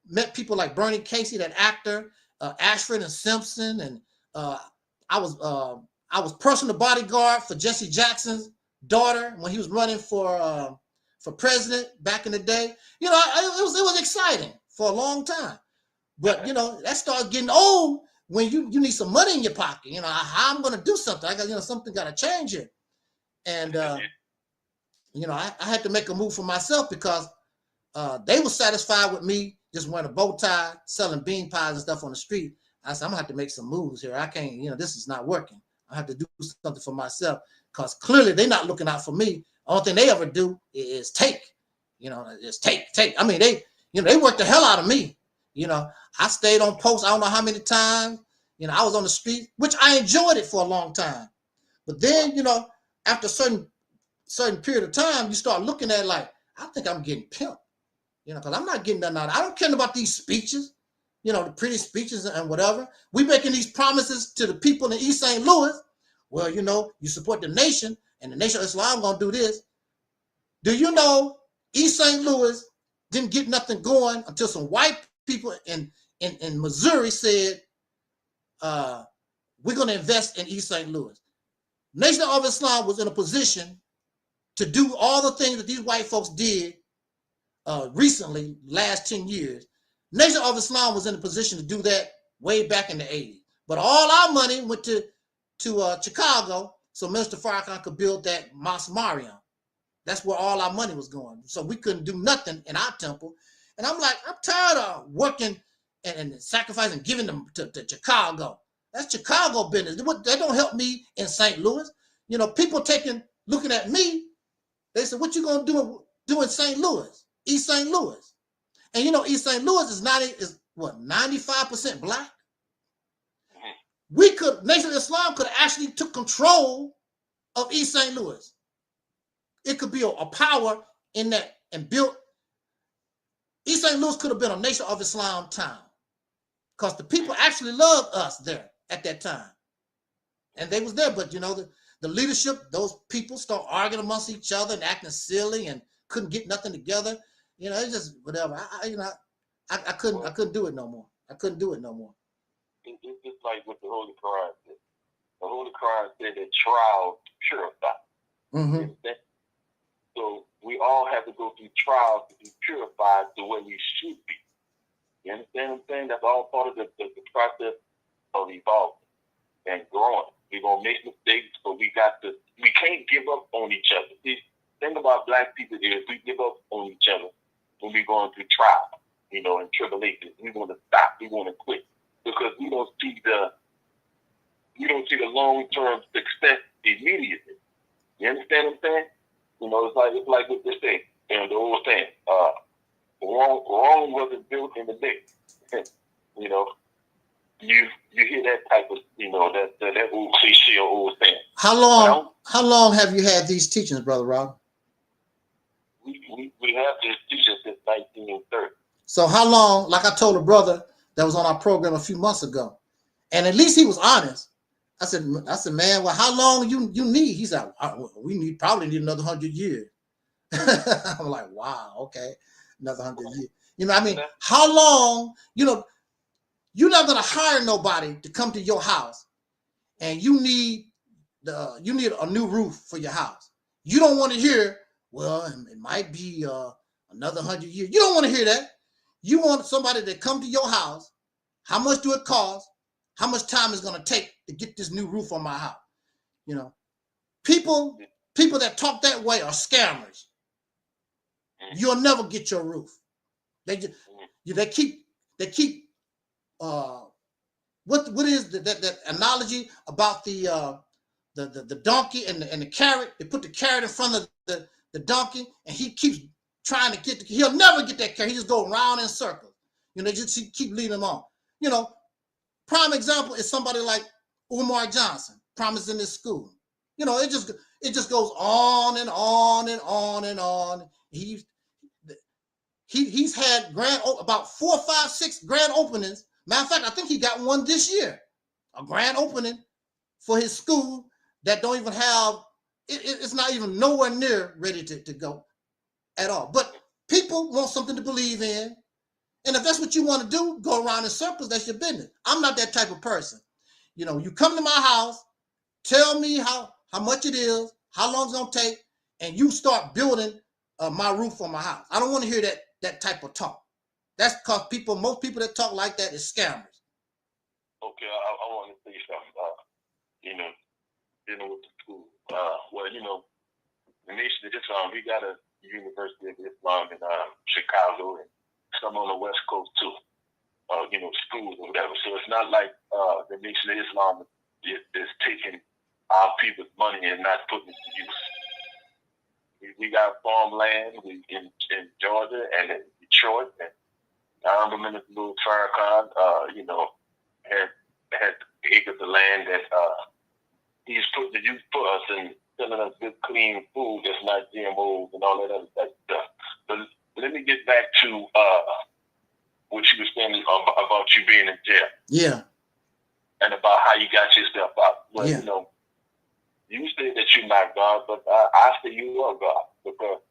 met people like Bernie Casey, that actor, Ashford and Simpson, and I was personal bodyguard for Jesse Jackson's daughter when he was running for for president back in the day. You know, it was exciting for a long time. But, you know, that starts getting old when you need some money in your pocket. You know, how I'm going to do something. I got, you know, something got to change here. And, you know, I had to make a move for myself because they were satisfied with me just wearing a bow tie, selling bean pies and stuff on the street. I said, I'm gonna have to make some moves here. I can't, you know, this is not working. I have to do something for myself because clearly they're not looking out for me. Only thing they ever do is take, you know, just take. I mean, they, you know, they work the hell out of me. You know, I stayed on post, I don't know how many times. You know, I was on the street, which I enjoyed it for a long time. But then, you know, after a certain period of time, you start looking at it like, I think I'm getting pimped. You know, because I'm not getting nothing out of it. I don't care about these speeches, you know, the pretty speeches and whatever. We making these promises to the people in East St. Louis. Well, you know, you support the nation and the Nation of Islam going to do this. Do you know East St. Louis didn't get nothing going until some white people in Missouri said, we're going to invest in East St. Louis. Nation of Islam was in a position to do all the things that these white folks did recently, last 10 years. Nation of Islam was in a position to do that way back in the 80s. But all our money went to Chicago so Minister Farrakhan could build that Mosque Mariam. That's where all our money was going. So we couldn't do nothing in our temple. And I'm like, I'm tired of working and sacrificing, giving them to Chicago. That's Chicago business. That don't help me in St. Louis. You know, people looking at me, they said, what you gonna do in St. Louis? East St. Louis. And you know, East St. Louis is 95% black. Nation of Islam could have actually took control of East St. Louis. It could be a power in that and built. East St. Louis could have been a Nation of Islam town because the people actually loved us there at that time. And they was there, but you know, the leadership, those people start arguing amongst each other and acting silly and couldn't get nothing together. You know, it's just whatever. I couldn't do it no more. I couldn't do it no more. It's just like what the Holy Quran said. The Holy Quran said that trials purify. Mm-hmm. So we all have to go through trials to be purified the way we should be. You understand what I'm saying? That's all part of the process of evolving and growing. We're gonna make mistakes, but we can't give up on each other. The thing about black people is we give up on each other when we're going through trial, you know, and tribulations. We want to stop. We want to quit because we don't see the long-term success immediately. You understand what I'm saying? You know, it's like what they say, you know, the old saying, Rome wasn't built in a day. You know, you hear that type of, you know, that old cliche or old saying. How long have you had these teachings, Brother Rob? We have this teaching since 1930. So how long, like I told a brother that was on our program a few months ago, and at least he was honest. I said, man, well, how long you need? He said, we probably need another 100 years. I'm like, wow, okay, another 100 years. You know what I mean? How long, you know, you're not gonna hire nobody to come to your house and you need a new roof for your house. You don't want to hear, well, it might be another 100 years. You don't want to hear that. You want somebody to come to your house. How much do it cost? How much time is going to take to get this new roof on my house? You know, people that talk that way are scammers. You'll never get your roof. They keep what is that analogy about the donkey and the carrot? They put the carrot in front of the donkey, and he keeps trying to he'll never get that carrot. He just go around in circles. You know, just keep leading him on. You know, prime example is somebody like Umar Johnson, promised in this school. You know, it just goes on and on and on and on. He's had about 4, 5, 6 grand openings. Matter of fact, I think he got one this year, a grand opening for his school that don't even have, it's not even nowhere near ready to go at all. But people want something to believe in. And if that's what you want to do, go around in circles, that's your business. I'm not that type of person. You know, you come to my house, tell me how much it is, how long it's going to take, and you start building my roof on my house. I don't want to hear that type of talk. That's because most people that talk like that is scammers. Okay, I want to say something. Dealing with the school. The Nation of Islam, we got a University of Islam in Chicago and some on the West Coast too. Schools or whatever. So it's not like the Nation of Islam is taking our people's money and not putting it to use. We got farmland in Georgia and in Detroit, and Honorable Minister Louis Farrakhan, had acres of land that he's put to use for us and selling us good, clean food that's not GMOs and all that other type of stuff. But let me get back to what you were saying about you being in jail. Yeah. And about how you got yourself out. Well, yeah. You say that you're not God, but I say you are God. Because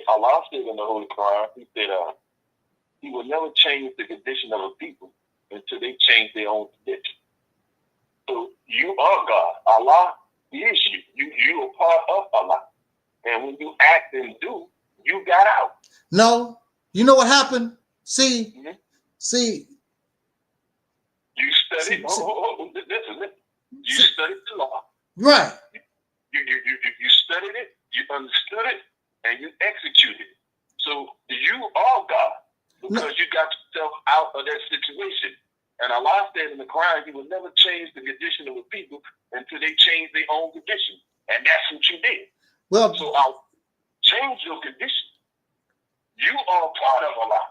Allah said in the Holy Quran, he said, he will never change the condition of a people until they change their own condition. So you are God. Allah is you. You are part of Allah. And when you act and do, you got out. No. You know what happened? See. You studied. Listen. You studied the law. Right. You studied it, you understood it, and you executed it. So you are God because you got yourself out of that situation. And Allah said in the Quran, He will never change the condition of a people until they change their own condition. And that's what you did. Well, so I'll change your condition. You are part of Allah.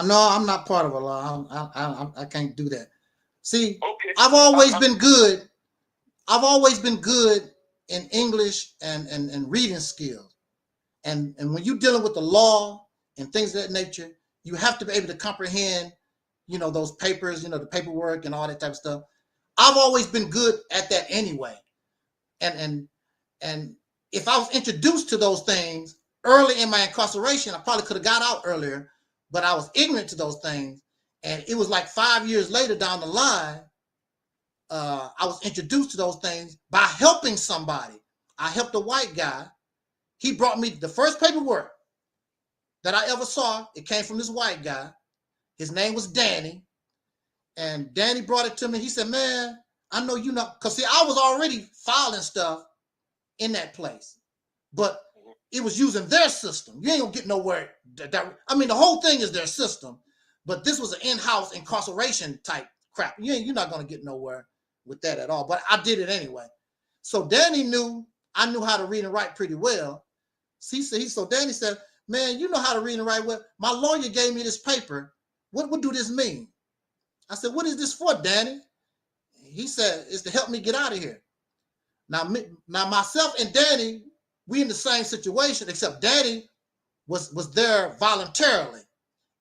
No, I'm not part of Allah. I can't do that. See, okay. I've always been good. I've always been good in English and reading skills. And when you're dealing with the law and things of that nature, you have to be able to comprehend, those papers, the paperwork and all that type of stuff. I've always been good at that anyway. And if I was introduced to those things early in my incarceration, I probably could have got out earlier, but I was ignorant to those things. And it was like 5 years later down the line, I was introduced to those things by helping somebody. I helped a white guy. He brought me the first paperwork that I ever saw. It came from this white guy. His name was Danny. And Danny brought it to me. He said, man, I know you know, because see, I was already filing stuff in that place, but it was using their system. You ain't gonna get nowhere. I mean, the whole thing is their system, but this was an in-house incarceration type crap. You're not gonna get nowhere with that at all, but I did it anyway. So Danny knew I knew how to read and write pretty well. So Danny said, man, you know how to read and write well. My lawyer gave me this paper. What do this mean? I said, what is this for, Danny? He said, it's to help me get out of here. Now myself and Danny, we in the same situation, except Danny was there voluntarily,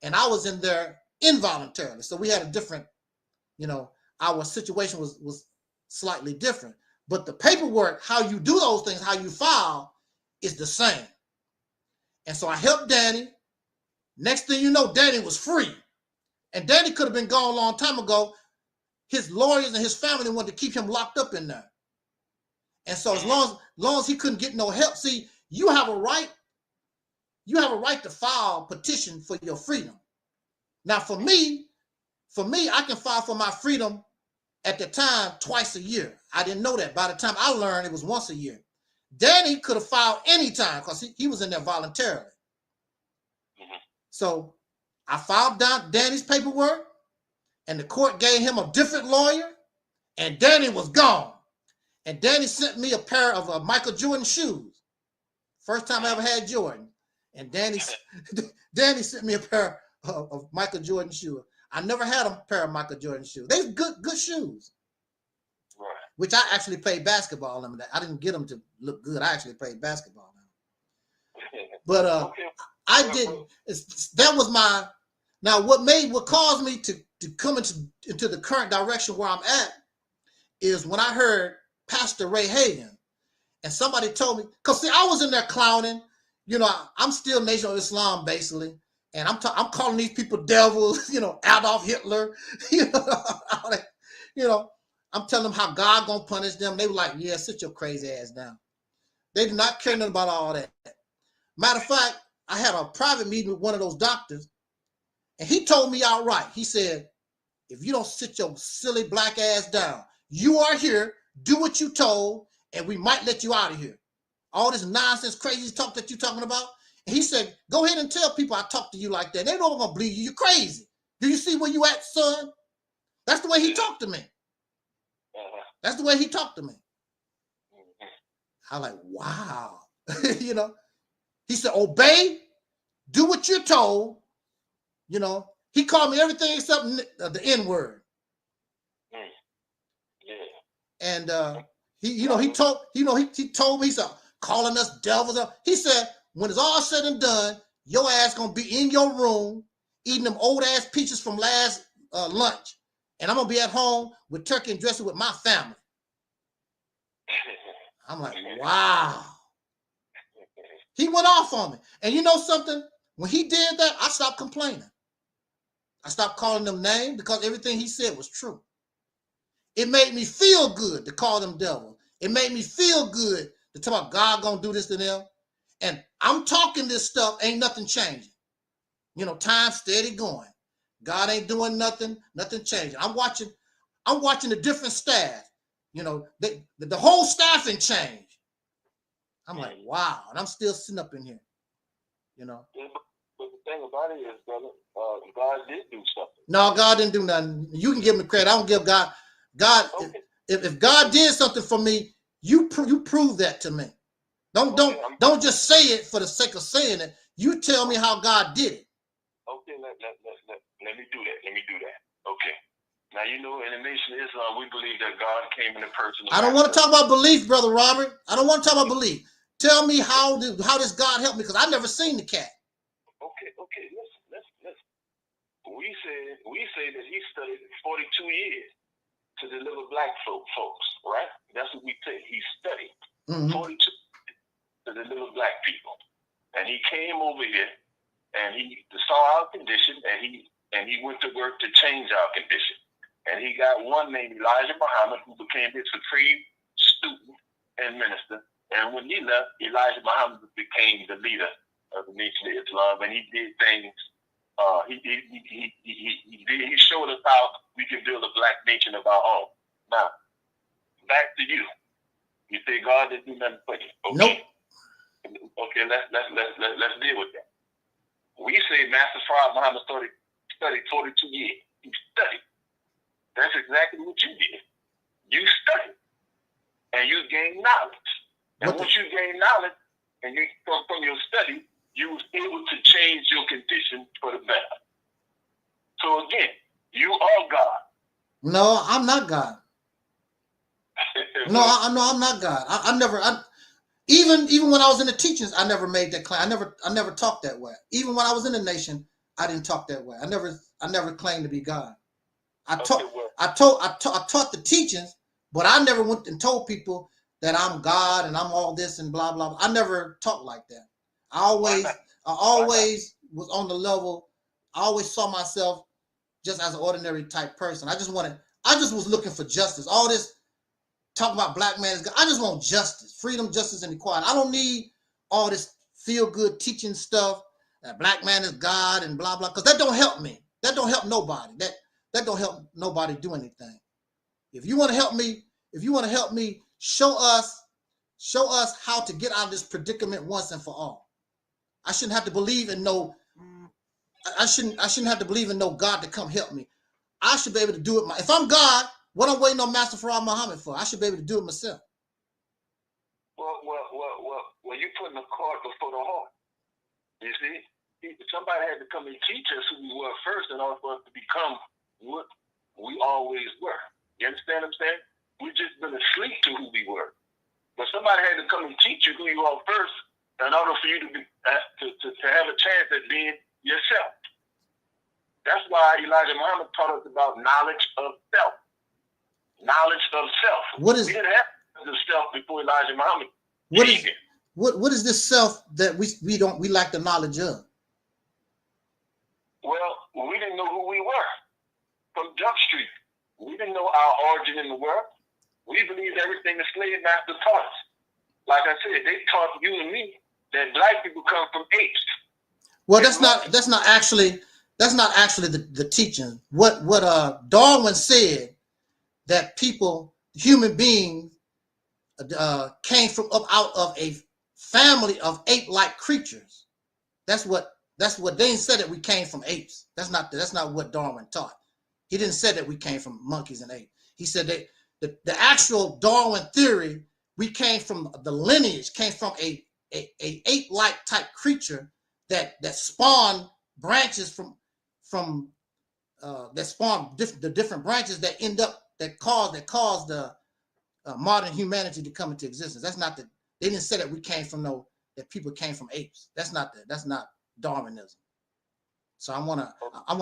and I was in there involuntarily. So we had a different, our situation was slightly different. But the paperwork, how you do those things, how you file, is the same. And so I helped Danny. Next thing you know, Danny was free. And Danny could have been gone a long time ago. His lawyers and his family wanted to keep him locked up in there. And so as long as he couldn't get no help, see, you have a right to file a petition for your freedom. Now for me, I can file for my freedom at the time twice a year. I didn't know that. By the time I learned, it was once a year. Danny could have filed anytime because he was in there voluntarily. So I filed down Danny's paperwork, and the court gave him a different lawyer, and Danny was gone. And Danny sent me a pair of Michael Jordan shoes. First time I ever had Jordan. And Danny sent me a pair of Michael Jordan shoes. I never had a pair of Michael Jordan shoes. They're good shoes. Right. Which I actually played basketball in. I didn't get them to look good. I actually played basketball in. But I didn't. That was my. Now, what caused me to come into the current direction where I'm at is when I heard Pastor Ray Hagan, and somebody told me, because see, I was in there clowning. I'm still Nation of Islam basically, and I'm calling these people devils. Adolf Hitler. I'm telling them how God gonna punish them. They were like, "Yeah, sit your crazy ass down." They did not care nothing about all that. Matter of fact, I had a private meeting with one of those doctors, and he told me outright, he said, if you don't sit your silly black ass down, you are here, do what you told, and we might let you out of here. All this nonsense, crazy talk that you're talking about. And he said, go ahead and tell people I talk to you like that. They don't gonna believe you. You're crazy. Do you see where you at, son? That's the way he talked to me. That's the way he talked to me. I'm like, wow. You know, he said, obey, do what you're told. You know, he called me everything except the N-word. And he told me, he said, calling us devils. He said, when it's all said and done, your ass gonna be in your room eating them old ass peaches from last lunch, and I'm gonna be at home with turkey and dressing with my family. I'm like, wow. He went off on me. And you know something? When he did that, I stopped complaining. I stopped calling them names because everything he said was true. It made me feel good to call them devil. It made me feel good to talk about God gonna do this to them. And I'm talking this stuff, ain't nothing changing. You know, time steady going. God ain't doing nothing, nothing changing. I'm watching the different staff. You know, the whole staff ain't changed. I'm like, wow, and I'm still sitting up in here. You know. Yeah, but the thing about it is, brother, God did do something. No, God didn't do nothing. You can give him the credit. I don't give God. Okay. If God did something for me, you prove that to me. Don't just say it for the sake of saying it. You tell me how God did it. Okay, let me do that. Let me do that. Okay. Now, you know, in the Nation of Islam, we believe that God came in a person. I don't want to talk about belief, Brother Robert. I don't want to talk about belief. Tell me how does God help me? Because I've never seen the cat. Okay. Listen. We say that he studied 42 years to deliver black folks, right? That's what we say. He studied 42 to deliver black people. And he came over here and he saw our condition and he went to work to change our condition. And he got one named Elijah Muhammad, who became his supreme student and minister. And when he left, Elijah Muhammad became the leader of the Nation of Islam, and he did things. He showed us how we can build a black nation of our own. Now, back to you. You say God didn't do nothing for you. Okay. Nope. Okay, let's deal with that. We say Master Fard Muhammad studied 42 years. He studied. That's exactly what you did. You studied and you gained knowledge. And once you gain knowledge and you from your study, you was able to change your condition for the better. So again, you are God. No, I'm not God. No, I'm not God. Even when I was in the teachings, I never made that claim. I never talked that way. Even when I was in the Nation, I didn't talk that way. I never claimed to be God. I taught the teachings, but I never went and told people that I'm God and I'm all this and blah blah. I never talked like that. I always was on the level. I always saw myself just as an ordinary type person. I just was looking for justice. All this talk about black man is God. I just want justice, freedom, justice, and equality. I don't need all this feel good teaching stuff that black man is God and blah blah, because that don't help me. That don't help nobody. That don't help nobody do anything. If you want to help me, show us how to get out of this predicament once and for all. I shouldn't have to believe in no God to come help me. I should be able to do it. If I'm God, what I'm waiting on Master Fard Muhammad for? I should be able to do it myself. Well, you putting the cart before the horse. You see, somebody had to come and teach us who we were first in order for us to become what we always were. You understand what I'm saying? We've just been asleep to who we were. But somebody had to come and teach you who you are first in order for you to be to have a chance at being yourself. That's why Elijah Muhammad taught us about knowledge of self. Knowledge of self. We didn't have the self before Elijah Muhammad. What is this self that we lack the knowledge of? Well, we didn't know who we were from Jump Street. We didn't know our origin in the world. We believed everything the slave master taught us. Like I said, they taught you and me that black people come from apes. Well, that's not actually the teaching. What Darwin said, that human beings came from out of a family of ape-like creatures. That's what they didn't say that we came from apes. That's not what Darwin taught. He didn't say that we came from monkeys and apes. He said that the actual Darwin theory, we came from the lineage, came from a ape-like type creature that spawned branches from that spawned the different branches that caused the modern humanity to come into existence. That's not they didn't say that we came from that people came from apes. That's not Darwinism. So I want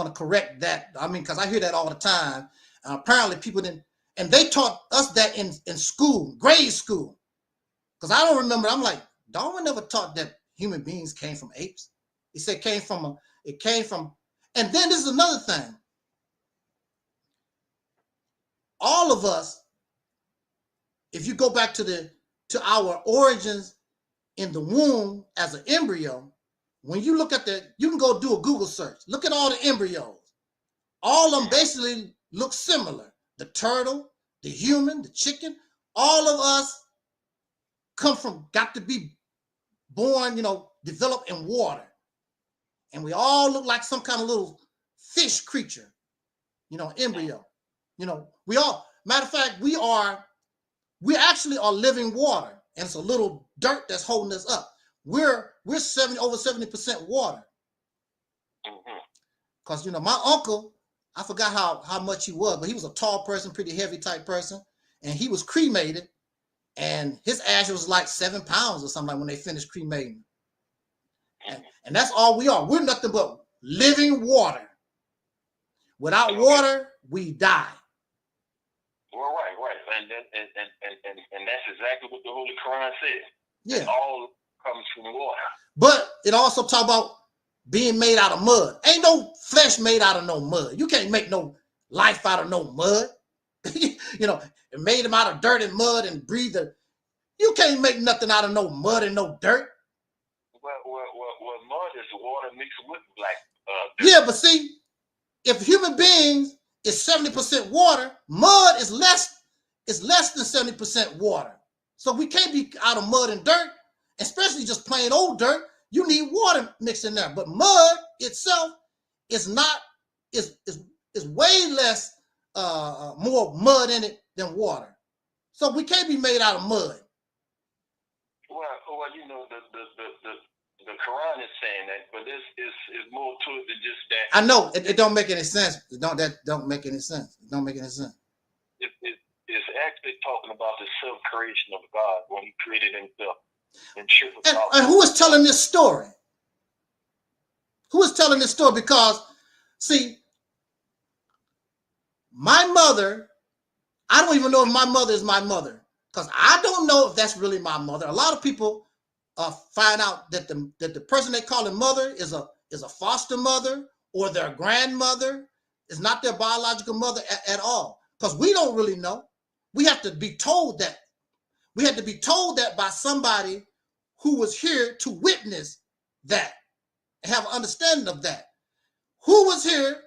to correct that. I mean, because I hear that all the time. Apparently people didn't, and they taught us that in school, grade school. Because I don't remember. I'm like, Darwin never taught that human beings came from apes. He said it came from, and then this is another thing. All of us, if you go back to our origins in the womb as an embryo, when you look at you can go do a Google search. Look at all the embryos. All of them basically look similar. The turtle, the human, the chicken, all of us got to be born, developed in water. And we all look like some kind of little fish creature, embryo. We all, matter of fact, we actually are living water, and it's a little dirt that's holding us up. We're over 70% water. Because my uncle, I forgot how much he was, but he was a tall person, pretty heavy type person, and he was cremated, and his ash was like 7 pounds or something like when they finished cremating. And that's all we are. We're nothing but living water. Without water, we die. Well, right. And that's exactly what the Holy Quran says. Yeah. It all comes from water. But it also talk about being made out of mud. Ain't no flesh made out of no mud. You can't make no life out of no mud. It made them out of dirt and mud and breathe. You can't make nothing out of no mud and no dirt. Well, mud is water mixed with black. Yeah, but see, if human beings is 70% water, mud is less than 70% water. So we can't be out of mud and dirt, especially just plain old dirt. You need water mixed in there. But mud itself is way less, more mud in it than water. So we can't be made out of mud. Well, the Quran is saying that, but this is more to it than just that. I know it don't make any sense. That don't make any sense. It don't make any sense. It's actually talking about the self-creation of God when He created Himself. And who is telling this story? Who is telling this story? Because, see, my mother, I don't even know if my mother is my mother, because I don't know if that's really my mother. A lot of people find out that the person they call a mother is a foster mother, or their grandmother is not their biological mother at all, because we don't really know. We have to be told that. We had to be told that by somebody who was here to witness that and have an understanding of that. Who was here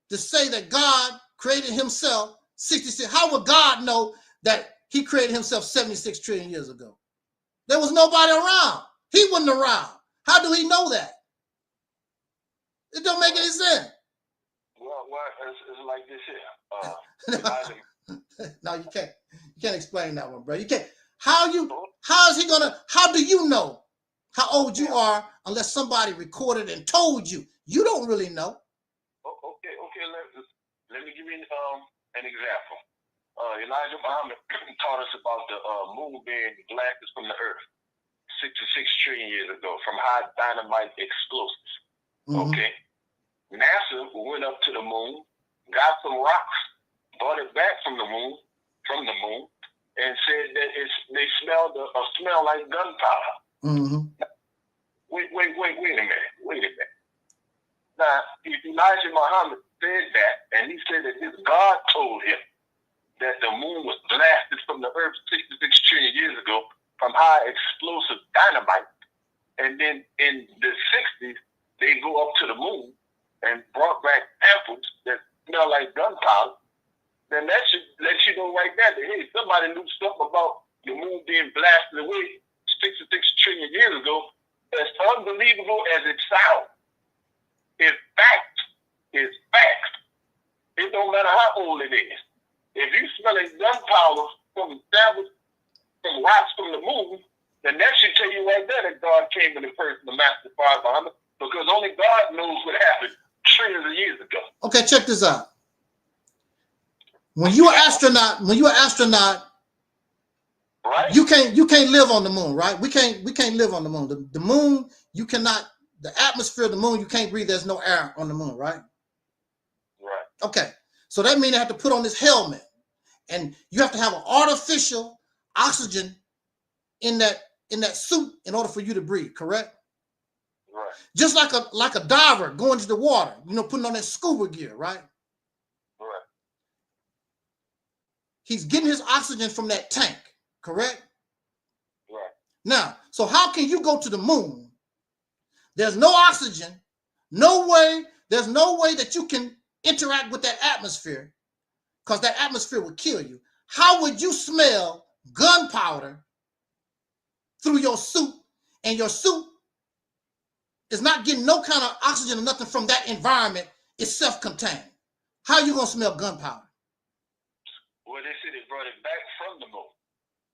to say that God created Himself 66? How would God know that He created Himself 76 trillion years ago? There was nobody around. He wasn't around. How do He know that? It don't make any sense. Well, it's like this here. No, you can't. You can't explain that one, bro. You can't. How do you know how old you are unless somebody recorded and told you? You don't really know. Okay. Let me give you an example. Elijah Muhammad taught us about the moon being blackest from the earth 66 trillion years ago from high dynamite explosives. Mm-hmm. Okay. NASA went up to the moon, got some rocks, brought it back from the moon, and said that they smelled a smell like gunpowder. Mm-hmm. Wait a minute. Now, if Elijah Muhammad said that, and he said that his God told him that the moon was blasted from the earth 66 trillion years ago from high explosive dynamite, And then in the 60s, they go up to the moon and brought back apples that smell like gunpowder. Then that should let you know right there that, hey, somebody knew something about the moon being blasted away 66 trillion years ago. As unbelievable as it sounds, if fact is fact, it don't matter how old it is. If you smelling gunpowder from samples, from rocks from the moon, then that should tell you right there that God came in the person, the master fire behind it, because only God knows what happened trillions of years ago. Okay, check this out. When you're an astronaut, right? You can't live on the moon, right? We can't live on the moon. The moon, you cannot, the atmosphere of the moon, you can't breathe. There's no air on the moon, right? Right. Okay. So that means they have to put on this helmet, and you have to have an artificial oxygen in that suit in order for you to breathe, correct? Right. Just like a diver going into the water, putting on that scuba gear, right? Right. He's getting his oxygen from that tank, correct? Right. Now, so how can you go to the moon? There's no oxygen, there's no way that you can interact with that atmosphere, because that atmosphere would kill you. How would you smell gunpowder through your suit, and your suit is not getting no kind of oxygen or nothing from that environment? It's self-contained. How are you going to smell gunpowder? Well, they said they brought it back from the moon,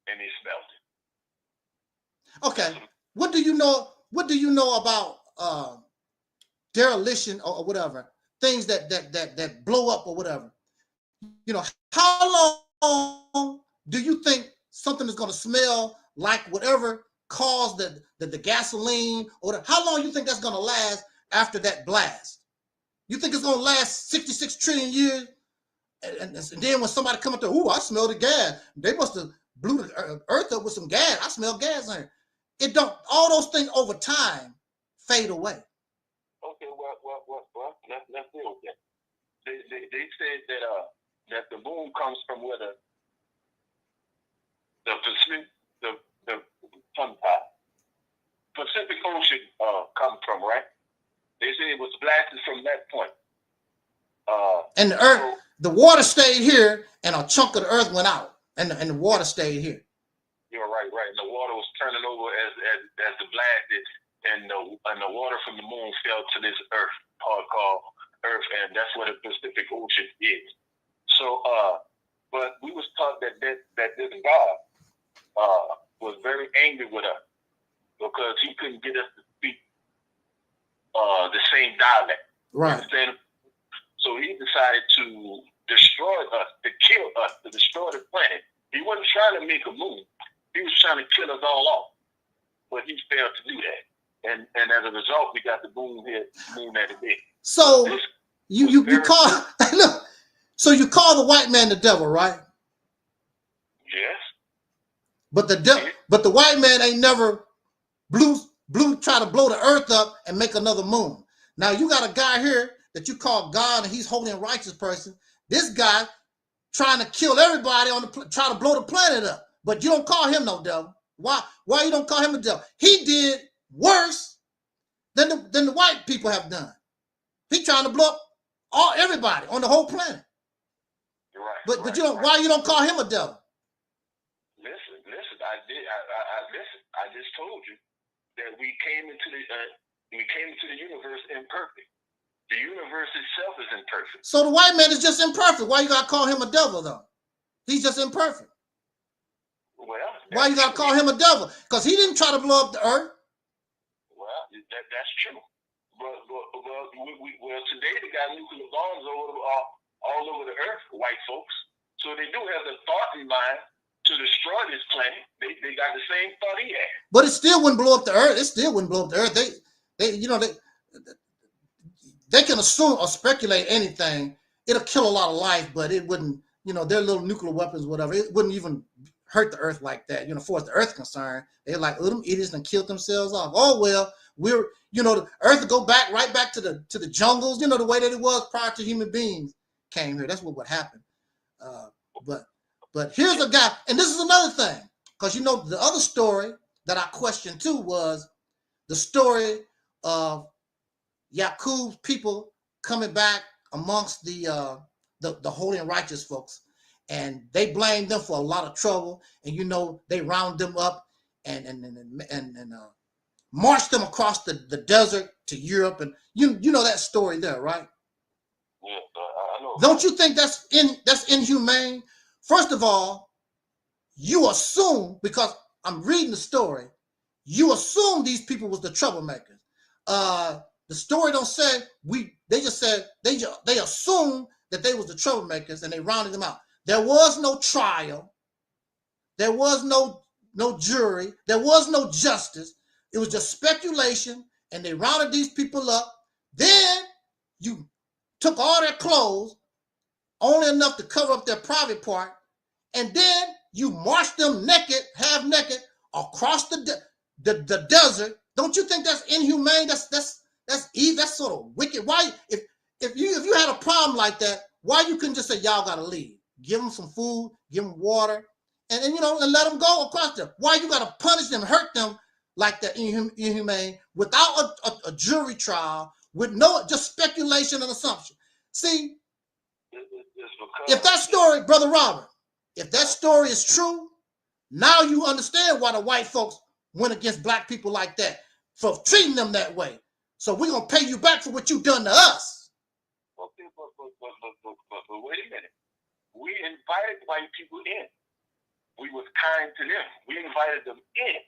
and they smelled it. Okay. What do you know about dereliction or whatever, things that blow up or whatever? How long do you think something is going to smell like whatever caused the gasoline, or how long you think that's going to last after that blast? You think it's going to last 66 trillion years? And then when somebody come up there, I smell the gas. They must have blew the earth up with some gas. I smell gas in here. It don't. All those things over time fade away. Okay, well, let's deal with that. They said that the moon comes from where the Pacific Ocean comes from, right? They said it was blasted from that point. And the earth, the water stayed here, and a chunk of the earth went out, and the water stayed here. You're right. And the water was turning over as the blast did, and the water from the moon fell to this earth, called Earth, and that's what the Pacific Ocean is. So, but we was taught that this God was very angry with us because he couldn't get us to speak the same dialect. Right. So he decided to destroy us, to kill us, to destroy the planet. He wasn't trying to make a moon. He was trying to kill us all off. But he failed to do that. And as a result, we got the moon that it did. So you call look, so you call the white man the devil, right? Yes. But the white man ain't never try to blow the earth up and make another moon. Now you got a guy here that you call God, and he's holy and righteous person. This guy trying to kill everybody try to blow the planet up. But you don't call him no devil. Why you don't call him a devil? He did worse than the white people have done. He trying to blow up everybody on the whole planet. You're right. But why you don't call him a devil? Listen. I just told you that we came into the universe imperfect. The universe itself is imperfect. So the white man is just imperfect. Why you gotta call him a devil though? He's just imperfect. Well, why you gotta call him a devil? Because he didn't try to blow up the earth. Well, that's true. But today they got nuclear bombs all over the earth, white folks. So they do have the thought in mind to destroy this planet. They got the same thought he had. But it still wouldn't blow up the earth. They can assume or speculate anything. It'll kill a lot of life, but it wouldn't, their little nuclear weapons, whatever, it wouldn't even hurt the earth like that. As far as the earth concerned, they're like, them idiots and killed themselves off. Oh, well, the earth will go right back to the jungles, the way that it was prior to human beings came here. That's what would happen. But here's a guy, and this is another thing, because the other story that I questioned too was the story of Yaqub's people coming back amongst the holy and righteous folks, and they blamed them for a lot of trouble, and you know they round them up and marched them across the desert to Europe, and you know that story there, right? Yeah, I know. Don't you think that's inhumane? First of all, you assume, because I'm reading the story, you assume these people was the troublemakers. The story don't say they just said they assumed that they was the troublemakers and they rounded them out. There was no trial. There was no jury. There was no justice. It was just speculation, and they rounded these people up. Then you took all their clothes, only enough to cover up their private part, and then you marched them naked, half naked, across the desert. Don't you think that's inhumane? That's evil. That's sort of wicked. Why, if you had a problem like that, why you couldn't just say y'all gotta leave? Give them some food, give them water, and you know, and let them go across there. Why you gotta punish them, hurt them like that, inhumane, without a jury trial, with no, just speculation and assumption? See, if that story, Brother Robert, if that story is true, now you understand why the white folks went against black people like that, for treating them that way. So we're gonna pay you back for what you done to us. Okay, but wait a minute. We invited white people in. We was kind to them. We invited them in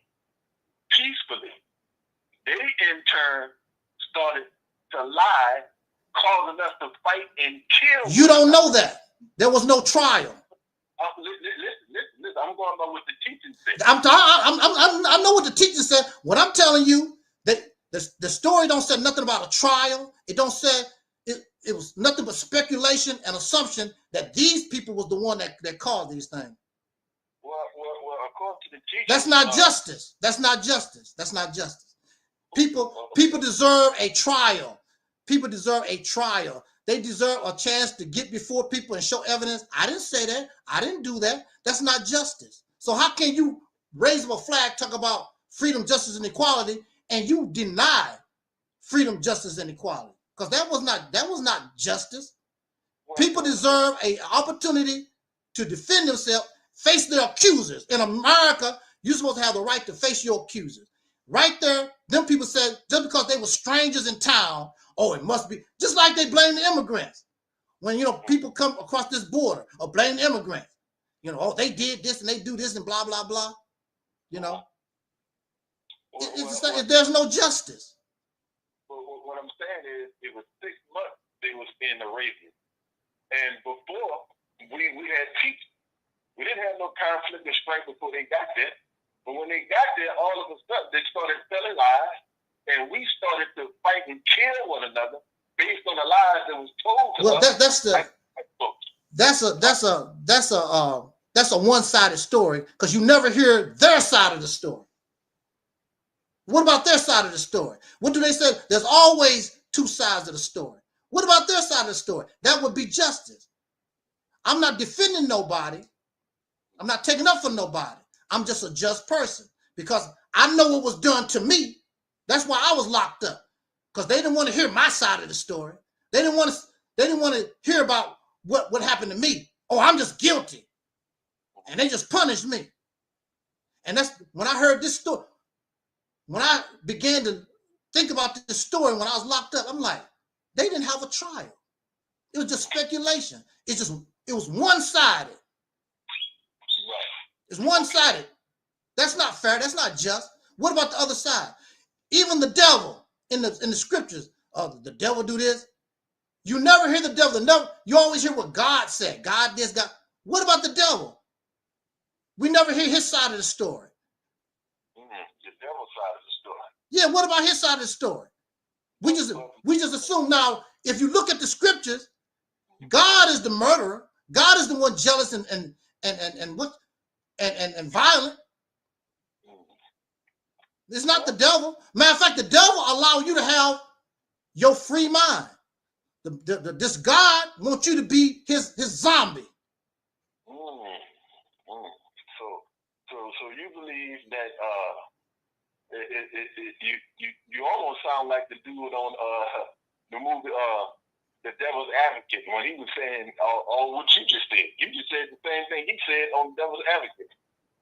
peacefully. They in turn started to lie, causing us to fight and kill. You don't know that. There was no trial. Listen, I'm going by what the teaching said. I know what the teacher said. What I'm telling you, that the story don't say nothing about a trial. It don't say it was nothing but speculation and assumption that these people was the one that caused these things. Well, according to the teacher, that's not justice. That's not justice. That's not justice. People deserve a trial. People deserve a trial. They deserve a chance to get before people and show evidence. I didn't say that. I didn't do that. That's not justice. So how can you raise up a flag, talk about freedom, justice, and equality, and you deny freedom, justice, and equality? Because that was not justice. People deserve an opportunity to defend themselves, face their accusers. In America, you're supposed to have the right to face your accusers. Right there, them people said just because they were strangers in town, oh, it must be, just like they blame the immigrants. When, you know, people come across this border or blame the immigrants. You know, oh, they did this and they do this and blah, blah, blah. You know, there's no justice. What I'm saying is, it was 6 months they was in Arabia. And before, we had teachers. We didn't have no conflict and strife before they got there. But when they got there, all of a sudden, they started telling lies. And we started to fight and kill one another based on the lies that was told to us. That's a one-sided story, because you never hear their side of the story. What about their side of the story? What do they say? There's always two sides of the story. What about their side of the story? That would be justice. I'm not defending nobody. I'm not taking up for nobody. I'm just a just person, because I know what was done to me. That's why I was locked up, because they didn't want to hear my side of the story. They didn't want to hear about what happened to me. Oh, I'm just guilty. And they just punished me. And that's when I heard this story. When I began to think about this story, when I was locked up, I'm like, they didn't have a trial. It was just speculation. It was one-sided. It's one-sided. That's not fair. That's not just. What about the other side? Even the devil in the scriptures, the devil do this. You never hear the devil. You always hear what God said. God this, God. What about the devil? We never hear his side of the story. The devil's side of the story. Yeah, what about his side of the story? We just assume. Now, if you look at the scriptures, God is the murderer. God is the one jealous and violent. It's not the devil. Matter of fact, the devil allow you to have your free mind. This God wants you to be his zombie. So you believe that You almost sound like the dude on the movie The Devil's Advocate when he was saying all what you just said. You just said the same thing he said on Devil's Advocate.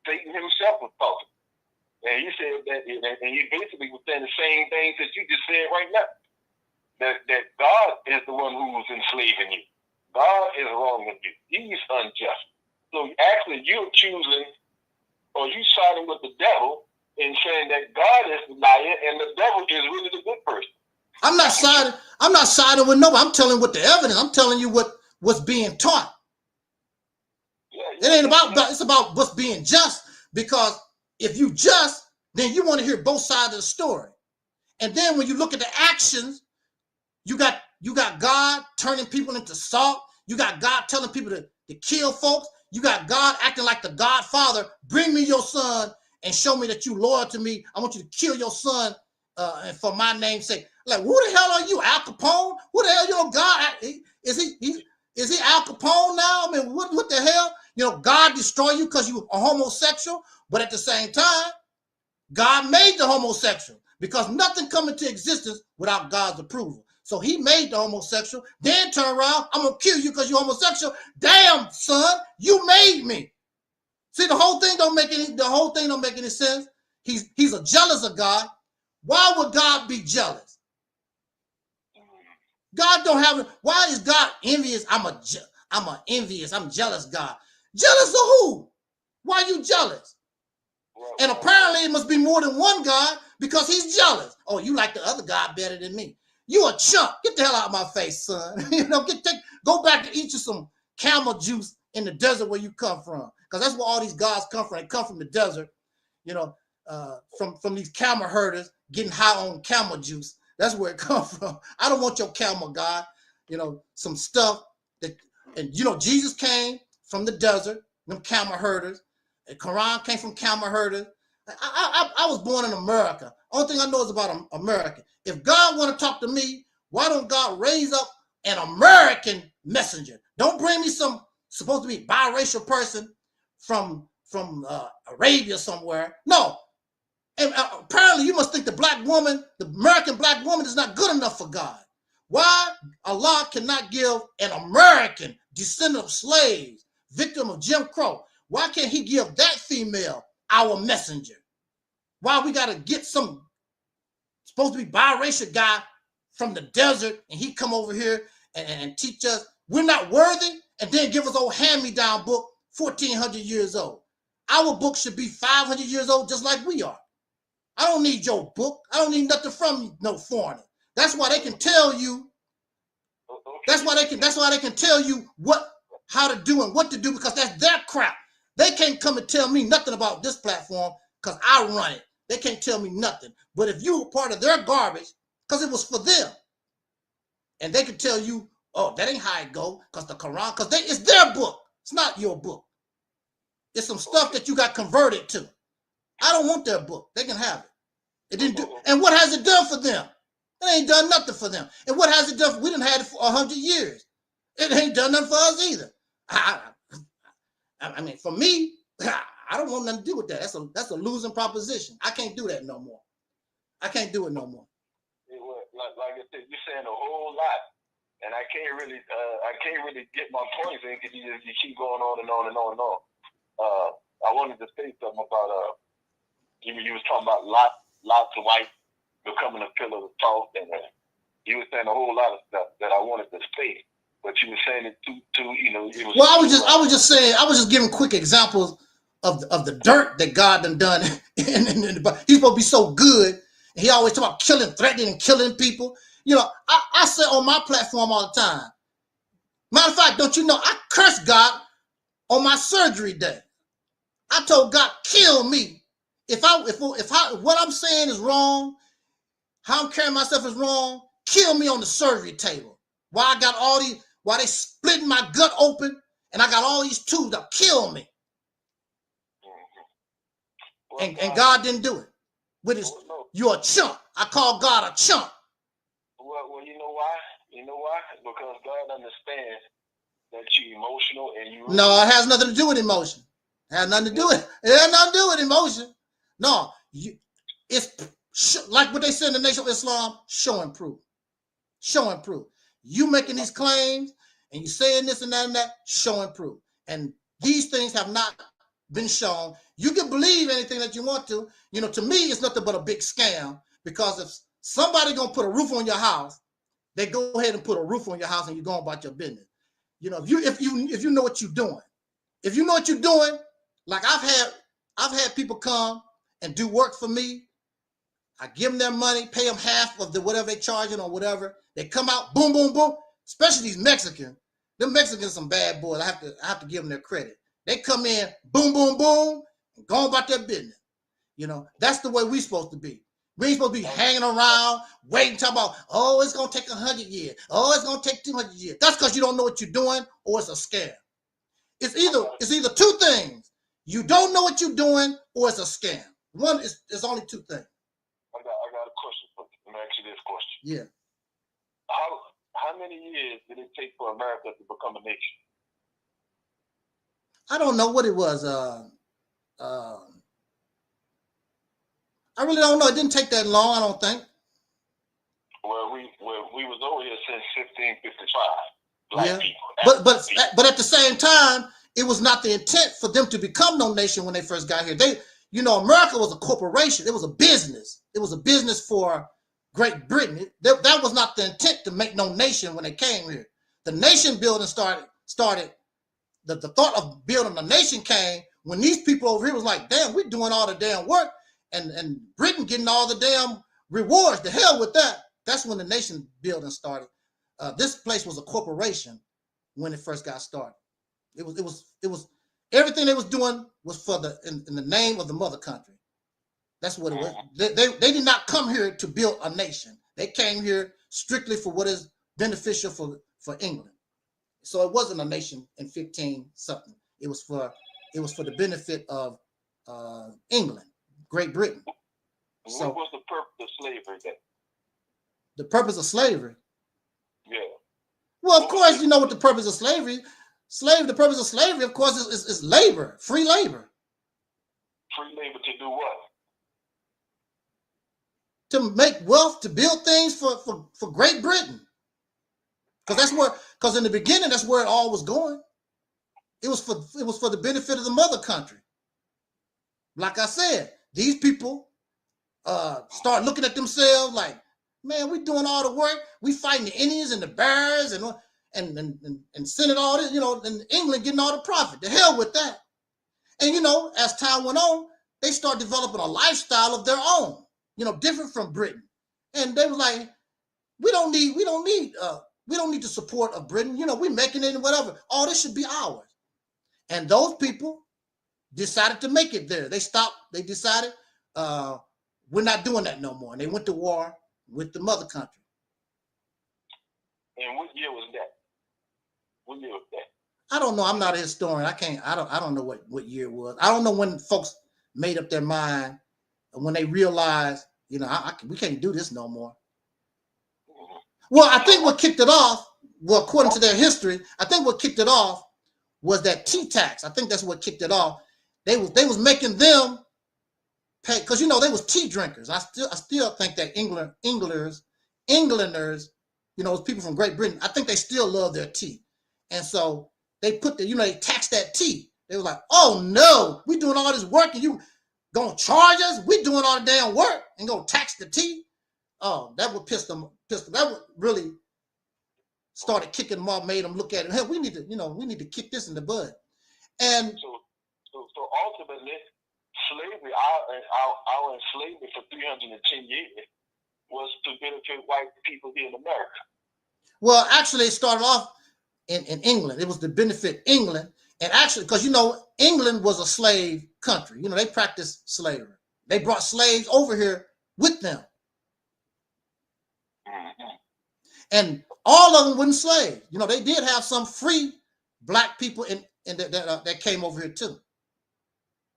Satan himself was talking, and he said that, and he basically was saying the same things that you just said right now. That God is the one who's enslaving you. God is wronging you. He's unjust. So actually, you're choosing, or you siding with the devil in saying that God is the liar and the devil is really the good person. I'm not siding with nobody. I'm telling you what the evidence. I'm telling you what's being taught. It ain't about, it's about what's being just, because if you just, then you want to hear both sides of the story. And then when you look at the actions, you got God turning people into salt. You got God telling people to kill folks. You got God acting like the Godfather. Bring me your son and show me that you loyal to me. I want you to kill your son and for my name's sake. Like, who the hell are you, Al Capone? Who the hell, God? Is he Al Capone now? I mean, what the hell? God destroy you because you are homosexual, but at the same time, God made the homosexual because nothing come into existence without God's approval. So he made the homosexual, then turn around, I'm gonna kill you because you're homosexual. Damn, son, you made me. See, the whole thing don't make any sense. He's a jealous of God. Why would God be jealous? God don't have it. Why is God envious? I'm jealous God. Jealous of who? Why are you jealous? And apparently it must be more than one God because he's jealous. Oh, you like the other God better than me. You a chump. Get the hell out of my face, son. Go back and eat you some camel juice in the desert where you come from. Because that's where all these gods come from. They come from the desert, from these camel herders getting high on camel juice. That's where it comes from. I don't want your camel God. Some stuff that, and Jesus came from the desert, them camel herders. The Quran came from camel herders. I was born in America. Only thing I know is about America. If God want to talk to me, why don't God raise up an American messenger? Don't bring me some supposed to be biracial person from Arabia somewhere. No. And apparently you must think the American black woman is not good enough for God. Why Allah cannot give an American descendant of slaves, victim of Jim Crow, why can't he give that female our messenger? Why we got to get some supposed to be biracial guy from the desert and he come over here and teach us we're not worthy and then give us old hand-me-down book 1,400 years old. Our book should be 500 years old just like we are. I don't need your book. I don't need nothing from no foreigner. That's why they can tell you. That's why they can tell you how to do and what to do, because that's their crap. They can't come and tell me nothing about this platform because I run it. They can't tell me nothing. But if you were part of their garbage, because it was for them, and they can tell you, oh, that ain't how it go, because the Quran, because it's their book. It's not your book. It's some stuff that you got converted to. I don't want their book. They can have it. It didn't do. And what has it done for them? It ain't done nothing for them. And what has it done? We done had it for 100 years. It ain't done nothing for us either. I mean, for me, I don't want nothing to do with that. That's a losing proposition. I can't do that no more. I can't do it no more. Like I said, you're saying a whole lot, and I can't really get my points in because you keep going on and on and on and on. I wanted to say something about you was talking about lots of white becoming a pillar of salt, and you were saying a whole lot of stuff that I wanted to say, but you were saying it too. It was. Well, I was just saying. I was just giving quick examples of the dirt that God done. He's supposed to be so good. He always talk about killing, threatening, and killing people. I say on my platform all the time. Matter of fact, don't you know I cursed God on my surgery day. I told God, kill me. If what I'm saying is wrong, how I'm carrying myself is wrong, kill me on the surgery table. Why they splitting my gut open and I got all these tubes that kill me. And God didn't do it. You're a chump. I call God a chump. Well, you know why? Because God understands that you're emotional and you. No, it has nothing to do with emotion. It has nothing to do with emotion. No, It's like what they said in the Nation of Islam, show and prove. Show and prove. You making these claims and you saying this and that, show and prove. And these things have not been shown. You can believe anything that you want to. You know, to me, it's nothing but a big scam, because if somebody gonna put a roof on your house, they go ahead and put a roof on your house and you go about your business. You know, if you know what you're doing, if you know what you're doing, like I've had people come and do work for me. I give them their money, pay them half of the whatever they charging or whatever. They come out, boom, boom, boom. Especially these Mexicans. Them Mexicans some bad boys. I have to give them their credit. They come in, boom, boom, boom, and go about their business. You know, that's the way we're supposed to be. We ain't supposed to be hanging around, waiting, talking about, oh, it's gonna take 100 years. Oh, it's gonna take 200 years. That's because you don't know what you're doing, or it's a scam. It's either two things. You don't know what you're doing, or it's a scam. One is there's only two things. I got a question for you. Let me ask you this question. Yeah. How many years did it take for America to become a nation? I don't know what it was. I really don't know. It didn't take that long, I don't think. Well, we was over here since 1555. Black Yeah. people. But at the same time, it was not the intent for them to become no nation when they first got here. You know, America was a corporation. It was a business. It was a business for Great Britain. That was not the intent to make no nation when they came here. The nation building started. The thought of building a nation came when these people over here was like, damn, we're doing all the damn work, and Britain getting all the damn rewards. The hell with that. That's when the nation building started. This place was a corporation when it first got started. It was everything they was doing was for in the name of the mother country. That's what it was. They did not come here to build a nation. They came here strictly for what is beneficial for England. So it wasn't a nation in 15 something. It was for the benefit of England, Great Britain. So what was the purpose of slavery then? The purpose of slavery? Yeah. Well, of course, you know what the purpose of slavery. The purpose of slavery, of course, is labor, free labor. Free labor to do what? To make wealth, to build things for Great Britain. Because in the beginning, that's where it all was going. It was for the benefit of the mother country. Like I said, these people start looking at themselves like, man, we doing all the work. We fighting the Indians and the Bears and sending all this, you know, and England getting all the profit. The hell with that. And you know, as time went on, they start developing a lifestyle of their own, you know, different from Britain. And they was like, we don't need the support of Britain. You know, we making it and whatever. All this should be ours. And those people decided to make it there. They decided we're not doing that no more. And they went to war with the mother country. And what year was that? What year was that? I don't know. I'm not a historian. I don't know what year it was. I don't know when folks made up their mind, when they realized, you know, we can't do this no more. Well, I think what kicked it off, well, according to their history, I think what kicked it off was that tea tax. I think that's what kicked it off. They was making them pay, because you know they was tea drinkers. I still think that Englanders, you know, people from Great Britain, I think they still love their tea. And so they they taxed that tea. They was like, oh no, we doing all this work and you gonna charge us? We doing all the damn work and gonna tax the tea? Oh, that would piss them. That would really started kicking them off, made them look at it. Hey, we need to kick this in the bud. And so ultimately, slavery, our enslavement for 310 years was to benefit white people here in America. Well, actually, it started off in England. It was to benefit England. And actually, because, you know, England was a slave country. You know, they practiced slavery. They brought slaves over here with them. And all of them weren't slaves. You know, they did have some free black people that came over here too.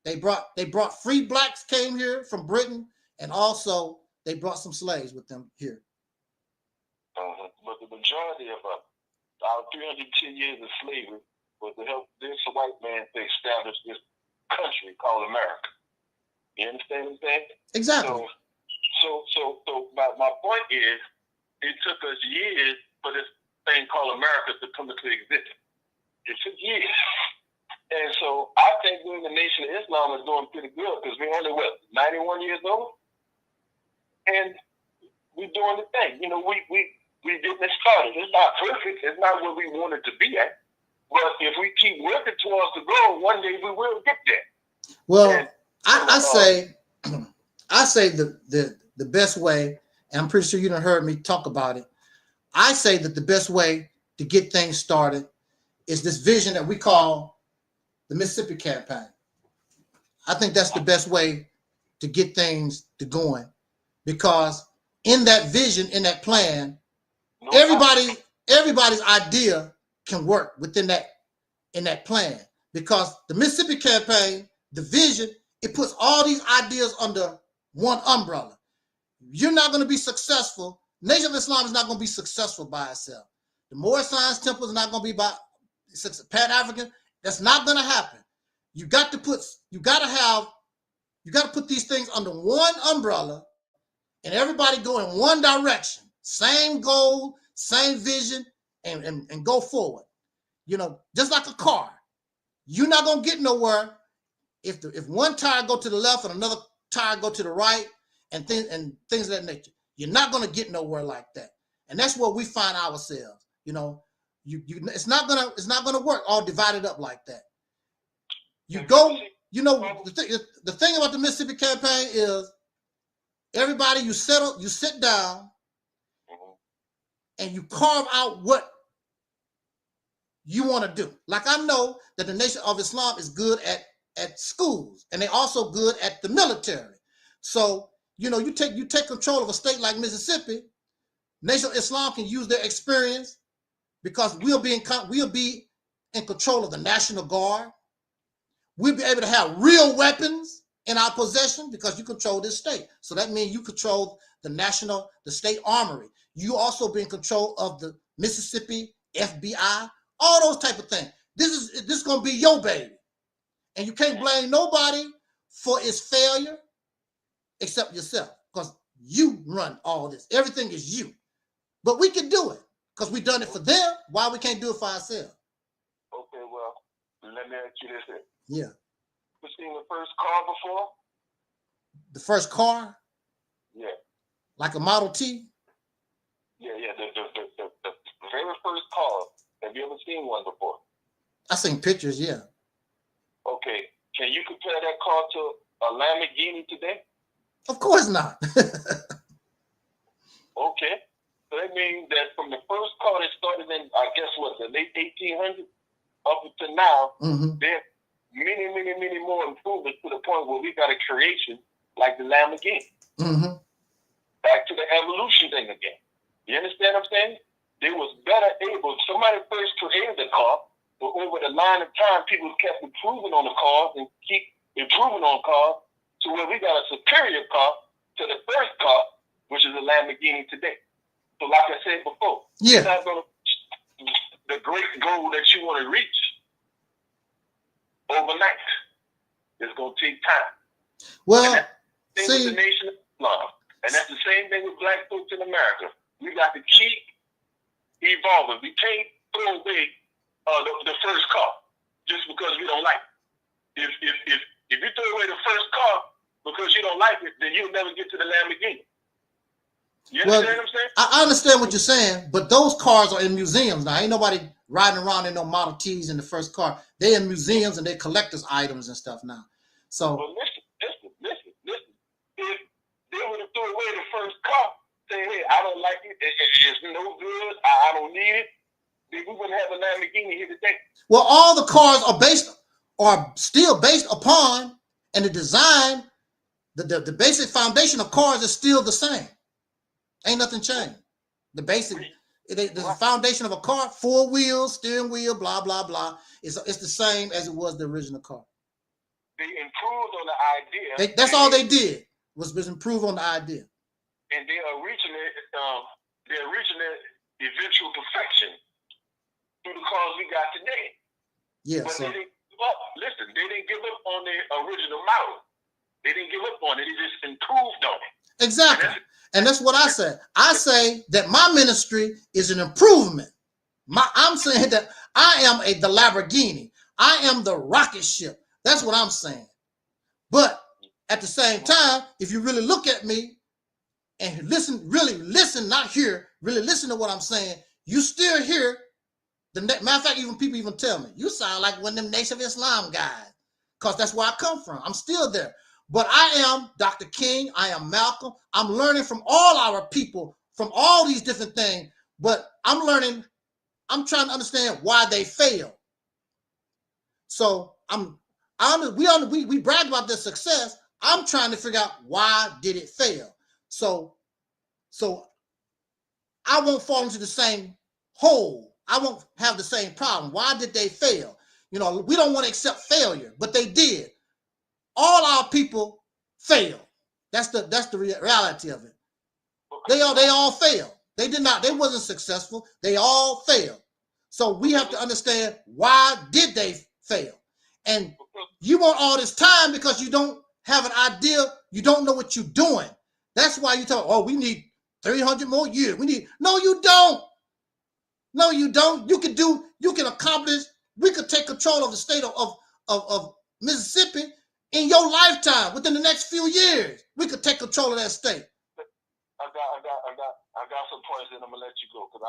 They brought free blacks came here from Britain, and also they brought some slaves with them here. But the majority of our 310 years of slavery was to help this white man to establish this country called America. You understand what I'm saying? Exactly. So my point is, it took us years for this thing called America to come into existence. It took years. And so I think we, the Nation of Islam, is doing pretty good because we're only, 91 years old? And we're doing the thing. You know, we getting it started. It's not perfect. It's not where we wanted to be at. But if we keep working towards the goal, one day we will get there. Well, I say the best way, and I'm pretty sure you done heard me talk about it. I say that the best way to get things started is this vision that we call the Mississippi Campaign. I think that's the best way to get things to going, because in that vision, in that plan, everybody's idea can work within that plan, because the Mississippi Campaign, the vision, it puts all these ideas under one umbrella. You're not going to be successful. Nation of Islam is not going to be successful by itself. The Moorish Science Temple is not going to be by Pan-African. That's not going to happen. You got to put these things under one umbrella, and everybody go in one direction, same goal, same vision, and go forward. You know, just like a car, you're not going to get nowhere if one tire go to the left and another tire go to the right, and things of that nature. You're not going to get nowhere like that. And that's where we find ourselves. You know, it's not gonna work all divided up like that. You go, you know, the thing about the Mississippi Campaign is everybody, you sit down and you carve out what you want to do. Like, I know that the Nation of Islam is good at schools, and they're also good at the military. So, you know, you take control of a state like Mississippi, Nation of Islam can use their experience, because we'll be in control of the National Guard. We'll be able to have real weapons in our possession because you control this state. So that means you control the state armory. You also be in control of the Mississippi FBI, all those type of things. This is going to be your baby. And you can't blame nobody for its failure except yourself, because you run all this. Everything is you. But we can do it because we done it for them. Why we can't do it for ourselves? Okay, well, let me ask you this here. Yeah. You seen the first car before? The first car? Yeah. Like a Model T? Yeah. The very first car. Have you ever seen one before? I seen pictures, yeah. Okay. Can you compare that car to a Lamborghini today? Of course not. Okay. So that means that from the first car that started in, I guess, the late 1800s up to now, there are many, many, many more improvements to the point where we got a creation like the Lamborghini. Back to the evolution thing again. You understand what I'm saying? They was better able, somebody first created the car, but over the line of time, people kept improving on the cars and keep improving on cars to where we got a superior car to the first car, which is a Lamborghini today. So like I said before, yeah, you're not gonna the great goal that you want to reach overnight. It's gonna take time. Well, with the Nation of Islam, and that's the same thing with black folks in America. We got to keep evolving. We can't throw away the first car just because we don't like it. If you throw away the first car because you don't like it, then you'll never get to the Lamborghini. You understand what I'm saying? I understand what you're saying, but those cars are in museums now. Ain't nobody riding around in no Model Ts in the first car. They're in museums and they're collector's items and stuff now. So, well, listen. If they would have threw away the first car, say, hey, I don't like it, it's no good, I don't need it, then we wouldn't have a Lamborghini here today. well, all the cars are still based upon, and the design, the basic foundation of cars is still the same. Ain't nothing changed. The basic, the foundation of a car, 4 wheels, steering wheel, blah, blah, blah. It's the same as it was the original car. They improved on the idea. That's all they did was improve on the idea. And they are reaching it eventual perfection through the cars we got today. Yeah. But So they didn't give up. Listen, they didn't give up on their original model. They didn't give up on it. They just improved on it. Exactly. And that's what I say. I say that my ministry is an improvement. I'm saying that I am the Lamborghini. I am the rocket ship. That's what I'm saying. But at the same time, if you really look at me and listen, really listen, not hear, really listen to what I'm saying, you still hear. Matter of fact, even people even tell me, you sound like one of them Nation of Islam guys, because that's where I come from. I'm still there. But I am Dr. King. I am Malcolm. I'm learning from all our people, from all these different things. But I'm learning, I'm trying to understand why they fail. So we brag about their success. I'm trying to figure out why did it fail. So I won't fall into the same hole. I won't have the same problem. Why did they fail? You know, we don't want to accept failure, but they did. All our people failed. That's the reality of it. They all failed. They wasn't successful. They all failed. So we have to understand, why did they fail? And you want all this time because you don't have an idea. You don't know what you're doing. That's why you talk, oh, we need 300 more years. No, you don't. No, you don't. You can accomplish, we could take control of the state of Mississippi in your lifetime. Within the next few years, we could take control of that state. I got some points, and I'm gonna let you go because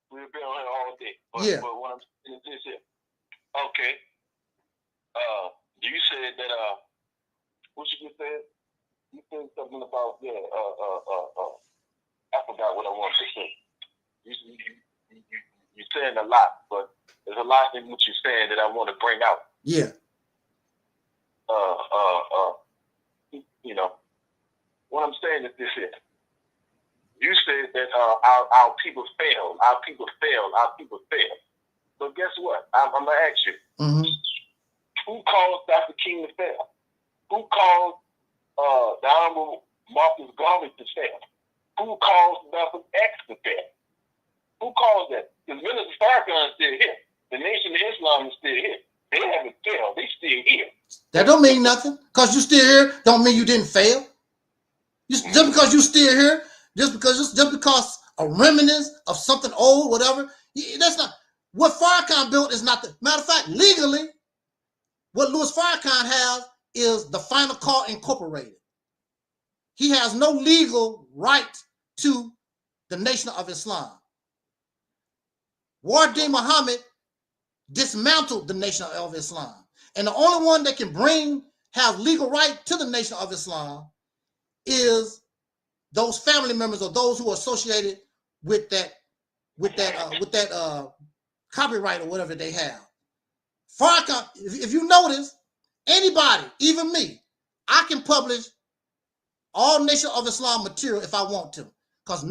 we've been on here all day. But what I'm saying is this here. Okay. You said that what you just said? You said something about I forgot what I wanted to say. You're saying a lot, but there's a lot in what you're saying that I want to bring out. Yeah. What I'm saying is this here. You said that our people failed. Our people failed. Our people failed. But guess what? I'm gonna ask you. Mm-hmm. Who caused Dr. King to fail? Who caused the Honorable Marcus Garvey to fail? Who caused Dr. X to fail? Who caused that? Because Minister Farrakhan is still here. The Nation of Islam is still here. They haven't failed. They still here. That don't mean nothing. Because you still here, don't mean you didn't fail. Just because you still here, just because a remnant of something old, whatever. That's not what Farrakhan built. Is not the matter of fact. Legally, what Louis Farrakhan has is the Final Call Incorporated. He has no legal right to the Nation of Islam. Wardi Muhammad dismantled the Nation of Islam. And the only one that can have legal right to the Nation of Islam is those family members or those who are associated with that copyright or whatever they have. Farrakhan, if you notice, anybody, even me, I can publish all Nation of Islam material if I want to, because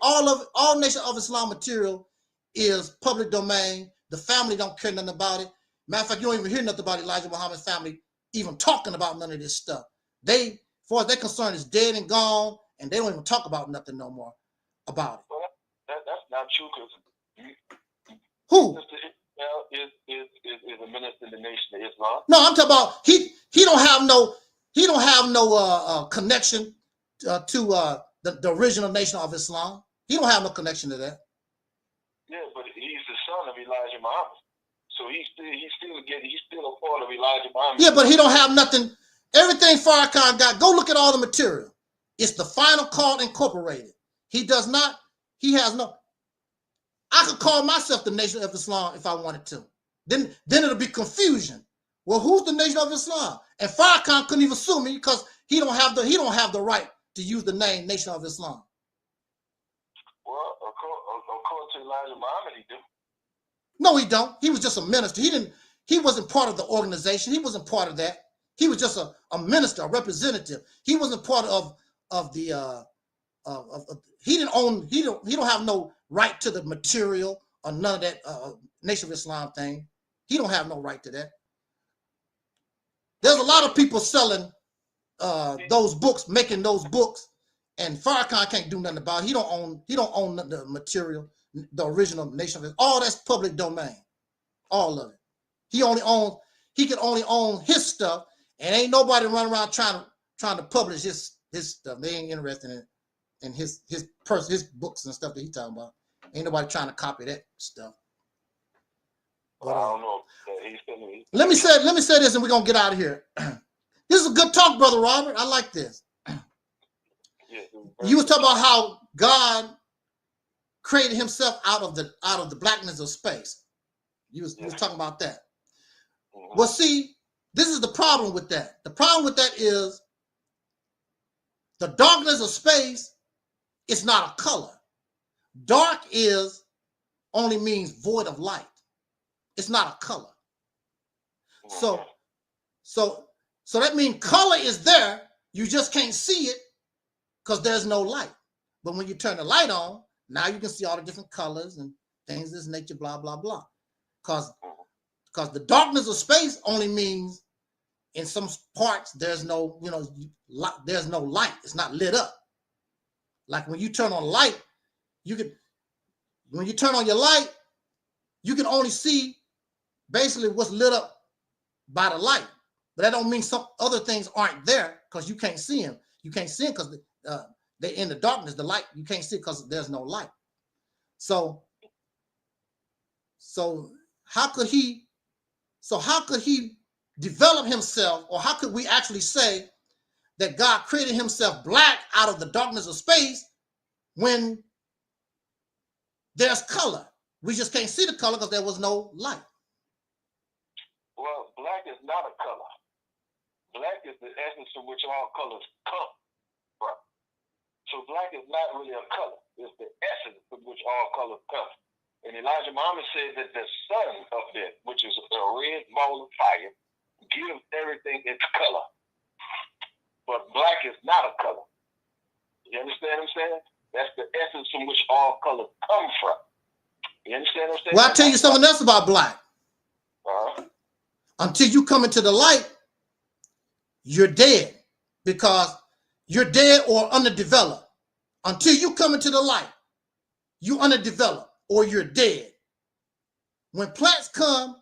all Nation of Islam material is public domain. The family don't care nothing about it. Matter of fact, you don't even hear nothing about Elijah Muhammad's family even talking about none of this stuff. They, as far as they're concerned, is dead and gone, and they don't even talk about nothing no more about it. Well, that's not true, because who is a minister in the Nation of Islam? No, I'm talking about he don't have no connection to the original Nation of Islam. He don't have no connection to that. Yeah, but he's the son of Elijah Muhammad, so he's still a part of Elijah Muhammad. Yeah, but he don't have nothing. Everything Farrakhan got, go look at all the material. It's the Final Call Incorporated. He does not. He has no. I could call myself the Nation of Islam if I wanted to. Then it'll be confusion. Well, who's the Nation of Islam? And Farrakhan couldn't even sue me because he don't have the right to use the name Nation of Islam. Well, according to Elijah Muhammad, he do. No, he don't. He was just a minister. He wasn't part of the organization. He wasn't part of that. He was just a minister, a representative. He wasn't part of the he don't have no right to the material or none of that Nation of Islam thing. He don't have no right to that. There's a lot of people selling those books, making those books, and Farrakhan can't do nothing about it. He don't own the material, the original Nation of Islam. All that's public domain, all of it. He can only own his stuff, And ain't nobody running around trying to publish his stuff. They ain't interested in his books and stuff that he talking about. Ain't nobody trying to copy that stuff. But, I don't know. Let me say this, and we're gonna get out of here. This is a good talk, Brother Robert. I like this. You was talking about how God created himself out of the blackness of space. You was talking about that. Well, see, this is the problem with that. The problem with that is the darkness of space is not a color. Dark only means void of light. It's not a color. So that means color is there. You just can't see it because there's no light. But when you turn the light on, now you can see all the different colors and things of this nature, blah, blah, blah. Because the darkness of space only means in some parts there's no, there's no light. It's not lit up. Like when you turn on light, when you turn on your light, you can only see basically what's lit up by the light. But that don't mean some other things aren't there because you can't see them. You can't see them because they're in the darkness. The light, you can't see because there's no light. So how could he develop himself, or how could we actually say that God created himself black out of the darkness of space when there's color? We just can't see the color because there was no light. Well, black is not a color. Black is the essence from which all colors come from. So black is not really a color. It's the essence from which all colors come. And Elijah Muhammad said that the sun up there, which is a red ball of fire, gives everything its color. But black is not a color. You understand what I'm saying? That's the essence from which all colors come from. You understand what I'm saying? Well, I'll tell you something else about black. Until you come into the light, you're dead, because you're dead or underdeveloped. Until you come into the light, you underdeveloped or you're dead. When plants come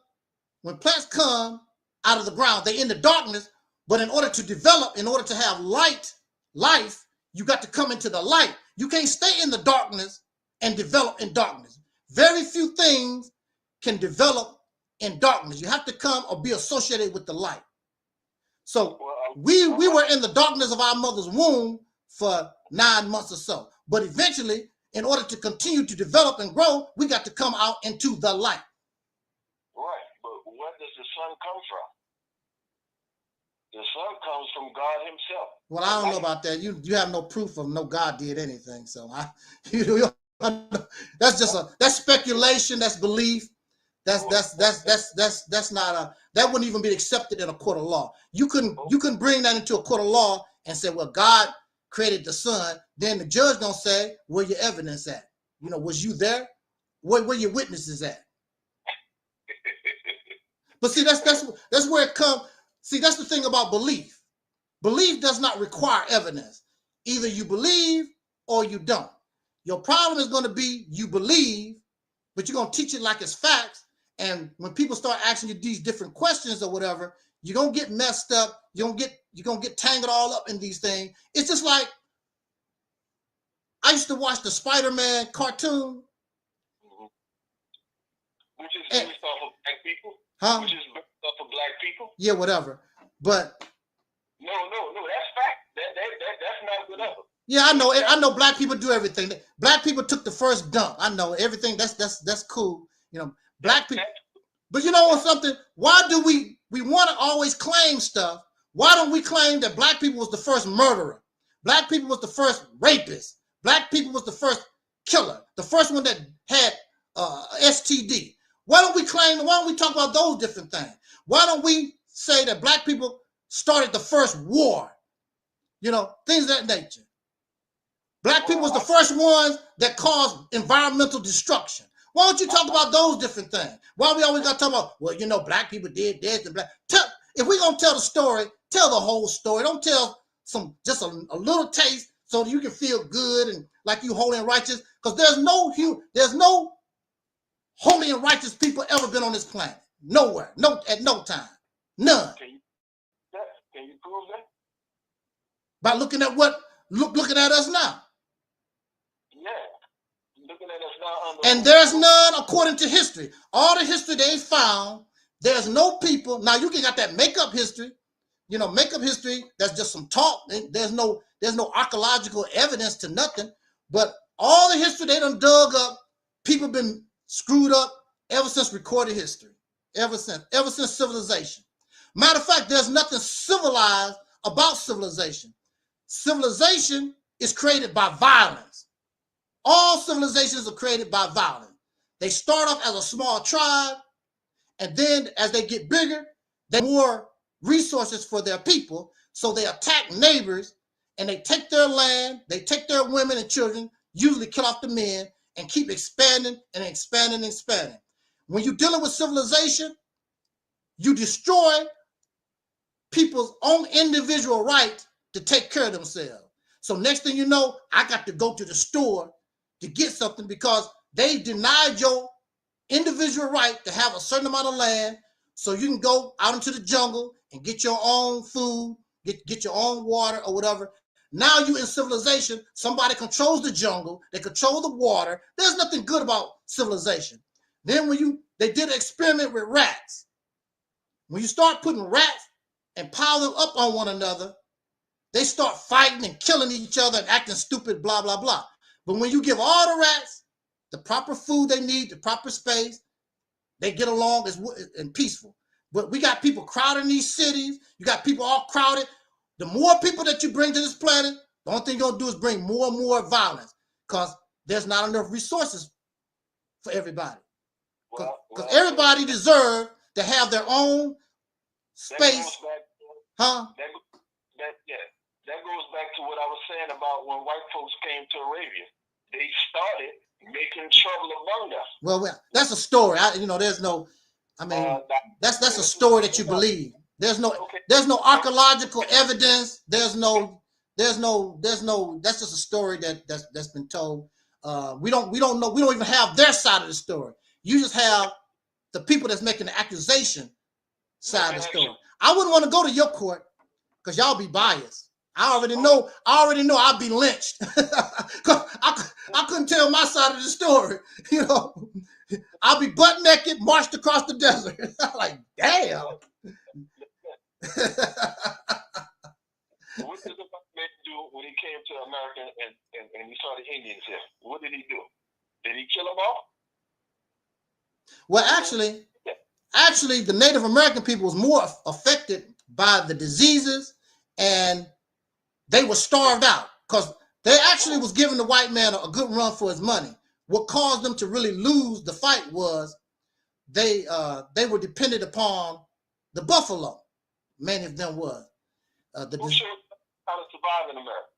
out of the ground, they're in the darkness, but in order to develop, in order to have life, you got to come into the light. You can't stay in the darkness and develop in darkness. Very few things can develop in darkness. You have to come or be associated with the light. So we were in the darkness of our mother's womb for 9 months or so. But eventually, in order to continue to develop and grow, we got to come out into the light. Right, but where does the sun come from? The sun comes from God himself. Well, I don't know about that. You have no proof of no God did anything. So that's speculation. That's belief. That's not that wouldn't even be accepted in a court of law. You couldn't bring that into a court of law and say, well, God created the sun. Then the judge gonna say, where your evidence at? Was you there? Where your witnesses at? But see, that's where it comes. See, that's the thing about belief. Belief does not require evidence. Either you believe or you don't. Your problem is going to be you believe, but you're going to teach it like it's facts. And when people start asking you these different questions or whatever, you're going to get messed up. You're going to get tangled all up in these things. It's just like, I used to watch the Spider-Man cartoon. Which is based off of black people. Huh? Which is based off of black people. Yeah, whatever. But no, that's fact. That's not whatever. Yeah, I know black people do everything. Black people took the first dump. I know everything. That's cool. Black people. But you know what, something? Why do we want to always claim stuff? Why don't we claim that black people was the first murderer? Black people was the first rapist. Black people was the first killer. The first one that had STD. Why don't we talk about those different things? Why don't we say that black people started the first war? Things of that nature. Black people was the first ones that caused environmental destruction. Why don't you talk about those different things? Why we always got to talk about, well, black people did this and black. If we're going to tell the story, tell the whole story. Don't tell just a little taste so that you can feel good and like you holy and righteous. Because there's no holy and righteous people ever been on this planet. Nowhere. At no time. None. Can Can you prove that? By looking at looking at us now. Yeah. Looking at us now. And there's none according to history. All the history they found, there's no people. Now you can got that makeup history, makeup history. That's just some talk. There's no archaeological evidence to nothing. But all the history they done dug up, people been screwed up ever since recorded history. Ever since civilization. Matter of fact, there's nothing civilized about civilization. Civilization is created by violence. All civilizations are created by violence. They start off as a small tribe, and then as they get bigger, they have more resources for their people, so they attack neighbors, and they take their land, they take their women and children, usually kill off the men, and keep expanding and expanding and expanding. When you're dealing with civilization, you destroy people's own individual right to take care of themselves. So next thing you know, I got to go to the store to get something because they denied your individual right to have a certain amount of land so you can go out into the jungle and get your own food, get your own water or whatever. Now you in civilization, somebody controls the jungle, they control the water. There's nothing good about civilization. Then they did an experiment with rats. When you start putting rats and pile them up on one another, they start fighting and killing each other and acting stupid, blah, blah, blah. But when you give all the rats the proper food they need, the proper space, they get along and peaceful. But we got people crowding these cities. You got people all crowded. The more people that you bring to this planet, the only thing you're going to do is bring more and more violence because there's not enough resources for everybody. Because everybody deserves to have their own space. That goes back to what I was saying about when white folks came to Arabia. They started making trouble among us. Well, that's a story. That's a story that you believe. There's no archaeological evidence. That's just a story that's been told. We don't know. We don't even have their side of the story. You just have the people that's making the accusation side of the story. I wouldn't want to go to your court because y'all be biased. I already know I'd be lynched. I couldn't tell my side of the story. I'll be butt naked, marched across the desert. Like, damn. What did the white man do when he came to America and he saw the Indians here? What did he do? Did he kill them all? Well, actually, the Native American people was more affected by the diseases, and they were starved out because they actually was giving the white man a good run for his money. What caused them to really lose the fight was they were dependent upon the buffalo. Many of them was. Who showed how to survive in America?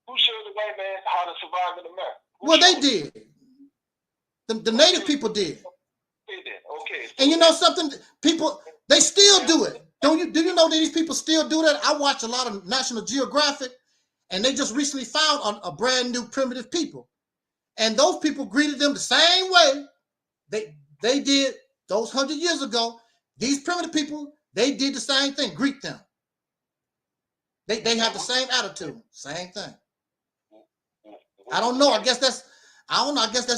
Who showed the white man how to survive in America? They did. The native people did. They did. Okay. And you know something? People, they still do it. Do you know that these people still do that? I watch a lot of National Geographic, and they just recently found a brand new primitive people. And those people greeted them the same way they did those 100 years ago. These primitive people, they did the same thing, greet them. They have the same attitude, same thing. I don't know. I guess that's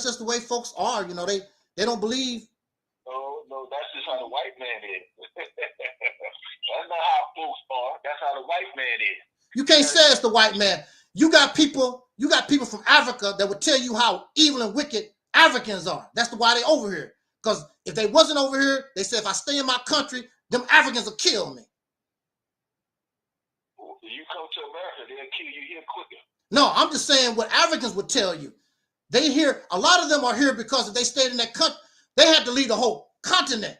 just the way folks are. They don't believe. No, that's just how the white man is. That's not how folks are. That's how the white man is. You can't say it's the white man. You got people from Africa that would tell you how evil and wicked Africans are. That's why they over here. Because if they wasn't over here, they said if I stay in my country, them Africans will kill me. You come to America, they'll kill you here quicker. No, I'm just saying what Africans would tell you. A lot of them are here because if they stayed in that country, they had to leave the whole continent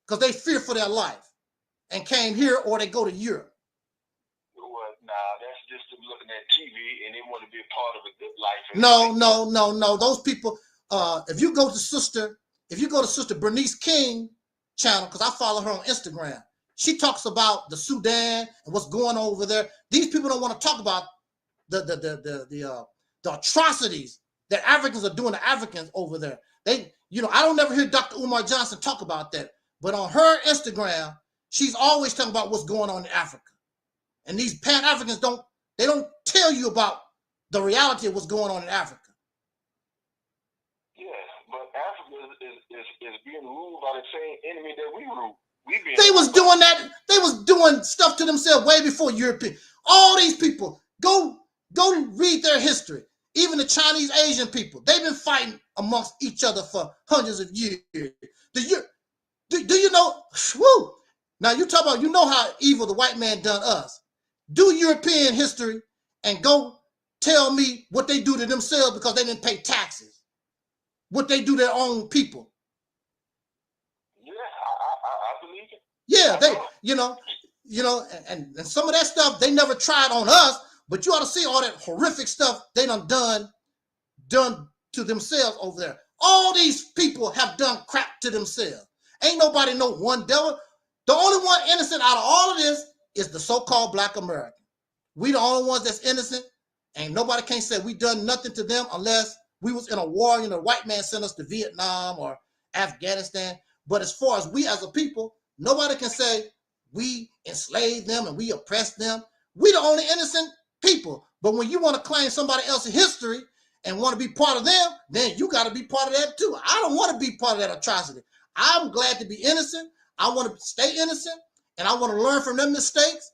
because they fear for their life and came here, or they go to Europe. Well, that's just them looking at TV and they want to be a part of a good life. No. Those people, if you go to Sister Bernice King channel, because I follow her on Instagram, she talks about the Sudan and what's going on over there. These people don't want to talk about the atrocities that Africans are doing to Africans over there. I don't never hear Dr. Umar Johnson talk about that, but on her Instagram, she's always talking about what's going on in Africa. And these Pan-Africans don't tell you about the reality of what's going on in Africa. Yes, but Africa is being ruled by the same enemy that we rule. They was doing that. They was doing stuff to themselves way before European. All these people, go read their history. Even the Chinese Asian people, they've been fighting amongst each other for hundreds of years. Do you know? Whew, now you talk about, you know how evil the white man done us. Do European history and go tell me what they do to themselves because they didn't pay taxes. What they do to their own people. Yeah, I believe it. Yeah, they, you know, and some of that stuff they never tried on us, but you ought to see all that horrific stuff they done to themselves over there. All these people have done crap to themselves. Ain't nobody know one devil. The only one innocent out of all of this is the so-called Black American. We the only ones that's innocent. Ain't nobody can say we done nothing to them unless we was in a war, you know, the white man sent us to Vietnam or Afghanistan. But as far as we as a people, nobody can say we enslaved them and we oppressed them. We the only innocent people. But when you want to claim somebody else's history and want to be part of them, then you got to be part of that too. I don't want to be part of that atrocity. I'm glad to be innocent. I want to stay innocent, and I want to learn from them mistakes.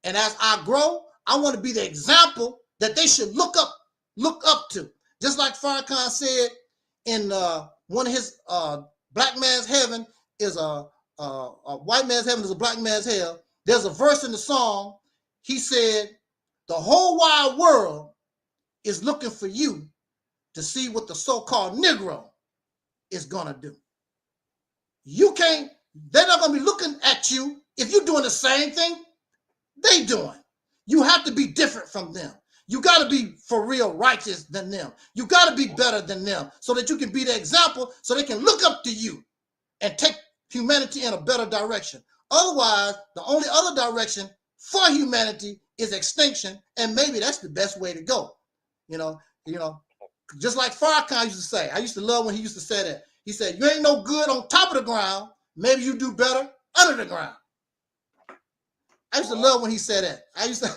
And as I grow, I want to be the example that they should look up to. Just like Farrakhan said in one of his Black Man's Heaven is a white man's heaven is a black man's hell. There's a verse in the song. He said, the whole wide world is looking for you to see what the so-called Negro is going to do. You can't, they're not going to be looking at you if you're doing the same thing they doing. You have to be different from them. You got to be for real righteous than them. You got to be better than them so that you can be the example so they can look up to you and take humanity in a better direction. Otherwise, the only other direction for humanity is extinction, and maybe that's the best way to go. You know, just like Farrakhan used to say. I used to love when he used to say that. He said, you ain't no good on top of the ground. Maybe you do better under the ground. I used to love when he said that. I used to,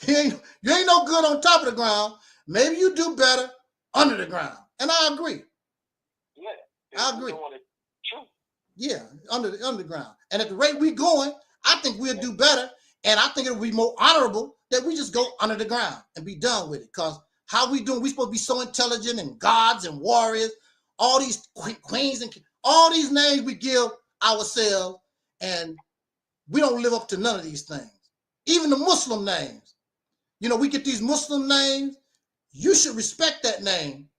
you ain't no good on top of the ground. Maybe you do better under the ground. And I agree. Yeah, I agree. True. Yeah, under the ground. And at the rate we going, I think we'll do better. And I think it'll be more honorable that we just go under the ground and be done with it. Because how we doing? We supposed to be so intelligent and gods and warriors, all these queens and all these names we give ourselves, and we don't live up to none of these things. Even the Muslim names. You know, we get these Muslim names. You should respect that name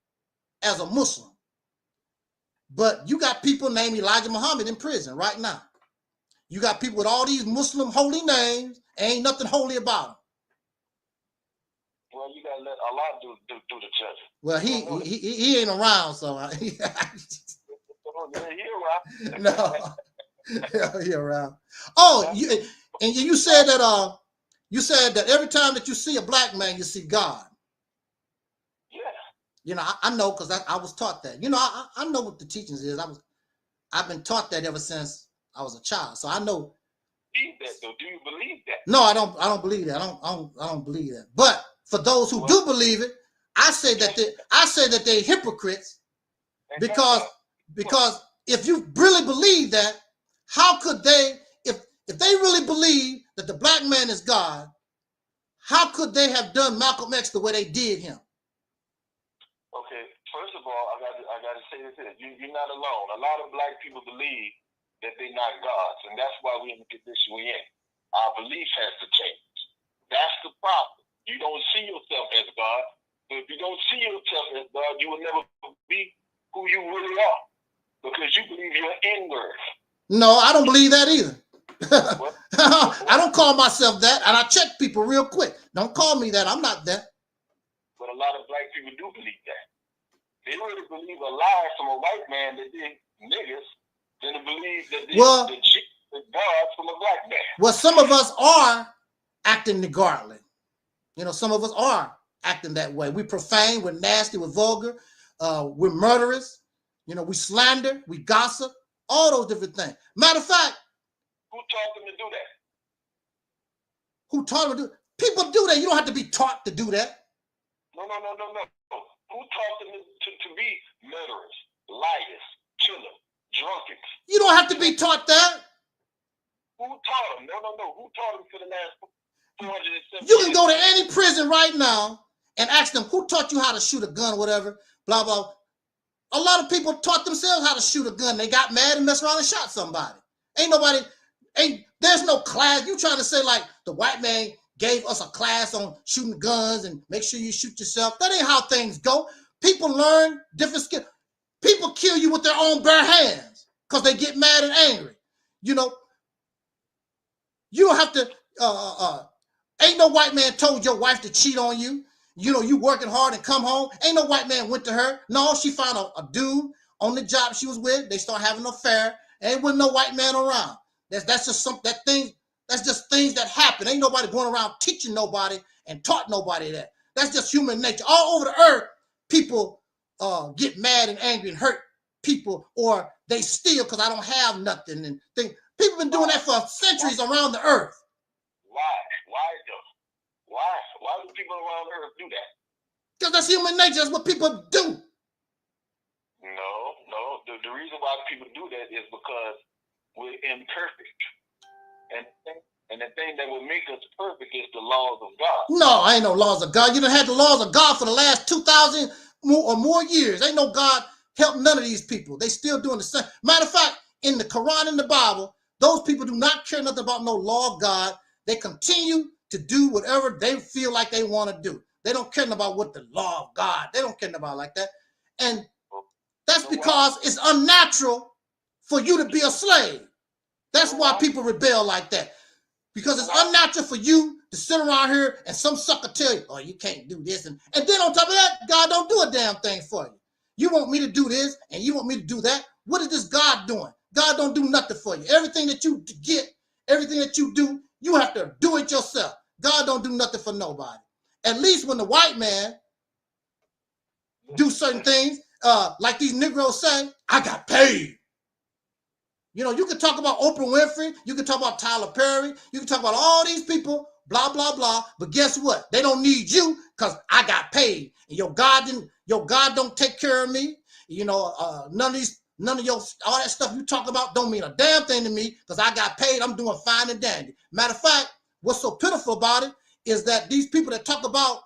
as a Muslim. But you got people named Elijah Muhammad in prison right now. You got people with all these Muslim holy names. Ain't nothing holy about them. Well, you gotta let Allah do the judging. Well, he ain't around, so no, he around. Oh, you said that every time that you see a black man, you see God. Yeah. You know, I know because I was taught that. You know, I know what the teachings is. I've been taught that ever since I was a child, so I know. That, though. Do you believe that? No, I don't believe that. I don't believe that. But for those who do believe it, I say that they're hypocrites because if you really believe that, how could they, if they really believe that the black man is God, how could they have done Malcolm X the way they did him? Okay, first of all, I got to say this here. You're not alone. A lot of black people believe that they're not gods, and that's why we're in the condition we're in. Our belief has to change. That's the problem. You don't see yourself as God. But if you don't see yourself as God, you will never be who you really are because you believe you're inward. No, I don't believe that either. I don't call myself that, and I check people real quick. Don't call me that. I'm not that. But a lot of black people do believe that. They really believe a lie from a white man that they niggas than to believe that the God from a black man. Well, some of us are acting niggardly. You know, some of us are acting that way. We profane, we're nasty, we're vulgar, we're murderous. You know, we slander, we gossip, all those different things. Matter of fact, Who taught them to do that? Who taught them to do? People do that. You don't have to be taught to do that. No. Who taught them to be murderers, liars, killers, drunkards? You don't have to be taught that. Who taught them? No. Who taught them for the last 470 You can go to any prison right now and ask them, who taught you how to shoot a gun or whatever, blah, blah. A lot of people taught themselves how to shoot a gun. They got mad and messed around and shot somebody. There's no class. You trying to say like the white man gave us a class on shooting guns and make sure you shoot yourself. That ain't how things go. People learn different skills. People kill you with their own bare hands because they get mad and angry. You know, you don't have to, ain't no white man told your wife to cheat on you. You know, you working hard and come home. Ain't no white man went to her. No, she found a dude on the job she was with. They start having an affair. Ain't with no white man around. That's just that's just things that happen. Ain't nobody going around teaching nobody and taught nobody that. That's just human nature. All over the earth, people get mad and angry and hurt people, or they steal because I don't have nothing. And people been doing that for centuries around the earth. Why do people around the earth do that? Because that's human nature. That's what people do. No. The reason why people do that is because we're imperfect. And the thing that will make us perfect is the laws of God. No, ain't no laws of God. You done had the laws of God for the last 2,000 or more years. Ain't no God help none of these people. They still doing the same. Matter of fact, in the Quran and the Bible, those people do not care nothing about no law of God. They continue to do whatever they feel like they want to do. They don't care about what the law of God. They don't care about like that. And that's because it's unnatural for you to be a slave. That's why people rebel like that. Because it's unnatural for you to sit around here and some sucker tell you, oh, you can't do this. And then on top of that, God don't do a damn thing for you. You want me to do this and you want me to do that. What is this God doing? God don't do nothing for you. Everything that you get, everything that you do, you have to do it yourself. God don't do nothing for nobody. At least when the white man do certain things, like these Negroes say, I got paid. You know, you can talk about Oprah Winfrey, you can talk about Tyler Perry, you can talk about all these people, blah, blah, blah. But guess what? They don't need you because I got paid. And your God don't take care of me. You know, none of your all that stuff you talk about don't mean a damn thing to me because I got paid. I'm doing fine and dandy. Matter of fact, what's so pitiful about it is that these people that talk about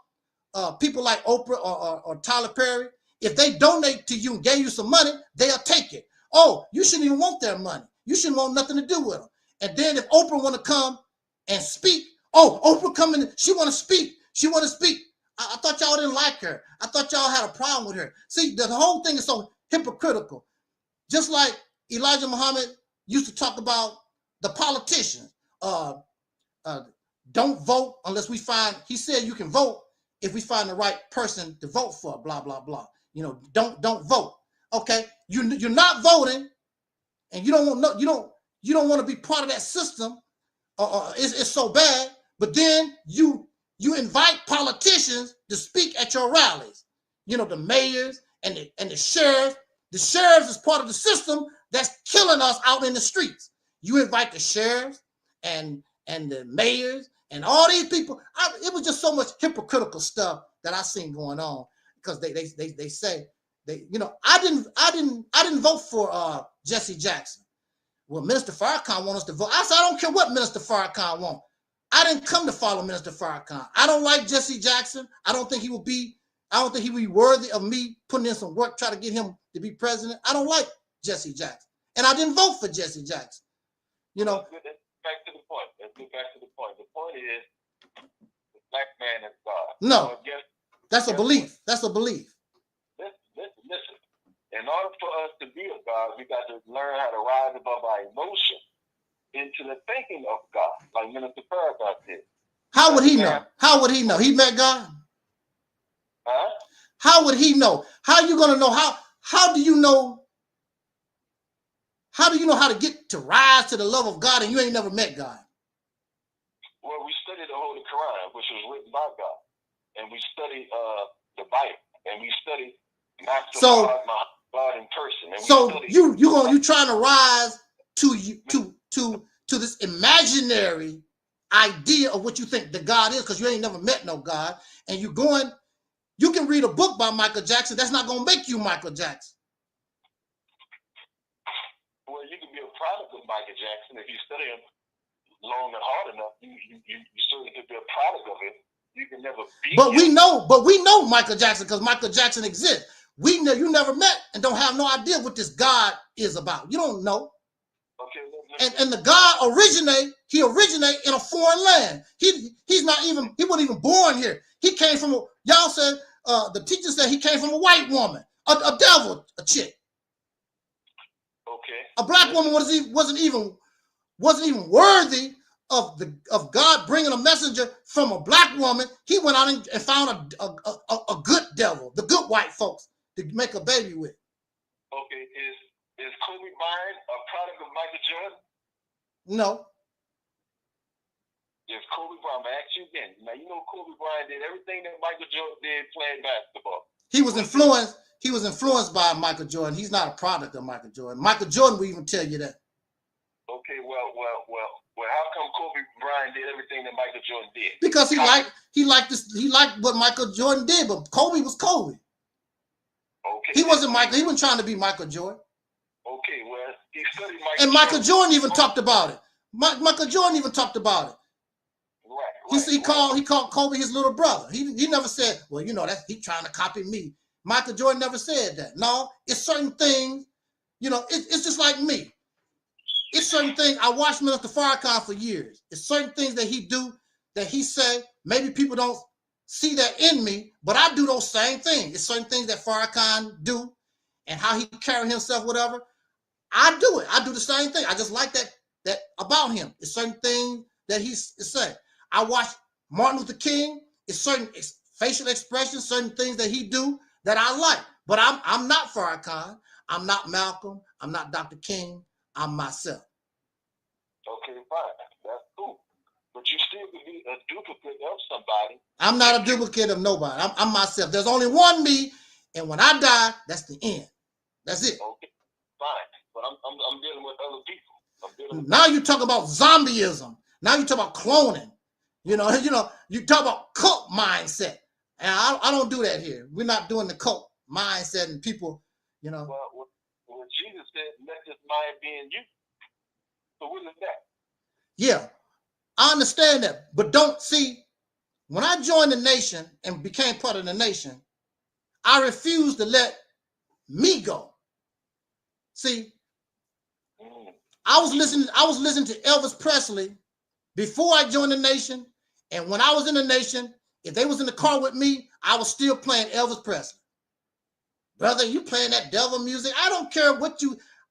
people like Oprah or Tyler Perry, if they donate to you and gave you some money, they'll take it. Oh, you shouldn't even want their money. You shouldn't want nothing to do with them. And then if Oprah want to come and speak, oh, Oprah coming, she want to speak. She want to speak. I thought y'all didn't like her. I thought y'all had a problem with her. See, the whole thing is so hypocritical. Just like Elijah Muhammad used to talk about the politicians. Don't vote unless we find, he said you can vote if we find the right person to vote for, blah, blah, blah. You know, don't vote. Okay, you're not voting, and you don't want to be part of that system. It's so bad. But then you invite politicians to speak at your rallies. You know, the mayors and the sheriffs. The sheriffs is part of the system that's killing us out in the streets. You invite the sheriffs and the mayors and all these people. It was just so much hypocritical stuff that I seen going on because they say. You know, I didn't vote for Jesse Jackson. Well, Minister Farrakhan wants us to vote. I said I don't care what Minister Farrakhan wants. I didn't come to follow Minister Farrakhan. I don't like Jesse Jackson. I don't think he will be worthy of me putting in some work trying to get him to be president. I don't like Jesse Jackson, and I didn't vote for Jesse Jackson. You know. Let's get back to the point. The point is, the black man is God. No, that's a belief. That's a belief. Listen. In order for us to be a God, we got to learn how to rise above our emotion into the thinking of God, like Minister Farrakhan did. How would he know? How would he know? He met God? Huh? How would he know? How are you going to know? How do you know? How do you know how to get to rise to the love of God and you ain't never met God? Well, we study the Holy Quran, which was written by God, and we study the Bible, and we study God in person. And so you trying to rise to to this imaginary idea of what you think the God is, because you ain't never met no God, and you can read a book by Michael Jackson. That's not gonna make you Michael Jackson. Well, you can be a product of Michael Jackson if you study him long and hard enough. You certainly could be a product of it. You can never be. But we know Michael Jackson because Michael Jackson exists. We know you never met and don't have no idea what this God is about. You don't know. Okay. And the God originate in a foreign land. He wasn't even born here. He came from y'all said the teacher said he came from a white woman, a devil, a chick. Okay. A black woman wasn't even worthy of God bringing a messenger from a black woman. He went out and found a good devil, the good white folks to make a baby with. Okay, is Kobe Bryant a product of Michael Jordan? No. Is Kobe Bryant? I'm gonna ask you again. Now you know Kobe Bryant did everything that Michael Jordan did playing basketball. He was influenced by Michael Jordan. He's not a product of Michael Jordan. Michael Jordan will even tell you that. Okay, well, how come Kobe Bryant did everything that Michael Jordan did? Because he liked what Michael Jordan did, but Kobe was Kobe. Okay. He wasn't Michael. He wasn't trying to be Michael Jordan. Okay, well, he studied Michael. And Michael Jordan even talked about it. Michael Jordan even talked about it. He called Kobe his little brother. He never said, well, you know, that he trying to copy me. Michael Jordan never said that. No, it's certain things, you know, it's just like me. It's certain things. I watched Minister Farrakhan for years. It's certain things that he do, that he say, maybe people don't see that in me, but I do those same things. It's certain things that Farrakhan do and how he carry himself, whatever. I do it. I do the same thing. I just like that about him. It's certain things that he's saying. I watch Martin Luther King. It's certain facial expressions, certain things that he do that I like. But I'm not Farrakhan. I'm not Malcolm. I'm not Dr. King. I'm myself. Okay, fine. That's cool. But you still could be a duplicate of somebody. I'm not a duplicate of nobody. I'm myself. There's only one me, and when I die, that's the end. That's it. Okay, fine. But I'm dealing with other people. Now you talk about zombieism. Now you talk about cloning. You talk about cult mindset. And I don't do that here. We're not doing the cult mindset and people, you know. Well, Jesus said, let this mind be in you. So what is that? Yeah, I understand that. But don't see, when I joined the nation and became part of the nation, I refused to let me go. See, I was listening to Elvis Presley before I joined the nation. And when I was in the nation, if they was in the car with me, I was still playing Elvis Presley. Brother, you playing that devil music? I don't care what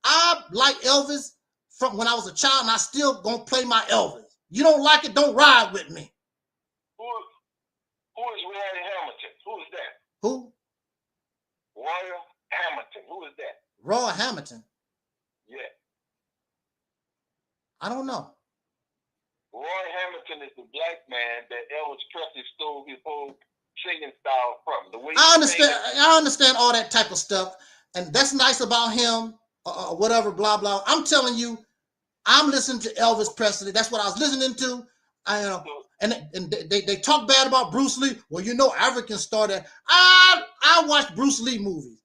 I like Elvis from when I was a child, and I still gonna play my Elvis. You don't like it, don't ride with me. Who is Roy Hamilton? Who is that? Who? Roy Hamilton. Who is that? Roy Hamilton. Yeah. I don't know. Roy Hamilton is the black man that Elvis Presley stole his whole singing style from. The way I understand all that type of stuff, and that's nice about him, whatever, blah blah. I'm telling you, I'm listening to Elvis Presley. That's what I was listening to. And they talk bad about Bruce Lee. Well, you know, Africans started. I watch Bruce Lee movies.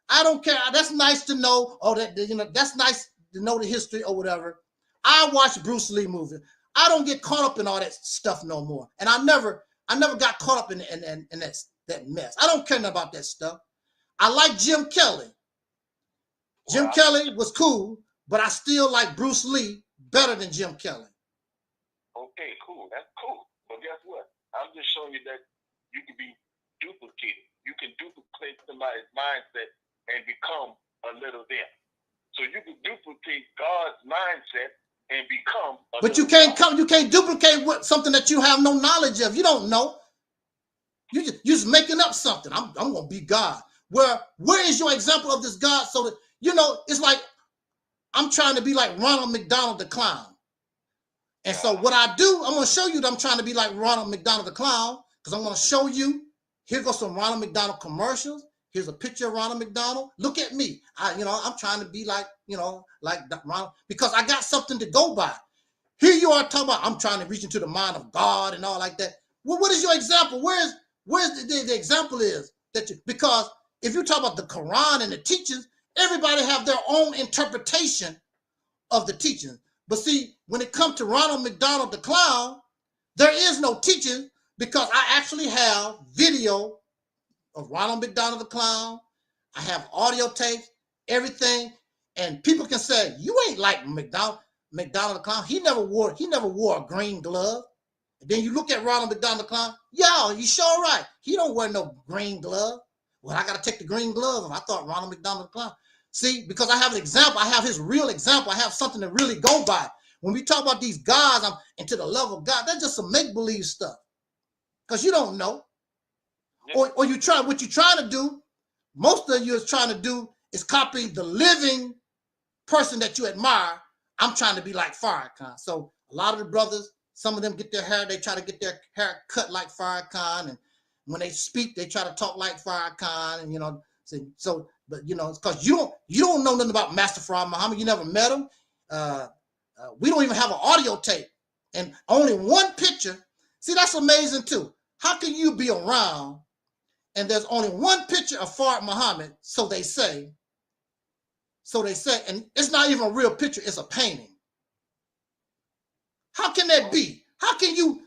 I don't care. That's nice to know. Oh, that's nice to know the history or whatever. I watch Bruce Lee movies. I don't get caught up in all that stuff no more. And I never got caught up in that mess. I don't care about that stuff. I like Jim Kelly. Jim Kelly was cool, but I still like Bruce Lee better than Jim Kelly. Okay, cool. That's cool. But guess what? I'm just showing you that you can be duplicated. You can duplicate somebody's mindset and become a little them. So you can duplicate God's mindset and become a but you can't duplicate something that you have no knowledge of. You don't know. You're just making up something. I'm gonna be God. Where is your example of this God? So that it's like I'm trying to be like Ronald McDonald the Clown. And so what I do, I'm gonna show you that I'm trying to be like Ronald McDonald the Clown, because I'm gonna show you. Here goes some Ronald McDonald commercials. Here's a picture of Ronald McDonald. Look at me. I'm trying to be like Ronald, because I got something to go by. Here you are talking about, I'm trying to reach into the mind of God and all like that. Well, what is your example? Where's the example is that because if you talk about the Quran and the teachings, everybody have their own interpretation of the teachings. But see, when it comes to Ronald McDonald the Clown, there is no teaching because I actually have video of Ronald McDonald the Clown. I have audio tapes, everything, and people can say, you ain't like McDonald the Clown. He never wore a green glove. And then you look at Ronald McDonald the Clown, yo, you sure right. He don't wear no green glove. Well, I got to take the green glove off. I thought Ronald McDonald the Clown. See, because I have an example, I have his real example, I have something to really go by. When we talk about these gods, I'm into the love of God, that's just some make-believe stuff. Because you don't know. Or what you're trying to do, most of you is trying to do is copy the living person that you admire. I'm trying to be like Farrakhan. So a lot of the brothers, some of them get their hair, they try to get their hair cut like Farrakhan. And when they speak, they try to talk like Farrakhan. And, you know, so but, you know, it's because you don't know nothing about Master Farad Muhammad. You never met him. We don't even have an audio tape. And only one picture. See, that's amazing, too. How can you be around and there's only one picture of Farad Muhammad, so they say, and it's not even a real picture, it's a painting. How can that be? How can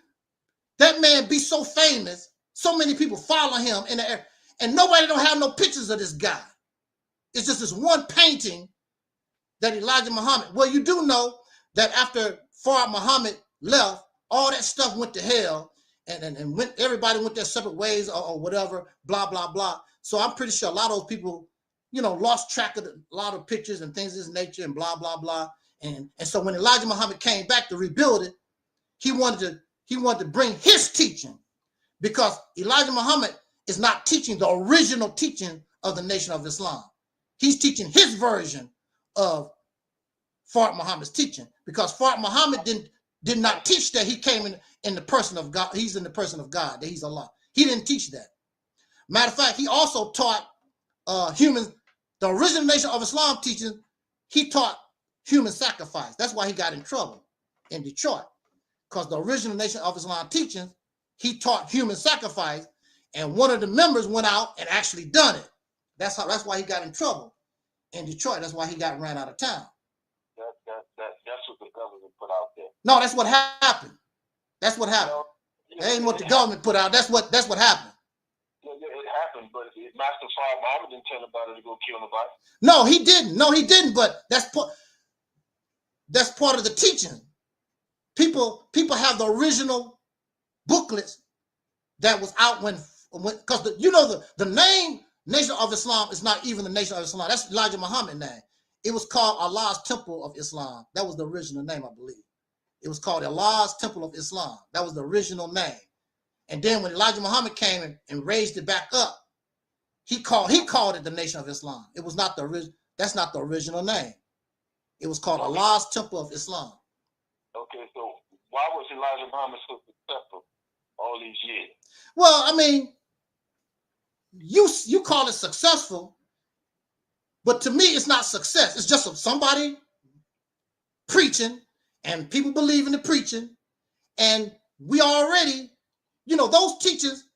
that man be so famous, so many people follow him in the air, and nobody don't have no pictures of this guy? It's just this one painting that Elijah Muhammad. Well, you do know that after Farad Muhammad left, all that stuff went to hell, and everybody went their separate ways or whatever, blah, blah, blah. So I'm pretty sure a lot of those people, you know, lost track of a lot of pictures and things of this nature and blah, blah, blah. And so when Elijah Muhammad came back to rebuild it, he wanted to bring his teaching, because Elijah Muhammad is not teaching the original teaching of the Nation of Islam. He's teaching his version of Farad Muhammad's teaching, because Farad Muhammad did not teach that he came in the person of God. He's in the person of God, that he's Allah. He didn't teach that. Matter of fact, he also taught the original Nation of Islam teaching. He taught human sacrifice. That's why he got in trouble in Detroit, because the original Nation of Islam teachings, he taught human sacrifice, and one of the members went out and actually done it. That's why he got in trouble in Detroit. That's why he got ran out of town. That's what the government put out there. No, that's what happened. That's what happened. That ain't what the government put out. That's what happened. It happened, but Master Farad Muhammad didn't tell nobody to go kill nobody. No, he didn't. No, he didn't. But that's part of the teaching. People have the original booklets that was out when because the name Nation of Islam is not even the Nation of Islam. That's Elijah Muhammad's name. It was called Allah's Temple of Islam. That was the original name, I believe. It was called Allah's Temple of Islam. That was the original name. And then when Elijah Muhammad came and raised it back up, he called it the Nation of Islam. It was not that's not the original name. It was called Allah's Temple of Islam. Okay, so why was Elijah Muhammad so successful all these years? Well, I mean, you call it successful, but to me, it's not success. It's just somebody preaching, and people believe in the preaching, and we already, those teachings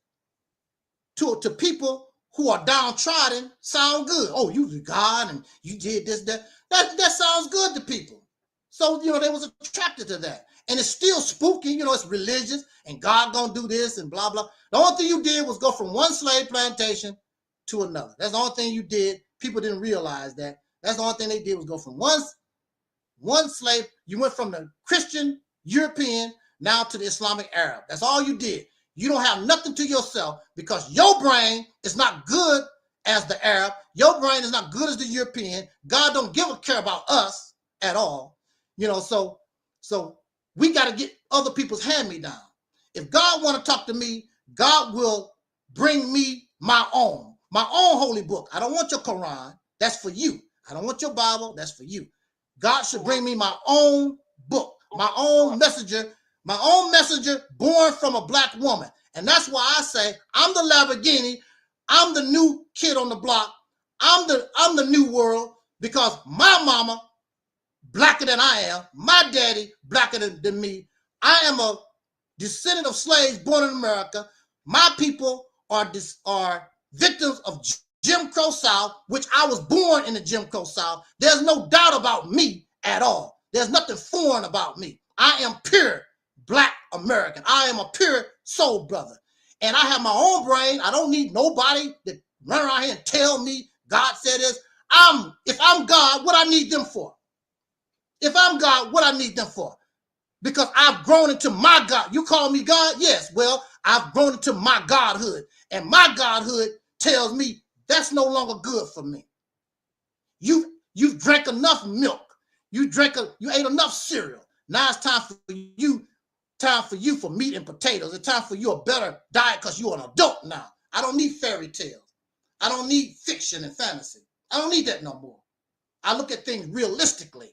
to people who are downtrodden sound good. Oh, you the God, and you did this, that. That sounds good to people. So, they was attracted to that. And it's still spooky, it's religious, and God gonna do this and blah, blah. The only thing you did was go from one slave plantation to another. That's the only thing you did. People didn't realize that. That's the only thing they did was go from one slave. You went from the Christian European now to the Islamic Arab. That's all you did. You don't have nothing to yourself because your brain is not good as the Arab. Your brain is not good as the European. God don't give a care about us at all. So we got to get other people's hand-me-down. If God want to talk to me, God will bring me my own holy book. I don't want your Quran. That's for you. I don't want your Bible. That's for you. God should bring me my own book, my own messenger born from a black woman. And that's why I say I'm the Lamborghini. I'm the new kid on the block. I'm the new world, because my mama blacker than I am. My daddy blacker than me. I am a descendant of slaves born in America. My people are victims of Jim Crow South, which I was born in the Jim Crow South. There's no doubt about me at all. There's nothing foreign about me. I am pure Black American. I am a pure soul brother. And I have my own brain. I don't need nobody to run around here and tell me God said this. If I'm God, what I need them for? If I'm God, what I need them for? Because I've grown into my God. You call me God? Yes. Well, I've grown into my godhood. And my godhood tells me that's no longer good for me. You've drank enough milk. You ate enough cereal. Now it's time for you for meat and potatoes. It's time for you a better diet because you're an adult now. I don't need fairy tales. I don't need fiction and fantasy. I don't need that no more. I look at things realistically.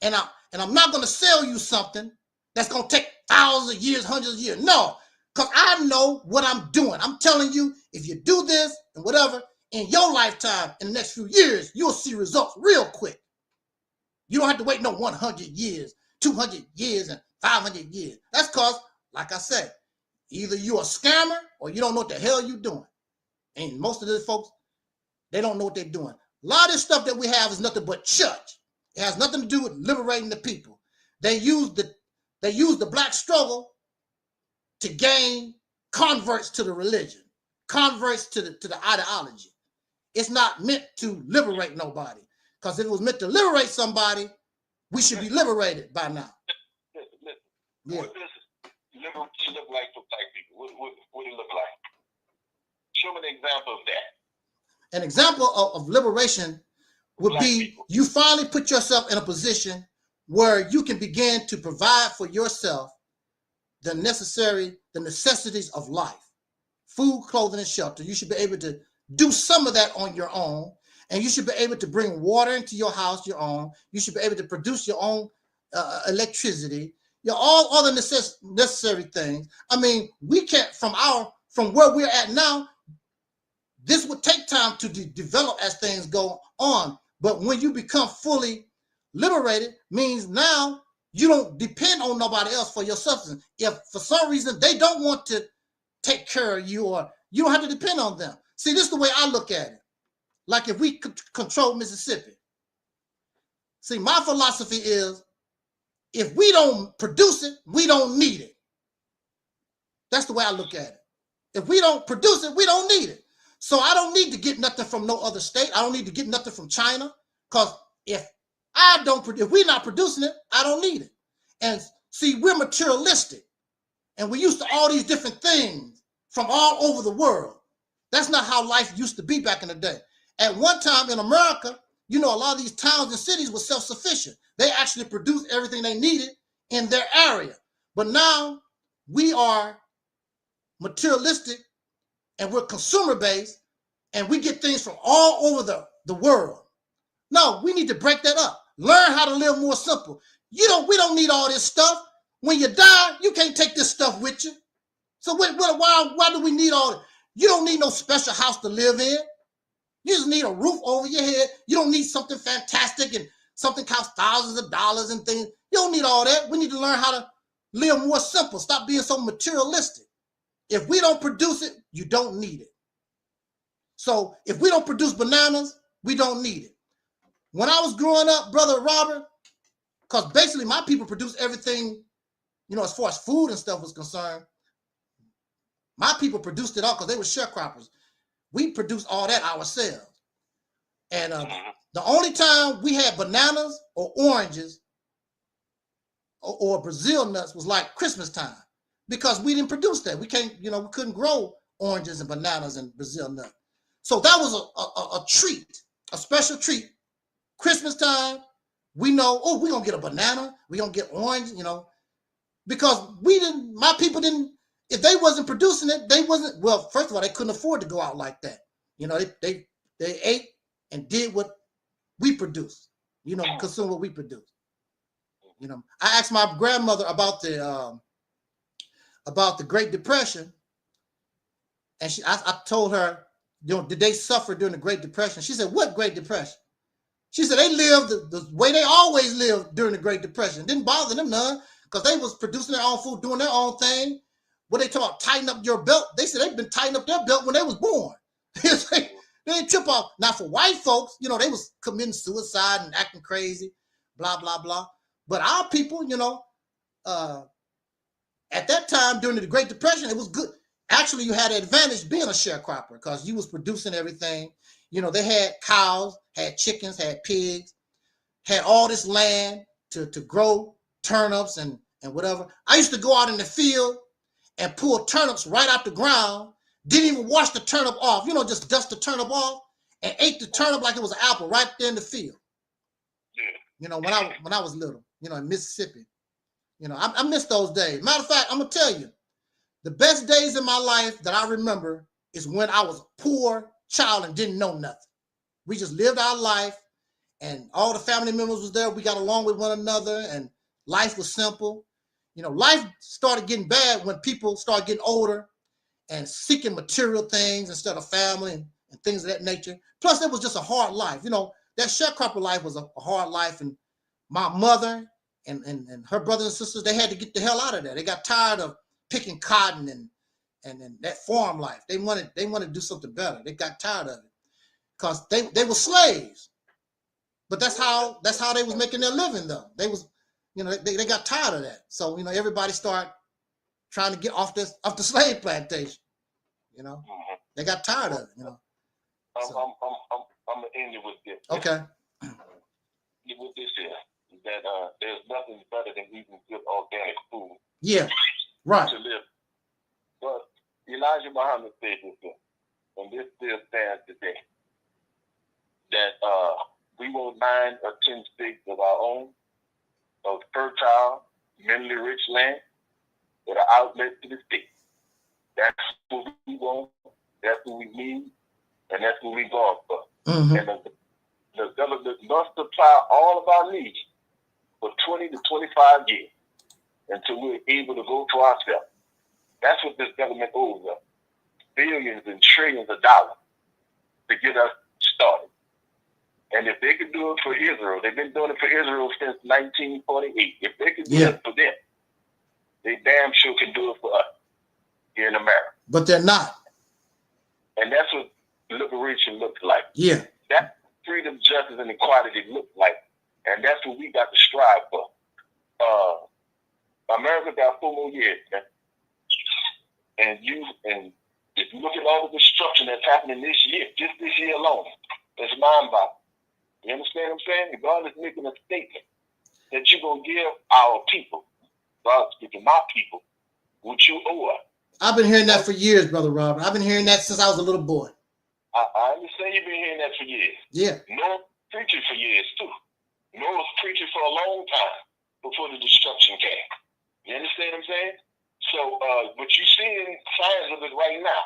And I'm not going to sell you something that's going to take thousands of years, hundreds of years. No, because I know what I'm doing. I'm telling you, if you do this and whatever, in your lifetime, in the next few years, you'll see results real quick. You don't have to wait no 100 years, 200 years, and 500 years. That's because, like I said, either you're a scammer or you don't know what the hell you're doing. And most of these folks, they don't know what they're doing. A lot of this stuff that we have is nothing but church. It has nothing to do with liberating the people. They use the Black struggle to gain converts to the religion, converts to the ideology. It's not meant to liberate nobody. Because if it was meant to liberate somebody, we should be liberated by now. Yeah. What does liberation look like for Black people? What it look like? Show me an example of that. An example of liberation would be you finally put yourself in a position where you can begin to provide for yourself the necessities of life, food, clothing, and shelter. You should be able to do some of that on your own, and you should be able to bring water into your house your own. You should be able to produce your own electricity, all other necessary things. I mean, we can't, from where we're at now, this would take time to develop as things go on. But when you become fully liberated, means now you don't depend on nobody else for your substance. If for some reason they don't want to take care of you, or you don't have to depend on them. See, this is the way I look at it. Like if we control Mississippi. See, my philosophy is if we don't produce it, we don't need it. That's the way I look at it. If we don't produce it, we don't need it. So I don't need to get nothing from no other state. I don't need to get nothing from China, because if we're not producing it, I don't need it. And see, we're materialistic, and we're used to all these different things from all over the world. That's not how life used to be back in the day. At one time in America, a lot of these towns and cities were self-sufficient. They actually produced everything they needed in their area. But now we are materialistic, and we're consumer-based, and we get things from all over the world. No, we need to break that up. Learn how to live more simple. We don't need all this stuff. When you die, you can't take this stuff with you. So why do we need all this? You don't need no special house to live in. You just need a roof over your head. You don't need something fantastic and something costs thousands of dollars and things. You don't need all that. We need to learn how to live more simple. Stop being so materialistic. If we don't produce it, you don't need it. So if we don't produce bananas, we don't need it. When I was growing up, Brother Robert, because basically my people produce everything, as far as food and stuff was concerned, my people produced it all because they were sharecroppers. We produced all that ourselves. And the only time we had bananas or oranges or Brazil nuts was like Christmas time, because we didn't produce that. We can't, we couldn't grow oranges and bananas and Brazil nuts. So that was a treat, a special treat. Christmas time, we know, we're going to get a banana, we're going to get orange, because my people didn't, if they wasn't producing it, first of all, they couldn't afford to go out like that. They ate and did what we produced, consume what we produce. I asked my grandmother about the Great Depression, and I told her, did they suffer during the Great Depression? She said, what Great Depression? She said they lived the way they always lived during the Great Depression. Didn't bother them none because they was producing their own food, doing their own thing. What they talk about, tighten up your belt. They said they've been tightening up their belt when they was born. They didn't trip off. Now for white folks, you know, they was committing suicide and acting crazy, blah, blah, blah. But our people, you know, at that time during the Great Depression, it was good. Actually, you had an advantage being a sharecropper because you was producing everything. You know, they had cows, had chickens, had pigs, had all this land to grow turnips and whatever. I used to go out in the field and pull turnips right out the ground. Didn't even wash the turnip off. You know, just dust the turnip off and ate the turnip like it was an apple right there in the field. You know, when I was little, you know, in Mississippi. You know, I miss those days. Matter of fact, I'm gonna tell you, the best days in my life that I remember is when I was a poor child and didn't know nothing. We just lived our life and all the family members was there. We got along with one another and life was simple. You know, life started getting bad when people started getting older and seeking material things instead of family and things of that nature. Plus, it was just a hard life. You know, that sharecropper life was a hard life. And my mother and her brothers and sisters, they had to get the hell out of there. They got tired of picking cotton and that farm life. They wanted to do something better. They got tired of it because they were slaves. But that's how they was making their living though. They was, you know, they got tired of that. So, you know, everybody started trying to get off the slave plantation. You know, they got tired of it. You know. I'm gonna end it with this. Okay. With this here, that there's nothing better than eating good organic food. Yeah. Right. To live. But Elijah Muhammad said this thing, and this still stands today. That we want 9 or 10 states of our own, of fertile, minerally rich land, with an outlet to the state. That's what we want, that's what we need, and that's what we're going for. Mm-hmm. And the government must supply all of our needs for 20 to 25 years until we're able to go for ourselves. That's what this government owes us. Billions and trillions of dollars to get us started. And if they could do it for Israel, they've been doing it for Israel since 1948. If they could do it for them, they damn sure can do it for us here in America. But they're not. And that's what liberation looks like. Yeah. That's freedom, justice, and equality look like. And that's what we got to strive for. America got 4 more years, man. And if you look at all the destruction that's happening this year, just this year alone, it's mind-boggling. You understand what I'm saying? God is making a statement that you're going to give our people, God speaking, my people, what you owe us. I've been hearing that for years, Brother Robert. I've been hearing that since I was a little boy. I understand you've been hearing that for years. Yeah. Noah preaching for years, too. Noah was preaching for a long time before the destruction came. You understand what I'm saying? So, but you're seeing signs of it right now.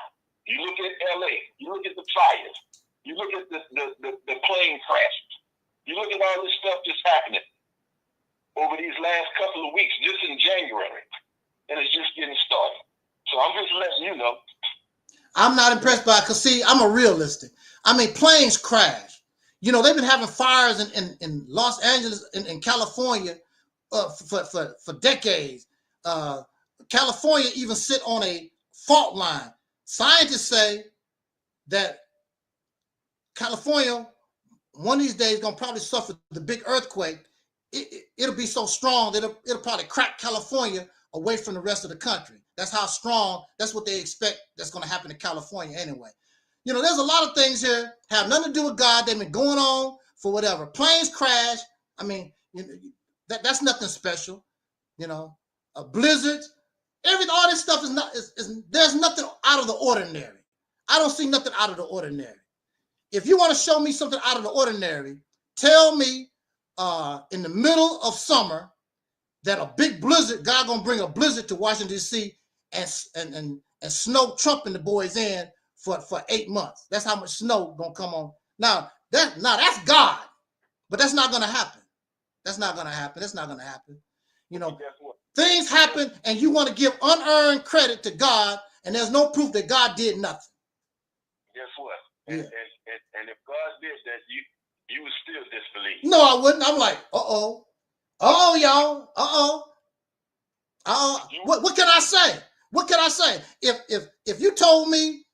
You look at LA, you look at the fires, you look at the plane crashes, you look at all this stuff that's happening over these last couple of weeks, just in January, and it's just getting started. So I'm just letting you know. I'm not impressed by it because, see, I'm a realist. I mean, planes crash. You know, they've been having fires in Los Angeles, in California for decades. California even sit on a fault line. Scientists say that California, one of these days, going to probably suffer the big earthquake. It'll be so strong that it'll probably crack California away from the rest of the country. That's how strong, that's what they expect that's going to happen to California anyway. You know, there's a lot of things here have nothing to do with God. They've been going on for whatever. Planes crash. I mean, you know, that's nothing special. You know, a blizzard, all this stuff there's nothing out of the ordinary. I don't see nothing out of the ordinary. If you want to show me something out of the ordinary, tell me in the middle of summer that a big blizzard, God gonna bring a blizzard to Washington, D.C. and snow Trump and the boys in for 8 months. That's how much snow gonna come on. Now that's God, but that's not gonna happen. That's not gonna happen. That's not gonna happen. You know, things happen, and you want to give unearned credit to God, and there's no proof that God did nothing. Guess what? Yeah. And if God did that, you would still disbelieve. No, I wouldn't. I'm like, y'all. What can I say? What can I say? If you told me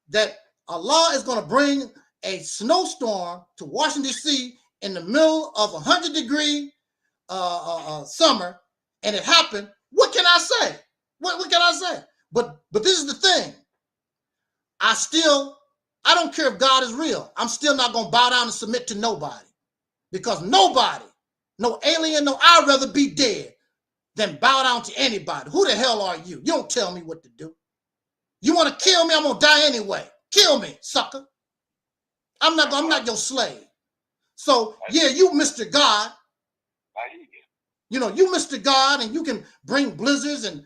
that Allah is going to bring a snowstorm to Washington D.C. in the middle of 100-degree summer, and it happened, what can I say? What can I say? But this is the thing. I don't care if God is real. I'm still not going to bow down and submit to nobody. Because nobody, no alien, no, I'd rather be dead than bow down to anybody. Who the hell are you? You don't tell me what to do. You want to kill me? I'm going to die anyway. Kill me, sucker. I'm not your slave. So, yeah, you Mr. God. You know, you Mr. God, and you can bring blizzards and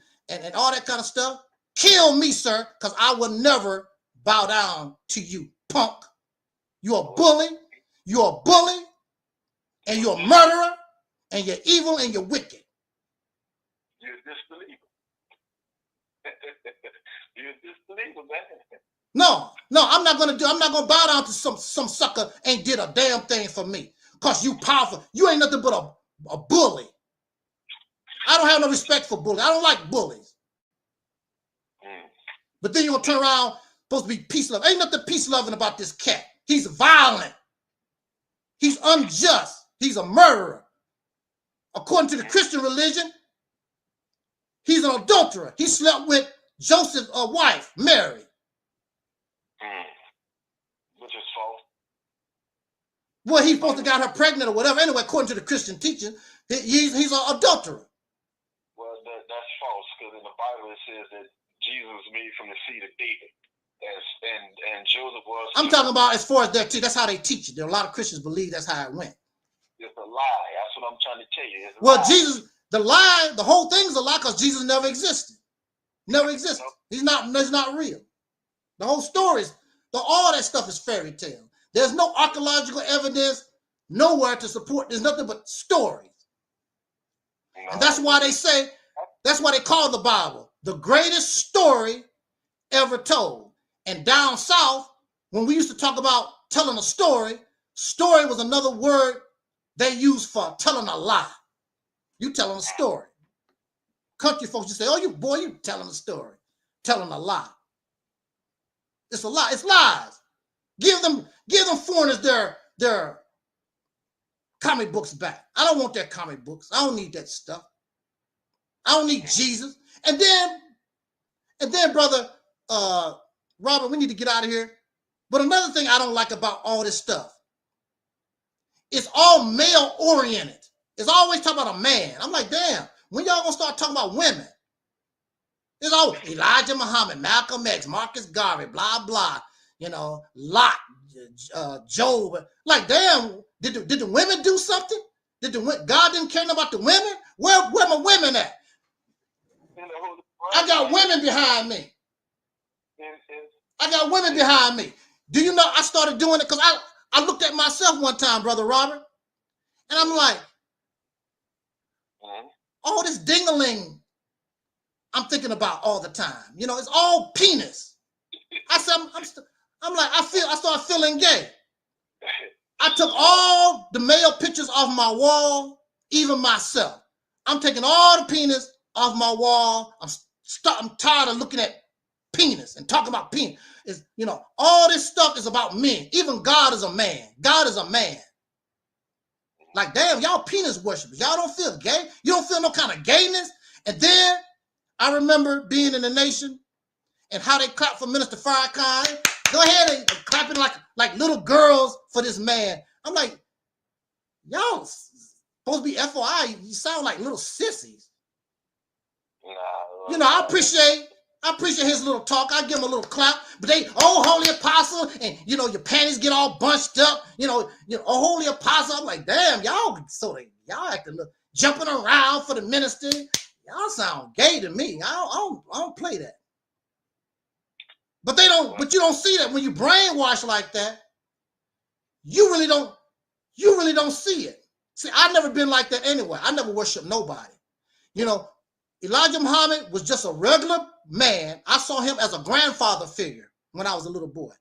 all that kind of stuff. Kill me, sir, because I will never bow down to you, punk. You're a bully. You're a bully. And you're a murderer. And you're evil and you're wicked. You're a disbeliever. You're a disbeliever, man. No, I'm not gonna bow down to some sucker ain't did a damn thing for me. Cause you powerful. You ain't nothing but a bully. I don't have no respect for bullies. I don't like bullies. But then you're gonna turn around, supposed to be peace loving. Ain't nothing peace loving about this cat. He's violent. He's unjust. He's a murderer. According to the Christian religion, he's an adulterer. He slept with Joseph's wife, Mary. Which is false. Well, he's supposed to got her pregnant or whatever. Anyway, according to the Christian teaching, he's an adulterer. Well, that's false, because in the Bible it says that Jesus was made from the seed of David. And Joseph was... I'm talking about as far as their teaching. That's how they teach it. There are a lot of Christians believe that's how it went. It's a lie. That's what I'm trying to tell you. Well, Jesus, the whole thing's a lie because Jesus never existed. Never existed. He's not real. The whole story all that stuff is fairy tale. There's no archaeological evidence nowhere to support. There's nothing but stories. And that's why they call the Bible the greatest story ever told. And down south, when we used to talk about telling a story was another word they used for telling a lie. You telling a story. Country folks just say, oh, you telling a story. Telling a lie. It's a lie. It's lies. Give them foreigners their comic books back. I don't want their comic books. I don't need that stuff. I don't need Jesus. And then, brother Robert, we need to get out of here. But another thing I don't like about all this stuff, it's all male oriented. It's always talking about a man. I'm like, damn, when y'all gonna start talking about women? It's all Elijah Muhammad, Malcolm X, Marcus Garvey, blah, blah, Lot, Job. Like, damn, did the women do something? God didn't care about the women? Where my women at? I got women behind me. I got women behind me. Do you know I started doing it because I looked at myself one time, Brother Robert, and I'm like, all this ding-a-ling I'm thinking about all the time. It's all penis. I said, I started feeling gay. I took all the male pictures off my wall, even myself. I'm taking all the penis off my wall. I'm tired of looking at penis and talking about penis. All this stuff is about men. Even God is a man. God is a man. Like, damn, y'all penis worshipers. Y'all don't feel gay. You don't feel no kind of gayness. And then I remember being in the nation and how they clap for Minister Farrakhan. Go ahead and clapping like little girls for this man. I'm like, y'all supposed to be FOI. You sound like little sissies. I appreciate his little talk. I give him a little clap, but they, oh, holy apostle, and your panties get all bunched up, oh, holy apostle. I'm like, damn, y'all acting jumping around for the minister. Y'all sound gay to me. I don't play that. But you don't see that when you brainwash like that. You really don't see it. See, I've never been like that anyway. I never worshiped nobody. Elijah Muhammad was just a regular man. I saw him as a grandfather figure when I was a little boy.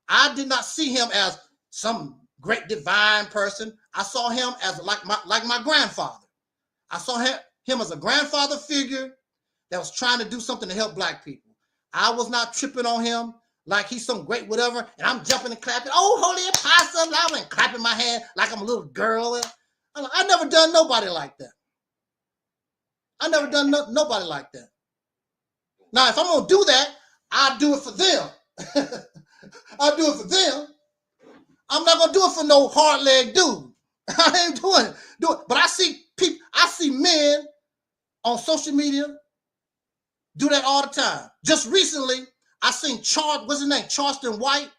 I did not see him as some great divine person. I saw him as like my grandfather. I saw him as a grandfather figure that was trying to do something to help black people. I was not tripping on him like he's some great whatever, and I'm jumping and clapping. Oh, holy apostle, loud and clapping my hand like I'm a little girl. I never done nobody like that. I never done nobody like that. Now, if I'm gonna do that, I'll do it for them. I'll do it for them. I'm not gonna do it for no hard-leg dude. I ain't doing it. But I see people, I see men on social media do that all the time. Just recently, I seen what's his name? Charleston White.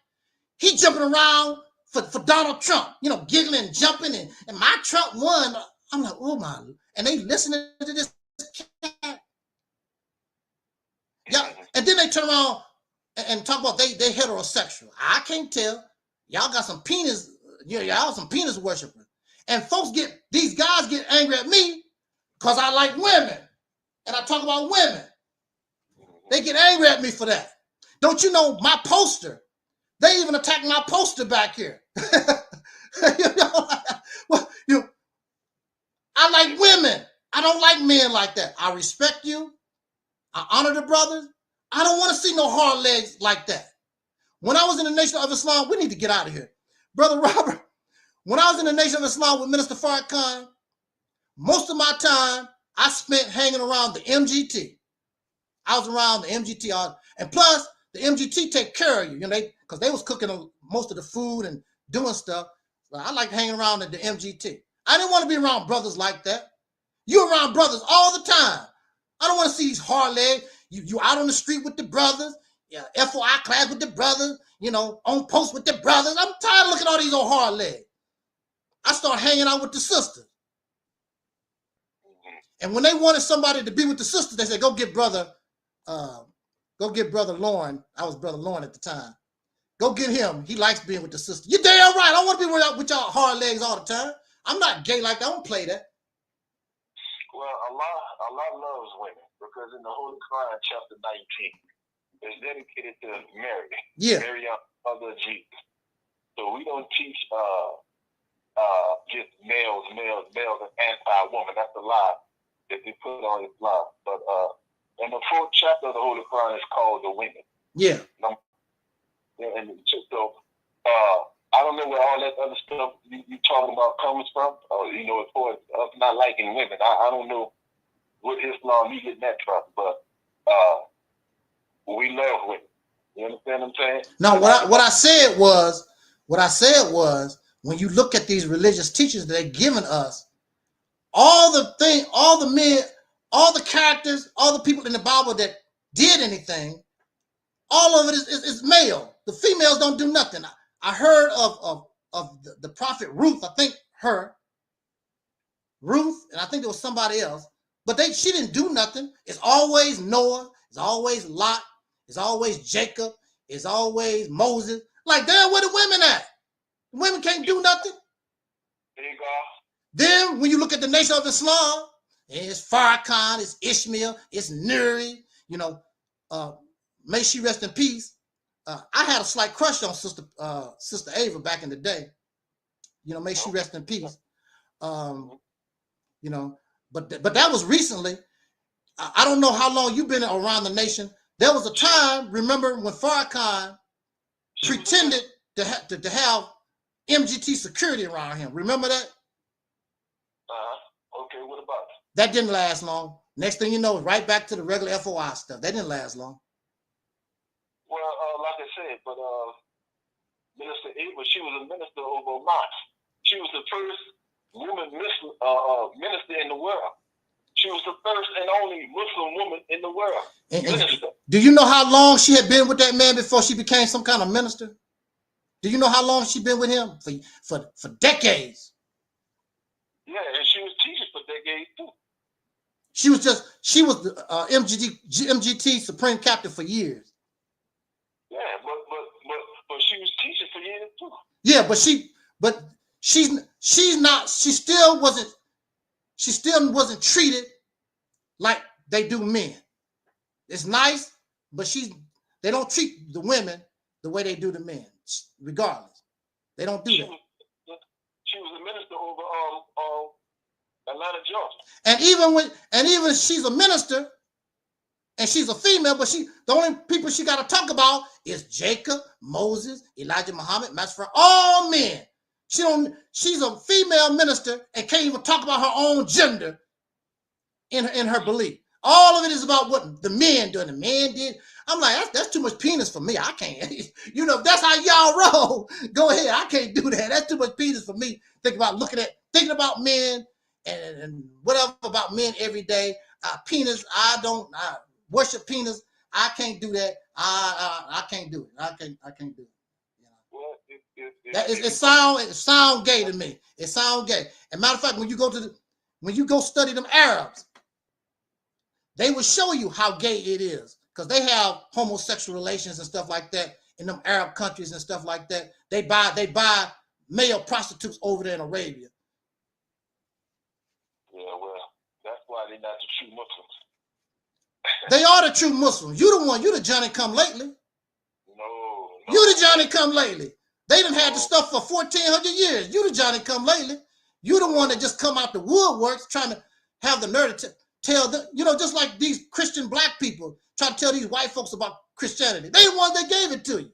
He jumping around for Donald Trump, you know, giggling and jumping, and my Trump won. I'm like, oh my, and they listening to this cat. Yeah, and then they turn around and talk about they heterosexual. I can't tell. Y'all got some penis, y'all some penis worshipers. And these guys get angry at me because I like women. And I talk about women. They get angry at me for that. Don't you know my poster? They even attack my poster back here. I like women. I don't like men like that. I respect you. I honor the brothers. I don't want to see no hard legs like that. When I was in the Nation of Islam, we need to get out of here. Brother Robert, when I was in the Nation of Islam with Minister Farrakhan, most of my time I spent hanging around the MGT. I was around the MGT, and plus the MGT take care of you, because they was cooking most of the food and doing stuff. So I like hanging around at the MGT. I didn't want to be around brothers like that. You around brothers all the time. I don't want to see these hard legs. You out on the street with the brothers, FOI class with the brothers, on post with the brothers. I'm tired of looking at all these old hard legs. I start hanging out with the sisters. And when they wanted somebody to be with the sisters, they said, go get brother Lauren. I was brother Lauren at the time. Go get him. He likes being with the sisters. You're damn right. I don't want to be with y'all hard legs all the time. I'm not gay like that. I don't play that. Well, Allah loves women because in the Holy Quran, chapter 19, it's dedicated to Mary. Yeah. Mary, mother of Jesus. So we don't teach just males and anti-woman. That's a lie that they put on Islam. But in the 4th chapter of the Holy Quran, it's called the women. Yeah. And so I don't know where all that other stuff you talking about comes from. As far as us not liking women, I don't know what Islam you getting that from, but we love women. You understand what I'm saying? No, what I said was when you look at these religious teachers that they're giving us, all the men, all the characters, all the people in the Bible that did anything, all of it is male. The females don't do nothing. I heard of the prophet Ruth. I think Ruth, and I think there was somebody else, but she didn't do nothing. It's always Noah. It's always Lot. It's always Jacob. It's always Moses. Like, damn, where the women at? The women can't do nothing. There you go. Then when you look at the Nation of Islam, it's Farrakhan, it's Ishmael, it's Nuri, may she rest in peace. I had a slight crush on Sister Ava back in the day. May she rest in peace. But that was recently. I don't know how long you've been around the nation. There was a time, remember, when Farrakhan pretended to have MGT security around him. Remember that? Okay, what about it? That didn't last long. Next thing you know, right back to the regular FOI stuff. That didn't last long. Well, like I said, but Minister Ava, she was a minister over Oman. She was the first woman minister in the world. She was the first and only Muslim woman in the world. Minister. Do you know how long she had been with that man before she became some kind of minister? Do you know how long she'd been with him? For decades. Yeah, and she was teaching for decades too. She was the MGT Supreme Captain for years. Yeah, but she was teaching for years too. Yeah, but she still wasn't treated like they do men. It's nice, but they don't treat the women the way they do the men, regardless. They don't do that. She was a minister over Atlanta, Georgia. And even she's a minister, and she's a female, but the only people she got to talk about is Jacob, Moses, Elijah Muhammad, Master, all men. She's a female minister and can't even talk about her own gender in her belief. All of it is about what the men doing. The men did. I'm like, that's too much penis for me. I can't. You know, if that's how y'all roll, go ahead. I can't do that. That's too much penis for me. Thinking about men and whatever about men every day. Penis, I worship penis. I can't do that. I can't do it. I can't do it. Well, It sound gay to me. It sound gay. And matter of fact, when you go study them Arabs, they will show you how gay it is, because they have homosexual relations and stuff like that in them Arab countries and stuff like that. They buy male prostitutes over there in Arabia. Yeah, well, that's why they're not the true Muslims. They are the true Muslims. You the Johnny come lately. No. You the Johnny come lately. They done had the stuff for 1,400 years. You the Johnny come lately. You the one that just come out the woodworks trying to have the nerve to tell them, just like these Christian black people try to tell these white folks about Christianity. They the ones that gave it to you.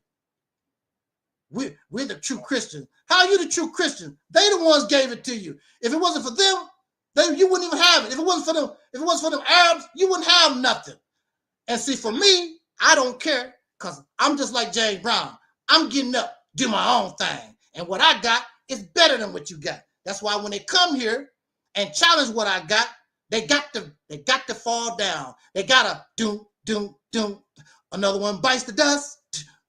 We're the true Christians. How are you the true Christian? They the ones gave it to you. If it wasn't for them, you wouldn't even have it. If it wasn't for them Arabs, you wouldn't have nothing. And see, for me, I don't care, because I'm just like James Brown. I'm getting up, do my own thing. And what I got is better than what you got. That's why when they come here and challenge what I got, they got to fall down. They gotta doom. Another one bites the dust.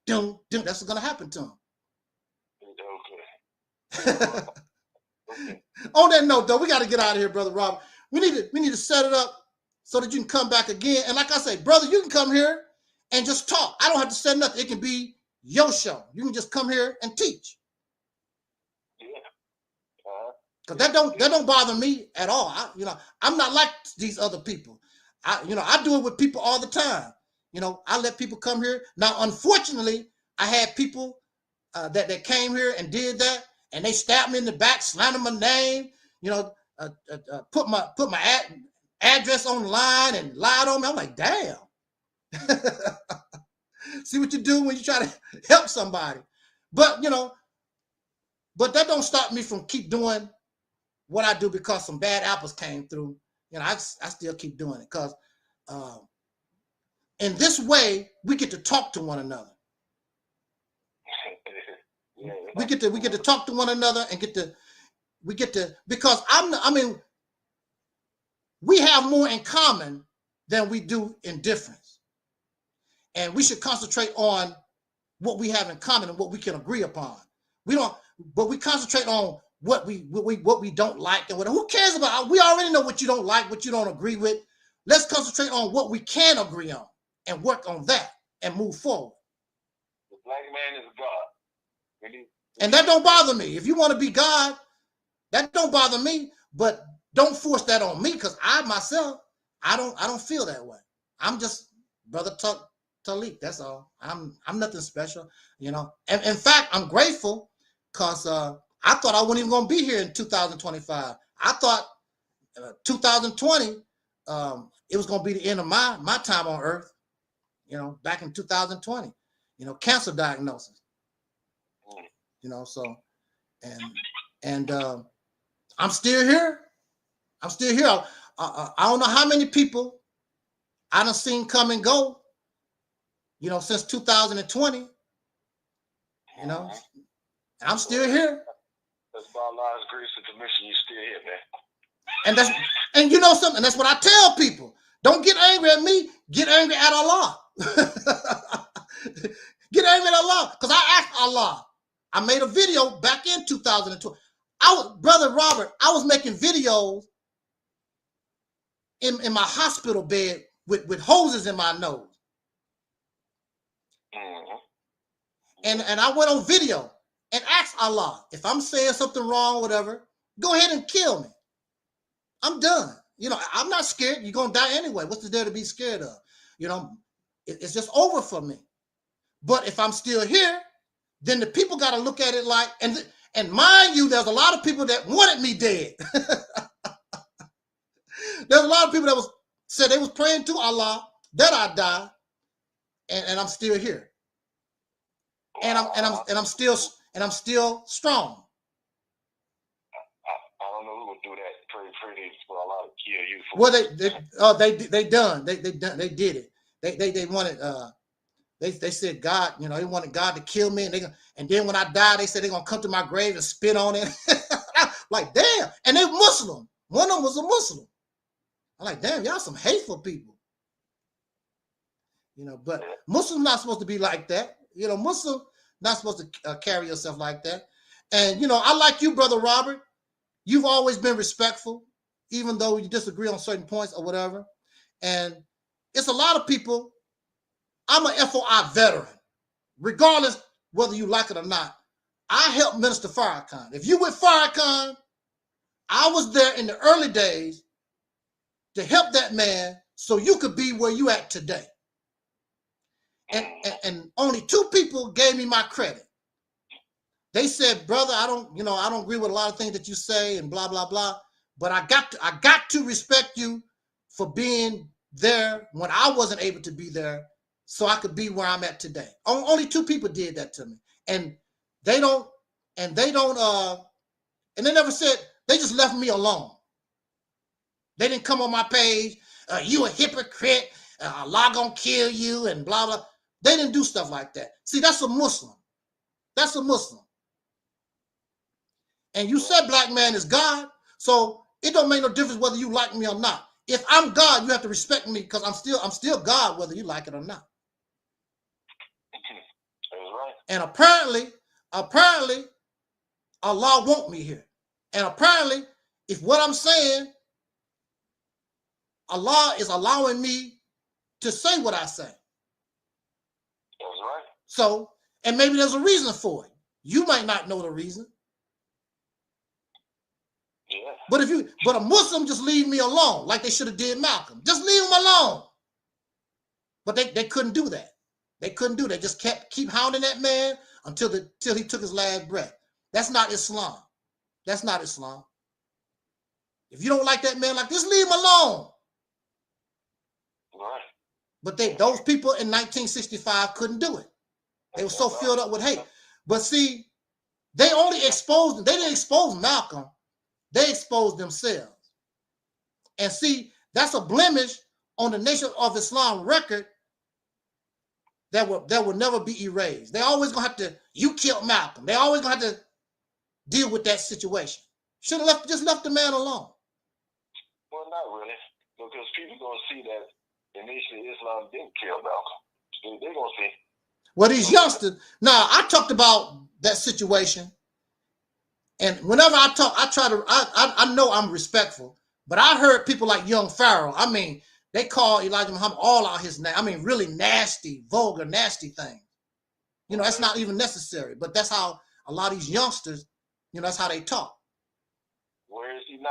Doom. That's what's gonna happen to them. Okay. On that note, though, we got to get out of here, Brother Robert. We need to set it up so that you can come back again. And like I say, brother, you can come here and just talk. I don't have to say nothing. It can be your show. You can just come here and teach. Because that don't bother me at all. I'm not like these other people. I do it with people all the time. I let people come here. Now, unfortunately, I had people that came here and did that, and they stabbed me in the back, slandered my name, put my address on the line and lied on me. I'm like, damn. See what you do when you try to help somebody. But that don't stop me from keep doing what I do, because some bad apples came through. I still keep doing it, because in this way we get to talk to one another. We get to talk to one another and because we have more in common than we do in difference. And we should concentrate on what we have in common and what we can agree upon. But we concentrate on what we don't like and whatever. Who cares about? We already know what you don't like, what you don't agree with. Let's concentrate on what we can agree on and work on that and move forward. The black man is God. And that don't bother me. If you want to be God, that don't bother me. But don't force that on me, because I myself, I don't feel that way. I'm just Brother Taalik. That's all. I'm nothing special, And in fact, I'm grateful, because I thought I wasn't even going to be here in 2025. I thought 2020 it was going to be the end of my time on Earth. Back in 2020, cancer diagnosis. So, and I'm still here. I'm still here. I don't know how many people I done seen come and go, since 2020. And I'm still here. That's by Allah's grace and permission, you're still here, man. And you know something, that's what I tell people. Don't get angry at me, get angry at Allah. Get angry at Allah, because I asked Allah. I made a video back in 2020. Brother Robert, I was making videos in my hospital bed with hoses in my nose. And I went on video and asked Allah, if I'm saying something wrong, whatever, go ahead and kill me. I'm done. I'm not scared. You're going to die anyway. What's there to be scared of? It's just over for me. But if I'm still here, then the people got to look at it like, and And mind you, there's a lot of people that wanted me dead. There's a lot of people that said they was praying to Allah that I die, and I'm still here. And I'm still strong. I don't know who would do that. Pray for Allah to kill you. Well, they did it. They wanted they said God, you know, they wanted God to kill me, and then when I die, they said they're gonna come to my grave and spit on it. Like, damn, and they Muslim. One of them was a Muslim. I'm like, damn, y'all some hateful people. You know, but Muslims not supposed to be like that. You know, Muslim not supposed to carry yourself like that. And you know, I like you, Brother Robert. You've always been respectful, even though you disagree on certain points or whatever. And it's a lot of people. I'm an FOI veteran, regardless whether you like it or not. I helped Minister Farrakhan. If you with Farrakhan, I was there in the early days to help that man so you could be where you at today. And only 2 people gave me my credit. They said, brother, I don't agree with a lot of things that you say and blah, blah, blah. But I got to respect you for being there when I wasn't able to be there so I could be where I'm at today. Only 2 people did that to me. And they never said, they just left me alone. They didn't come on my page, you a hypocrite, Allah gonna kill you and blah, blah. They didn't do stuff like that. See, that's a Muslim. That's a Muslim. And you said black man is God, so it don't make no difference whether you like me or not. If I'm God, you have to respect me because I'm still God, whether you like it or not. And apparently, Allah want me here. And apparently, if what I'm saying, Allah is allowing me to say what I say. That's right. So, and maybe there's a reason for it. You might not know the reason. Yeah. But a Muslim just leave me alone, like they should have did Malcolm. Just leave him alone. But they couldn't do that. They couldn't do that. Just keep hounding that man until he took his last breath. That's not Islam. That's not Islam. If you don't like that man, like, just leave him alone. Right. But those people in 1965 couldn't do it. They were so filled up with hate. But see, they didn't expose Malcolm. They exposed themselves. And see, that's a blemish on the Nation of Islam record that will never be erased. They always gonna have to, you killed Malcolm. They always gonna have to deal with that situation. Should have just left the man alone. Well, not really, because people gonna see that the Nation of Islam didn't kill Malcolm. They're gonna see. Well, these youngsters. Now, I talked about that situation, and whenever I talk, I know I'm respectful, but I heard people like Young Pharaoh. I mean, they call Elijah Muhammad all out his name. I mean, really nasty, vulgar, nasty things. You know, that's not even necessary, but that's how a lot of these youngsters, you know, that's how they talk. Where is he now?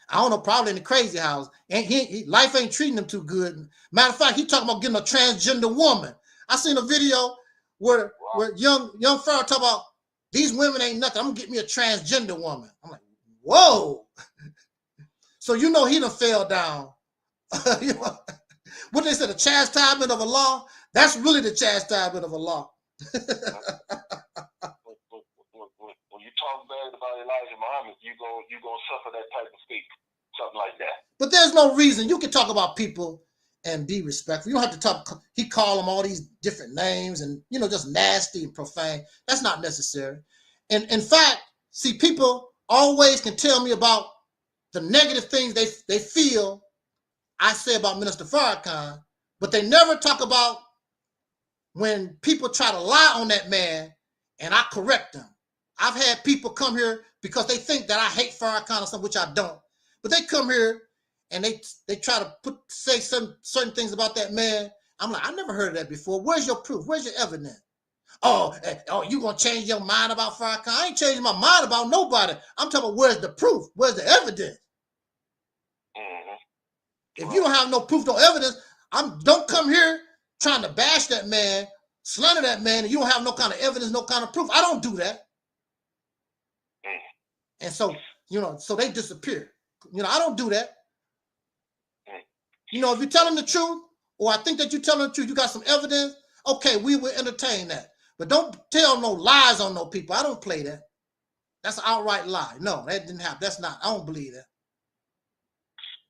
I don't know, probably in the crazy house. And life ain't treating him too good. Matter of fact, he talking about getting a transgender woman. I seen a video where young Pharaoh talk about these women ain't nothing. I'm gonna get me a transgender woman. I'm like, whoa. So you know he done fell down. You know, what they said, the chastisement of Allah. That's really the chastisement of Allah. When you talk bad about Elijah Muhammad, you gonna suffer that type of fate, something like that. But there's no reason. You can talk about people and be respectful. You don't have to talk. He call them all these different names and, you know, just nasty and profane. That's not necessary. And in fact, see, people always can tell me about the negative things they feel I say about Minister Farrakhan, but they never talk about when people try to lie on that man and I correct them. I've had people come here because they think that I hate Farrakhan or something, which I don't. But they come here and they try to say certain things about that man. I'm like, I never heard of that before. Where's your proof? Where's your evidence? Oh, you gonna change your mind about Farrakhan? I ain't changing my mind about nobody. I'm talking about where's the proof? Where's the evidence? Mm-hmm. If you don't have no proof, no evidence, don't come here trying to bash that man, slander that man, and you don't have no kind of evidence, no kind of proof. I don't do that. And so, you know, so they disappear. You know, I don't do that. You know, if you're telling the truth, or I think that you're telling the truth, you got some evidence, okay, we will entertain that. But don't tell no lies on no people. I don't play that. That's an outright lie. No, that didn't happen. That's not. I don't believe that.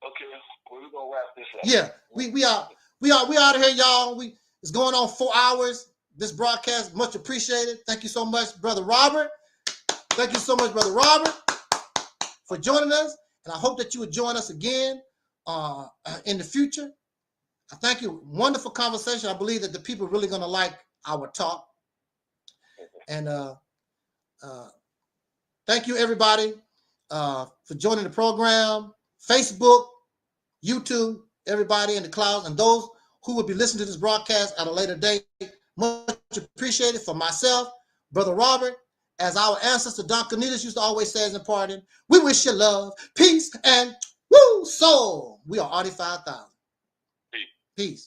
Okay, well, we're gonna wrap this up. Yeah, we out of here, y'all. It's going on 4 hours. This broadcast, much appreciated. Thank you so much, Brother Robert. Thank you so much, Brother Robert, for joining us. And I hope that you would join us again in the future. I thank you. Wonderful conversation. I believe that the people are really going to like our talk. And thank you, everybody, for joining the program. Facebook, YouTube, everybody in the clouds, and those who will be listening to this broadcast at a later date. Much appreciated. For myself, Brother Robert, as our ancestor Don Cornelius used to always say in parting, we wish you love, peace, and woo soul. We are Audi 5000. Peace.